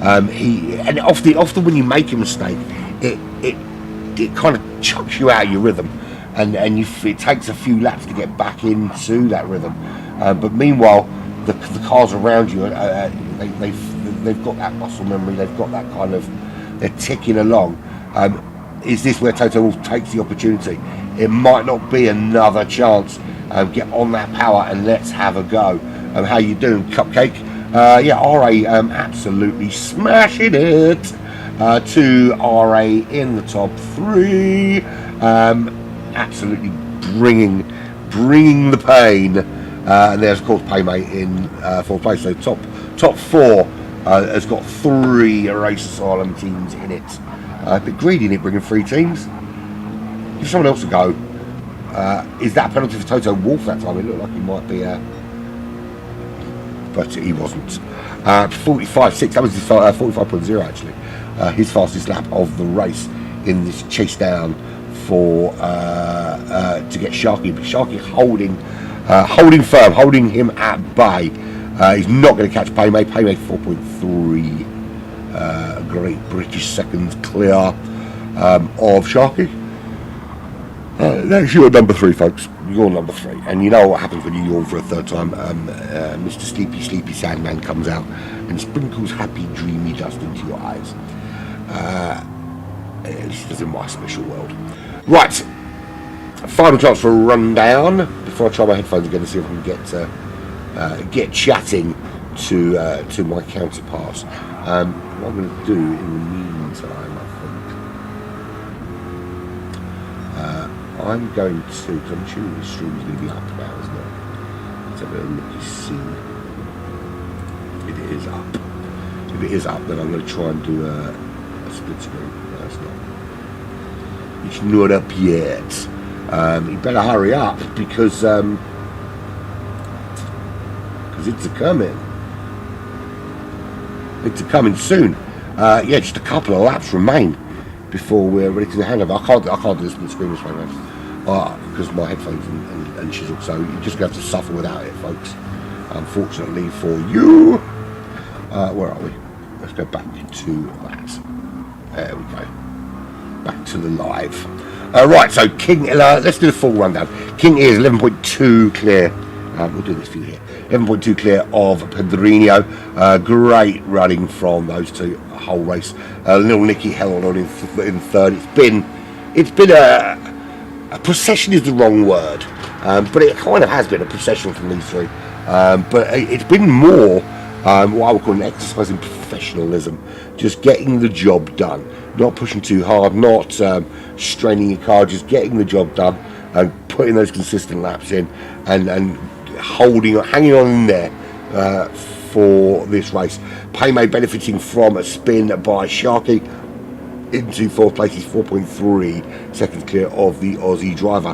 And often when you make a mistake, it kind of chucks you out of your rhythm, and it takes a few laps to get back into that rhythm. But meanwhile, the cars around you, they've got that muscle memory. They've got that kind of, they're ticking along. Is this where Toto Wolff takes the opportunity? It might not be another chance. Get on that power and let's have a go. How you doing, Cupcake? RA absolutely smashing it. To RA in the top three. Absolutely bringing the pain. And there's of course Paymate in fourth place. So top four has got three Race Asylum teams in it. A bit greedy in it, bringing three teams. Give someone else a go. Is that a penalty for Toto Wolff that time? It looked like he might be, but he wasn't. 45.6. That was his 45.0 actually. His fastest lap of the race in this chase down for to get Sharky. But Sharky holding firm, holding him at bay. He's not going to catch Paymate. Paymate 4.3. Great British seconds clear of Sharky. That's your number three, folks. You're number three. And you know what happens when you yawn for a third time. Mr. Sleepy Sandman comes out and sprinkles happy, dreamy dust into your eyes. This is in my special world. Right. Final chance for a rundown before I try my headphones again to see if I can get chatting to my counterparts. What I'm going to do in the meantime, I'm going to, because I'm assuming the stream is going to be up now, isn't it? Let's have a look and see. It is up. If it is up, then I'm going to try and do a split screen. No, it's not. It's not up yet. You better hurry up because it's a-coming. It's a-coming soon. Just a couple of laps remain before we're ready to the handover. I can't do this split screen this way, man. Because my headphones and chisel. So you're just going to have to suffer without it, folks. Unfortunately for you. Where are we? Let's go back to that. There we go. Back to the live. Right, so King, let's do the full rundown. King is 11.2 clear. We'll do this for you here. 11.2 clear of Pedrinho. Great running from those two whole race. Little Nicky held on in third. It's been a procession is the wrong word, but it kind of has been a procession from these three. But it's been more what I would call an exercise in professionalism, just getting the job done, not pushing too hard, not straining your car, just getting the job done and putting those consistent laps in and hanging on in there for this race. Paymate benefiting from a spin by Sharky into fourth place. He's 4.3 seconds clear of the Aussie driver.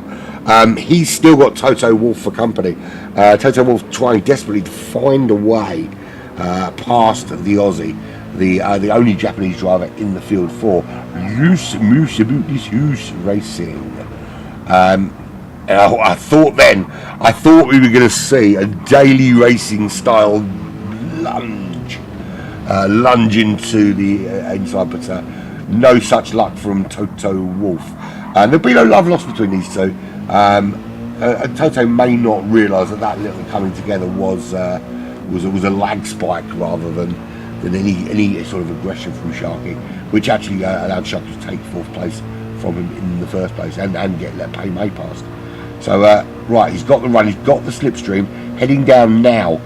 He's still got Toto Wolff for company. Toto Wolff trying desperately to find a way past the Aussie, the only Japanese driver in the field for Loose Racing. I thought we were going to see a daily racing style lunge into the inside, but no such luck from Toto Wolff. And there'll be no love lost between these two. Toto may not realise that little coming together was a lag spike rather than any sort of aggression from Sharky, which actually allowed Sharky to take 4th place from him in the first place and get let Pay May past. So right, he's got the run, he's got the slipstream, heading down now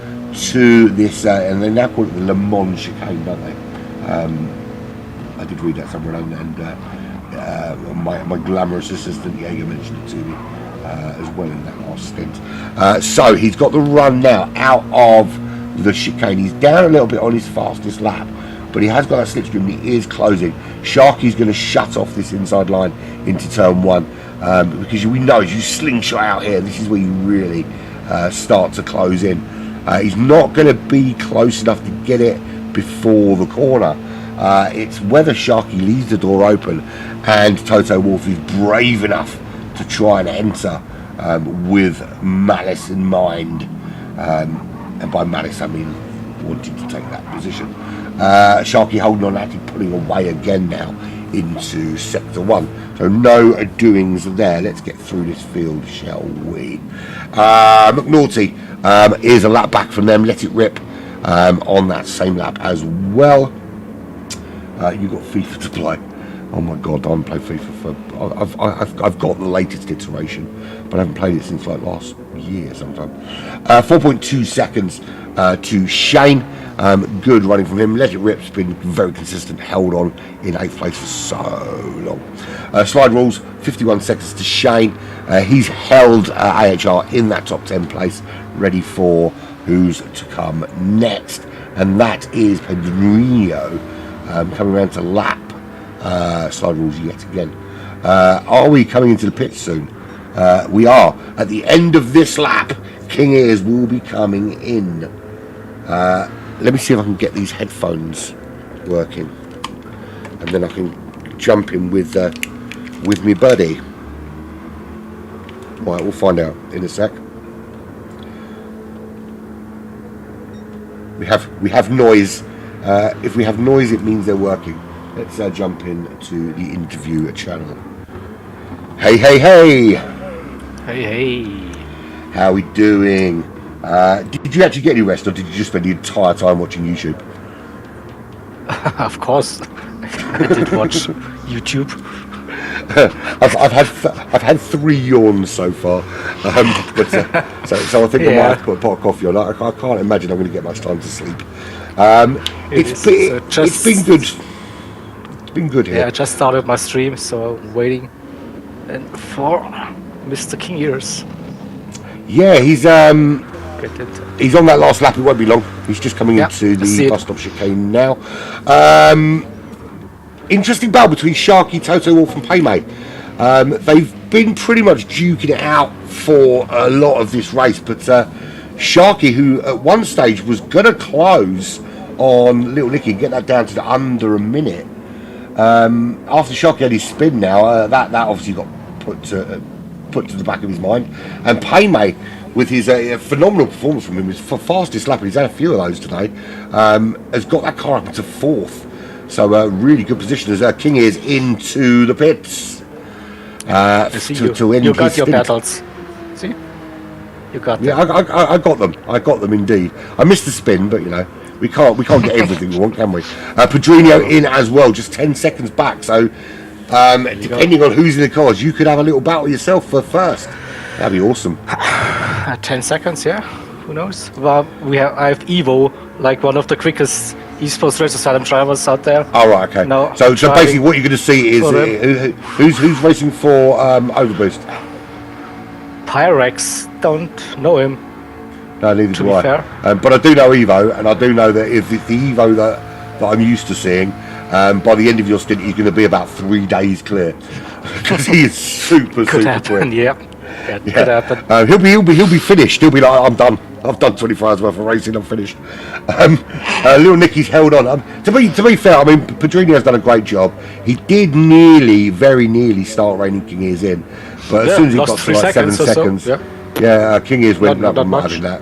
to this, and they now call it the Le Mans chicane, don't they? I did read that somewhere, and my glamorous assistant Jaeger mentioned it to me as well in that last stint. So he's got the run now out of the chicane. He's down a little bit on his fastest lap, but he has got that slipstream. He is closing. Sharky's going to shut off this inside line into turn 1 because we know as you slingshot out here, this is where you really start to close in. He's not going to be close enough to get it before the corner. It's whether Sharky leaves the door open and Toto Wolff is brave enough to try and enter with malice in mind. And by malice I mean wanting to take that position. Sharky holding on, actually pulling away again now into sector 1. So no doings there. Let's get through this field, shall we? McNulty is a lap back from them. Let it rip on that same lap as well. You've got FIFA to play. Oh my god, I haven't played FIFA for... I've got the latest iteration, but I haven't played it since like last year sometime. 4.2 seconds to Shane. Good running from him. Let it rip's been very consistent, held on in 8th place for so long. Slide rules, 51 seconds to Shane. He's held AHR in that top 10 place, ready for who's to come next, and that is Pedrinho coming around to lap slide rules yet again. Are we coming into the pits soon? We are. At the end of this lap, King Ears will be coming in. Let me see if I can get these headphones working, and then I can jump in with me buddy. Right, we'll find out in a sec. We have noise. If we have noise, it means they're working. Let's jump in to the interview channel. Hey, hey, hey! Hey, hey! How are we doing? Did you actually get any rest, or did you just spend the entire time watching YouTube? Of course, I did watch YouTube. I've had 3 yawns so far, but so I think I might have to put a pot of coffee on. I can't imagine I'm going to get much time to sleep. It's been good. It's been good here. Yeah, I just started my stream, so I'm waiting for Mr. King Ears. Yeah, he's on that last lap. It won't be long. He's just coming into the bus stop chicane now. Interesting battle between Sharky, Toto Wolff and Paymay. They've been pretty much duking it out for a lot of this race, but Sharky, who at one stage was going to close on Little Nicky, get that down to under a minute. After Sharky had his spin now, that obviously got put to the back of his mind. And Paymay, with his phenomenal performance from him, his fastest lap, and he's had a few of those today, has got that car up into 4th. So really good position as King is into the pits. To end you got his your stint. battles. See? You got them. Yeah, I got them. I got them indeed. I missed the spin, but you know, we can't get everything we want, can we? Pedrinho in as well, just 10 seconds back. So depending on who's in the cars, you could have a little battle yourself for first. That'd be awesome. 10 seconds, yeah. Who knows? Well, I have Evo, like one of the quickest esports race asylum drivers out there. Oh, right, okay. No, so basically, what you're going to see is who's racing for Overboost. Pyrex, don't know him. No, neither do I. Fair. But I do know Evo, and I do know that if the Evo that I'm used to seeing, by the end of your stint, he's going to be about 3 days clear because he is super quick. Yeah. Could happen. He'll be finished. He'll be like, I'm done. I've done 24 hours worth of racing. I'm finished. Little Nicky's held on. To be fair, I mean, Pedrinho's done a great job. He did very nearly start reining King Ears in, But as soon as he got lost to 3 like 7 seconds or so, seconds, yeah. King Ears went Not up and much. muttered that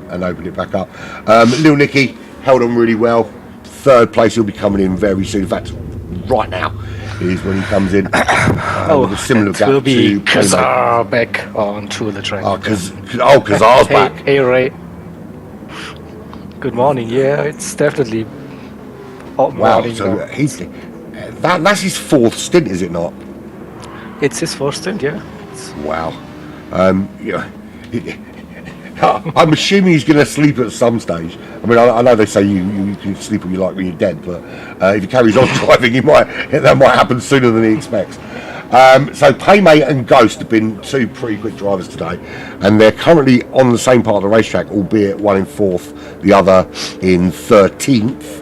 and opened it back up. Little Nicky held on really well. Third place, he'll be coming in very soon. In fact, right now is when he comes in. With a similar it gap will be to Kazar back onto the track. Kazar's back. Hey Ray. Good morning. Yeah, it's definitely hot Wow, morning. so now. that's his fourth stint, is it not? It's his first stint, yeah. Wow. Yeah. I'm assuming he's going to sleep at some stage. I mean, I know they say you can sleep when you like when you're dead, but if he carries on driving, that might happen sooner than he expects. So Paymate and Ghost have been two pretty quick drivers today, and they're currently on the same part of the racetrack, albeit one in 4th, the other in 13th,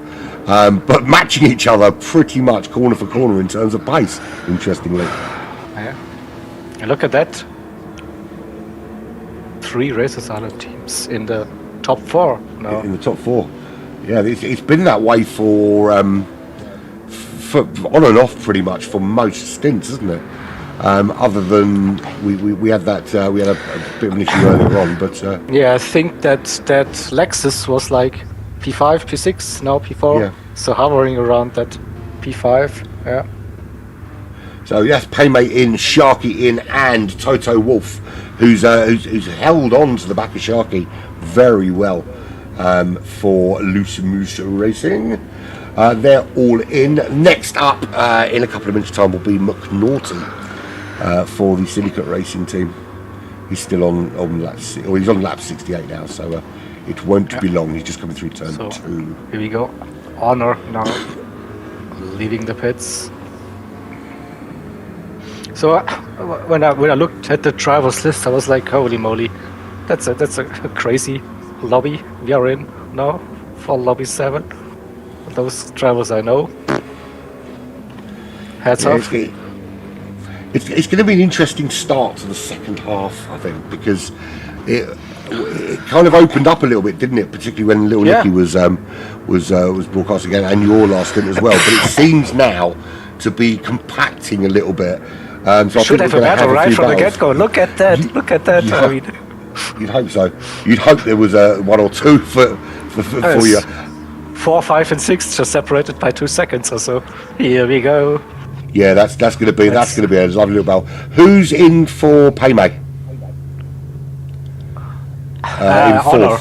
but matching each other pretty much corner for corner in terms of pace, interestingly. Yeah. And look at that. 3 Racers Island teams in the top 4 now. In the top 4. Yeah, it's been that way for on and off pretty much for most stints, isn't it? Other than we had that we had a bit of an issue earlier on, but Yeah, I think that Lexus was like P5, P6, now P4. Yeah. So hovering around that P5. Yeah. so yes, Paymate in, Sharky in, and Toto Wolff, who's held on to the back of Sharky very well for Loose Moose Racing. They're all in. Next up, in a couple of minutes' time, will be McNaughty for the Syndicate Racing team. He's still on lap, or he's on lap 68 now, so it won't be long. He's just coming through turn 2. Here we go. Honor now leaving the pits. So when I looked at the drivers list, I was like, holy moly, that's a crazy lobby we are in now for lobby 7. Those drivers I know. Hats off. It's going to be an interesting start to the second half, I think, because it kind of opened up a little bit, didn't it? Particularly when Little Nicky was broadcast again, and your last stint as well. But it seems now to be compacting a little bit. So Should have a battle right from the get-go. Look at that! Look at that! Yeah. I mean, you'd hope so. You'd hope there was one or two for you. 4, 5, and 6 just separated by 2 seconds or so. Here we go. Yeah, that's going to be a lovely little battle. Who's in for Paymate? In 4th. Honor.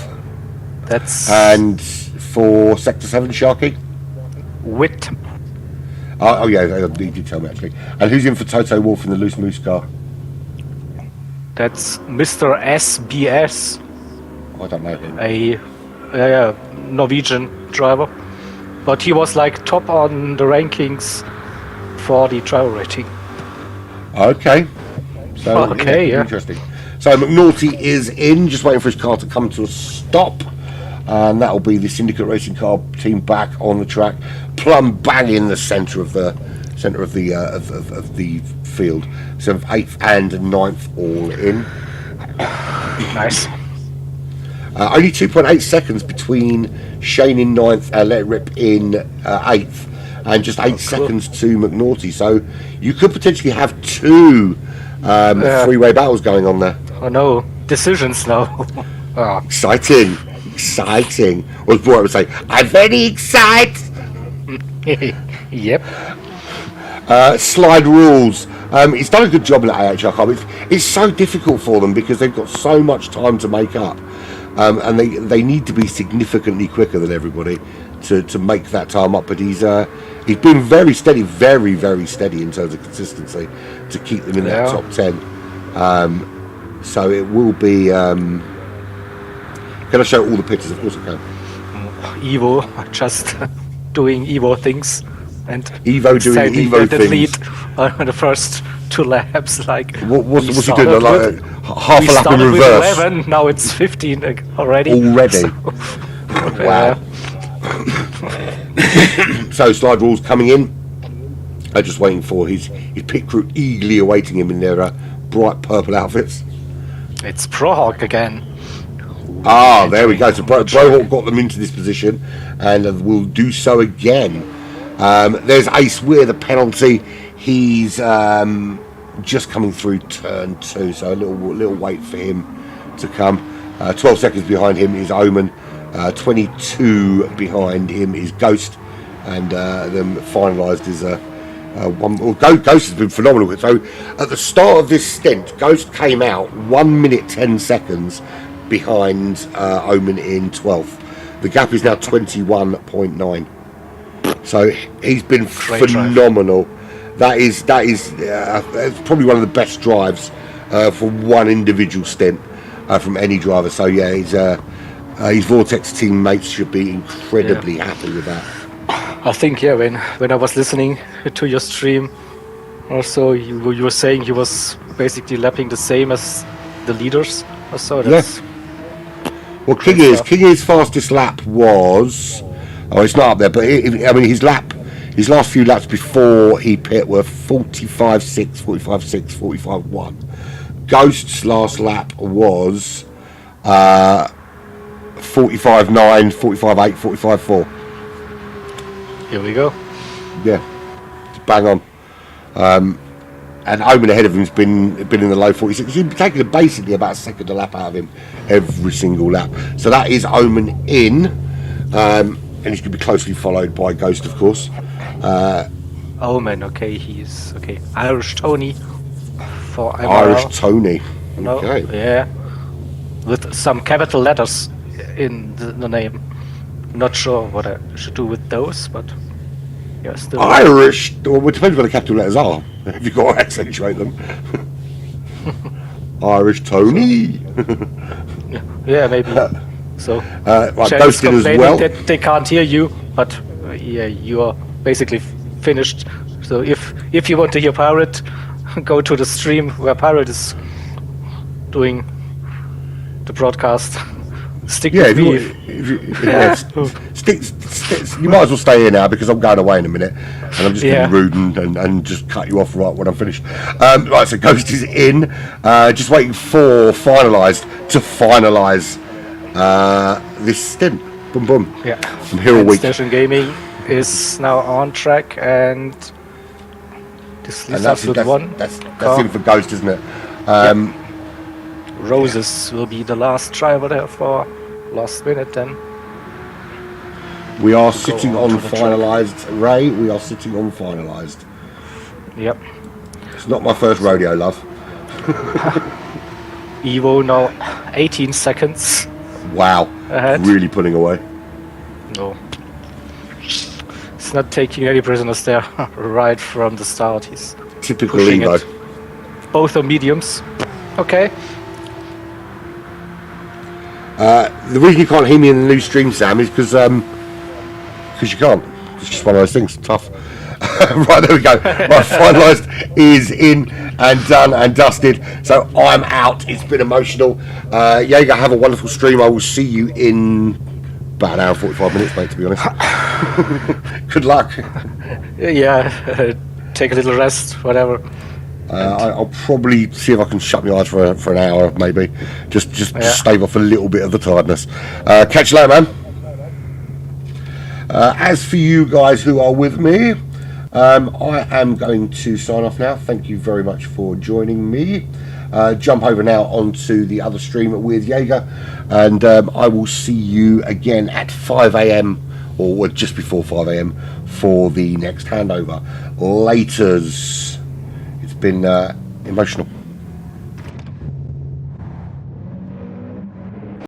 That's And for Sector 7, Sharky? Wit. Oh yeah, he did tell me actually. And who's in for Toto Wolff in the Loose Moose car? That's Mr. SBS, I don't know him. a Norwegian driver, but he was like top on the rankings for the driver rating. Okay. So Okay, interesting. So McNaughty is in, just waiting for his car to come to a stop. And that'll be the Syndicate Racing car team back on the track, plumb bang in the centre of the field. 7th, 8th, and 9th all in. Nice. Only 2.8 seconds between Shane in 9th and Let It Rip in 8th, and just 8 seconds to McNaughty. So you could potentially have 2 three-way battles going on there. Oh no, decisions now. Exciting. Or as Boy would say, I'm very excited. Yep. Slide rules. He's done a good job in that AHR car. It's so difficult for them because they've got so much time to make up, and they need to be significantly quicker than everybody to make that time up. But he's been very steady, very, very steady in terms of consistency to keep them in that top 10. So it will be. Can I show all the pictures? Of course I can. Evo just doing Evo things and Evo doing standing Evo at the things. lead on the first 2 laps. Like What's he started doing? Like with- half we a lap in started with reverse. 11, now it's 15 already. Wow. So slide rules coming in. I'm just waiting for his pit crew eagerly awaiting him in their bright purple outfits. It's Prohawk again. There we go. So Brohawk got them into this position and will do so again. There's Ace Weir, the penalty. He's just coming through turn 2, so a little wait for him to come. 12 seconds behind him is Omen, 22 behind him is Ghost, and then finalised is one. Well, Ghost has been phenomenal. So at the start of this stint, Ghost came out 1 minute 10 seconds behind Omen in 12th. The gap is now 21.9. So he's been phenomenal. That is probably one of the best drives for one individual stint from any driver. So yeah, his Vortex teammates should be incredibly happy with that. I think when I was listening to your stream, also you were saying he was basically lapping the same as the leaders. So that's well, Kinger's fastest lap was. Oh, it's not up there, but his last few laps before he pit were 45.6, 45.6, 45.1. Ghost's last lap was 45.9, 45.8, 45.4. Here we go. Yeah, it's bang on. And Omen ahead of him's been in the low 46. He's taking basically about a second a lap out of him every single lap. So that is Omen in. And he's going to be closely followed by Ghost, of course. Omen, okay, he's okay. Irish Tony for IRL. Irish Tony. No, Okay. yeah, with some capital letters in the name. Not sure what I should do with those, but yeah, still. Irish. Well, it depends what the capital letters are. If you've got to accentuate them. Irish Tony. Yeah, maybe. So, Right, Chen is Ghost in as complaining well. that they can't hear you, but yeah, you are basically finished. So if you want to hear Pirate, go to the stream where Pirate is doing the broadcast. Stick with me. You might as well stay here now because I'm going away in a minute, and I'm just going to be rude and just cut you off right when I'm finished. Right, so Ghost is in, just waiting for finalised to finalise this stint. Boom, boom. Yeah. From here all week. Station Gaming is now on track, and this leaves us with one. That's in for Ghost, isn't it? Roses will be the last driver there for last minute then. We are sitting on to the finalised, Ray. We are sitting on finalised. Yep. It's not my first rodeo, love. Evo now 18 seconds. Wow. Ahead. Really pulling away. No. It's not taking any prisoners there right from the start. He's Typical pushing Evo. it. Both are mediums. Okay. The reason you can't hear me in the new stream, Sam, is because you can't. It's just one of those things. Tough. Right, there we go. Right, finalised is in and done and dusted. So I'm out. It's been emotional. Jaeger, have a wonderful stream. I will see you in about an hour and 45 minutes, mate, to be honest. Good luck. Yeah. Take a little rest, whatever. I'll probably see if I can shut my eyes for an hour, maybe. Just stave off a little bit of the tiredness. Catch you later, man. As for you guys who are with me, I am going to sign off now. Thank you very much for joining me. Jump over now onto the other stream with Jaeger, and I will see you again at 5 a.m. or just before 5 a.m. for the next handover. Laters. It's been emotional.